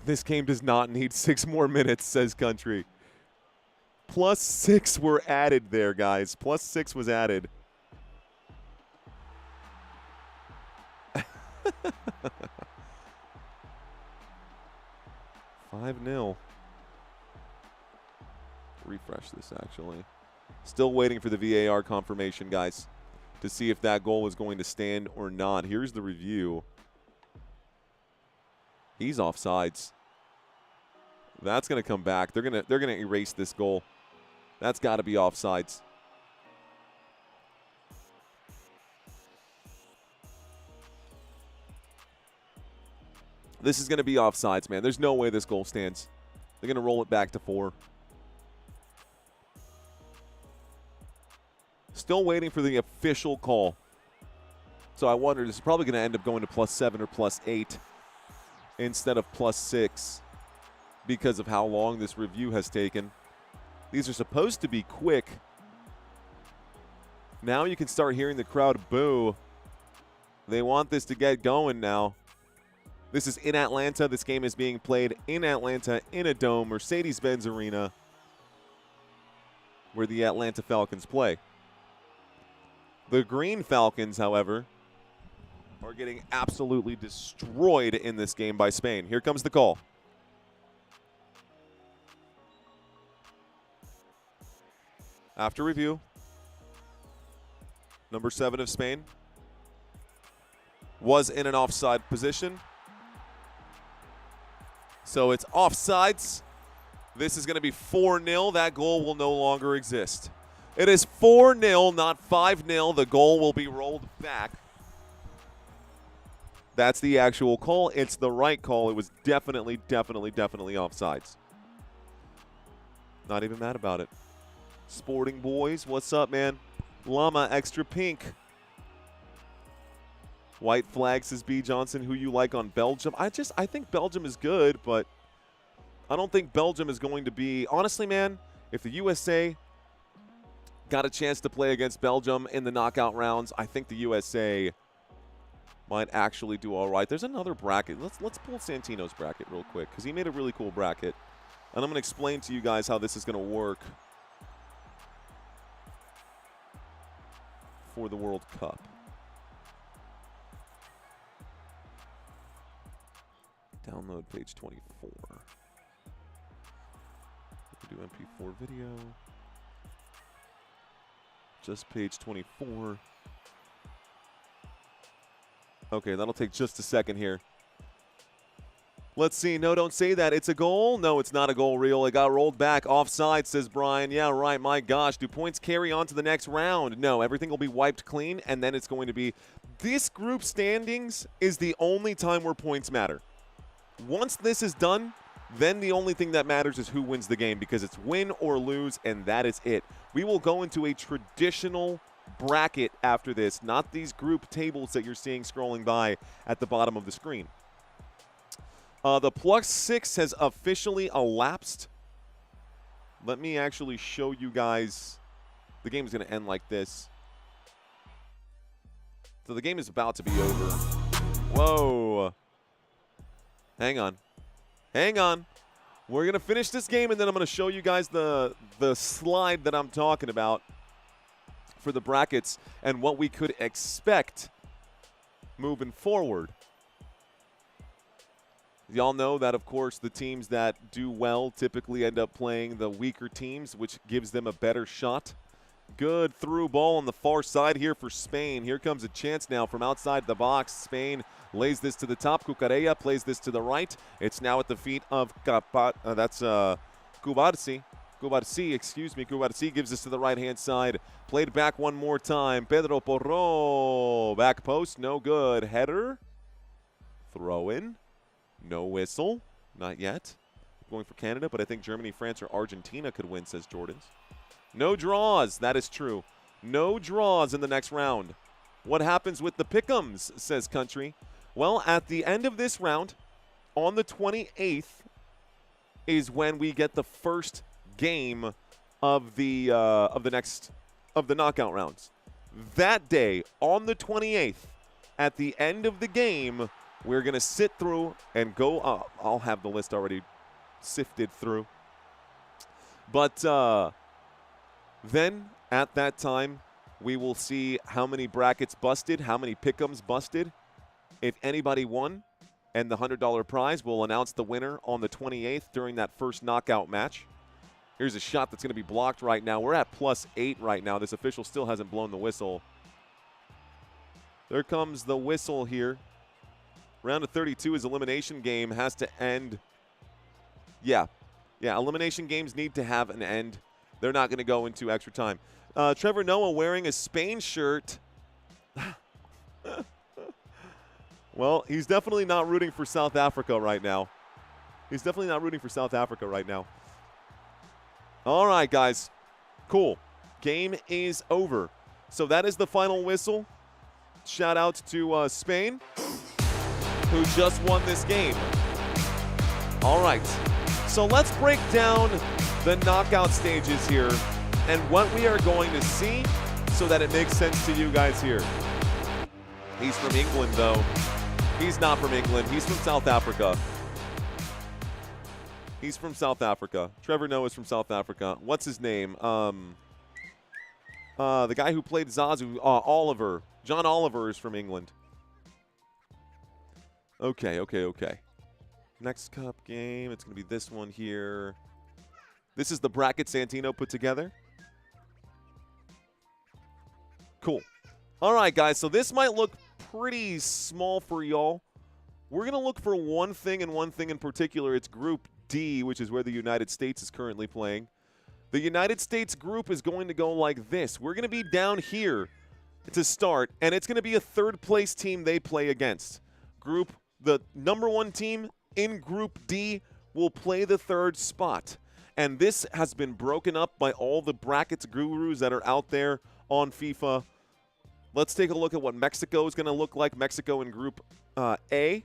This game does not need 6 more minutes, says Country. +6 were added there, guys. +6 was added. 5-0. Refresh this, actually. Still waiting for the VAR confirmation, guys, to see if that goal is going to stand or not. Here's the review. He's offsides. That's going to come back. They're going to erase this goal. That's got to be offsides. This is going to be offsides, man. There's no way this goal stands. They're going to roll it back to 4. Still waiting for the official call. So I wonder, this is probably going to end up going to +7 or +8 instead of +6 because of how long this review has taken. These are supposed to be quick. Now you can start hearing the crowd boo. They want this to get going now. This is in Atlanta. This game is being played in Atlanta in a dome, Mercedes-Benz Arena, where the Atlanta Falcons play. The Green Falcons, however, are getting absolutely destroyed in this game by Spain. Here comes the call. After review, number 7 of Spain was in an offside position. So it's offsides. This is going to be 4-0. That goal will no longer exist. It is 4-0, not 5-0. The goal will be rolled back. That's the actual call. It's the right call. It was definitely offsides. Not even mad about it. Sporting Boys, what's up, man? Llama Extra Pink. White flag, says B. Johnson. Who you like on Belgium? I think Belgium is good, but I don't think Belgium is going to be. Honestly, man, if the USA got a chance to play against Belgium in the knockout rounds, I think the USA might actually do all right. There's another bracket. Let's pull Santino's bracket real quick because he made a really cool bracket. And I'm going to explain to you guys how this is going to work for the World Cup. Download page 24. We do MP4 video. Just page 24. Okay, that'll take just a second here. Let's see. No, don't say that. It's a goal? No, it's not a goal reel. It got rolled back. Offside, says Brian. Yeah, right. My gosh. Do points carry on to the next round? No, everything will be wiped clean, and then it's going to be. This group standings is the only time where points matter. Once this is done, then the only thing that matters is who wins the game because it's win or lose, and that is it. We will go into a traditional bracket after this, not these group tables that you're seeing scrolling by at the bottom of the screen. The +6 has officially elapsed. Let me actually show you guys. The game is going to end like this. So the game is about to be over. Whoa. Hang on. Hang on. We're going to finish this game, and then I'm going to show you guys the slide that I'm talking about for the brackets and what we could expect moving forward. Y'all know that, of course, the teams that do well typically end up playing the weaker teams, which gives them a better shot. Good through ball on the far side here for Spain. Here comes a chance now from outside the box. Spain lays this to the top. Cucurella plays this to the right. It's now at the feet of Cubarsí. Cubarsí gives this to the right-hand side. Played back one more time. Pedro Porro. Back post. No good. Header. Throw in. No whistle. Not yet. Going for Canada, but I think Germany, France, or Argentina could win, says Jordans. No draws. That is true. No draws in the next round. What happens with the pick'ems, says Country? Well, at the end of this round, on the 28th, is when we get the first game of the knockout rounds. That day, on the 28th, at the end of the game, we're going to sit through and go up. I'll have the list already sifted through. But then, at that time, we will see how many brackets busted, how many pick'ems busted, if anybody won, and the $100 prize. We'll announce the winner on the 28th during that first knockout match. Here's a shot that's going to be blocked right now. We're at +8 right now. This official still hasn't blown the whistle. There comes the whistle here. Round of 32 is elimination game. Has to end. Yeah, elimination games need to have an end. They're not going to go into extra time. Trevor Noah wearing a Spain shirt. Well, he's definitely not rooting for South Africa right now. All right, guys. Cool. Game is over. So that is the final whistle. Shout out to Spain, who just won this game. All right. So let's break down the knockout stages here and what we are going to see so that it makes sense to you guys here. He's from England, though. He's not from England. He's from South Africa. Trevor Noah is from South Africa. What's his name? The guy who played Zazu, Oliver. John Oliver is from England. Okay. Next cup game, it's going to be this one here. This is the bracket Santino put together. Cool. All right, guys, so this might look pretty small for y'all. We're going to look for one thing and one thing in particular. It's Group D, which is where the United States is currently playing. The United States group is going to go like this. We're going to be down here to start, and it's going to be a third-place team they play against. The number one team in Group D will play the third spot. And this has been broken up by all the brackets gurus that are out there on FIFA. Let's take a look at what Mexico is going to look like. Mexico in Group A.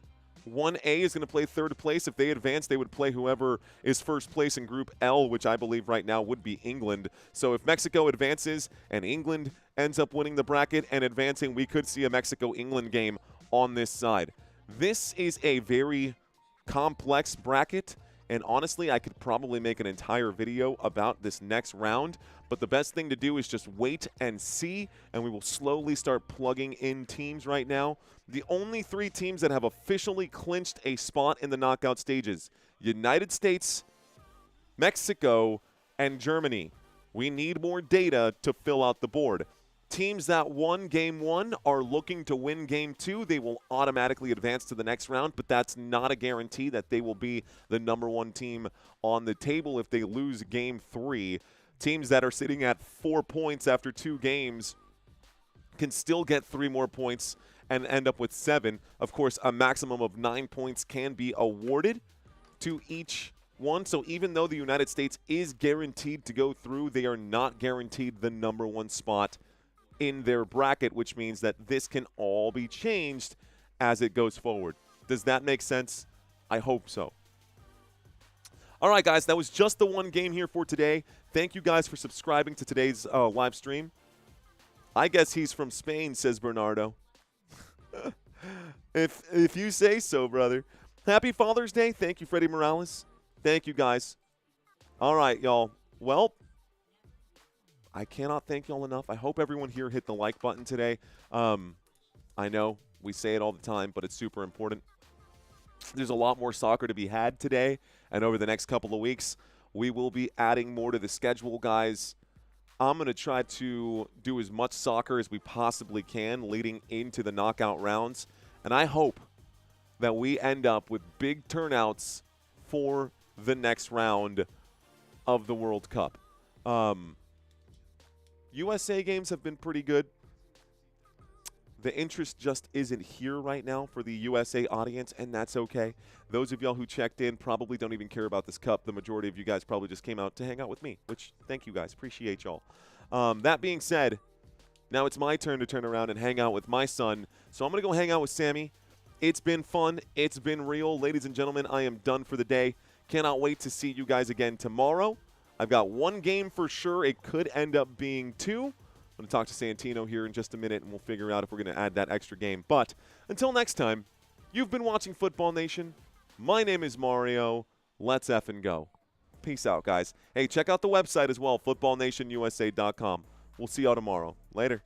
1A is going to play third place. If they advance, they would play whoever is first place in Group L, which I believe right now would be England. So if Mexico advances and England ends up winning the bracket and advancing, we could see a Mexico-England game on this side. This is a very complex bracket, and honestly, I could probably make an entire video about this next round, but the best thing to do is just wait and see, and we will slowly start plugging in teams right now. The only 3 teams that have officially clinched a spot in the knockout stages: United States, Mexico, and Germany. We need more data to fill out the board. Teams that won Game 1 are looking to win Game 2. They will automatically advance to the next round, but that's not a guarantee that they will be the number 1 team on the table if they lose Game 3. Teams that are sitting at 4 points after 2 games can still get 3 more points and end up with 7. Of course, a maximum of 9 points can be awarded to each one. So even though the United States is guaranteed to go through, they are not guaranteed the number 1 spot in their bracket, which means that this can all be changed as it goes forward. Does that make sense? I hope so. All right, guys, that was just the one game here for today. Thank you guys for subscribing to today's live stream. I guess he's from Spain, says Bernardo. If you say so, brother. Happy Father's Day. Thank you, Freddie Morales. Thank you, guys. All right, y'all. Well, I cannot thank y'all enough. I hope everyone here hit the like button today. I know we say it all the time, but it's super important. There's a lot more soccer to be had today, and over the next couple of weeks, we will be adding more to the schedule, guys. I'm going to try to do as much soccer as we possibly can leading into the knockout rounds, and I hope that we end up with big turnouts for the next round of the World Cup. USA games have been pretty good. The interest just isn't here right now for the USA audience, and that's okay. Those of y'all who checked in probably don't even care about this cup. The majority of you guys probably just came out to hang out with me, which thank you guys. Appreciate y'all. That being said, now it's my turn to turn around and hang out with my son. So I'm going to go hang out with Sammy. It's been fun. It's been real. Ladies and gentlemen, I am done for the day. Cannot wait to see you guys again tomorrow. I've got 1 game for sure. It could end up being 2. I'm going to talk to Santino here in just a minute, and we'll figure out if we're going to add that extra game. But until next time, you've been watching Football Nation. My name is Mario. Let's effing go. Peace out, guys. Hey, check out the website as well, footballnationusa.com. We'll see y'all tomorrow. Later.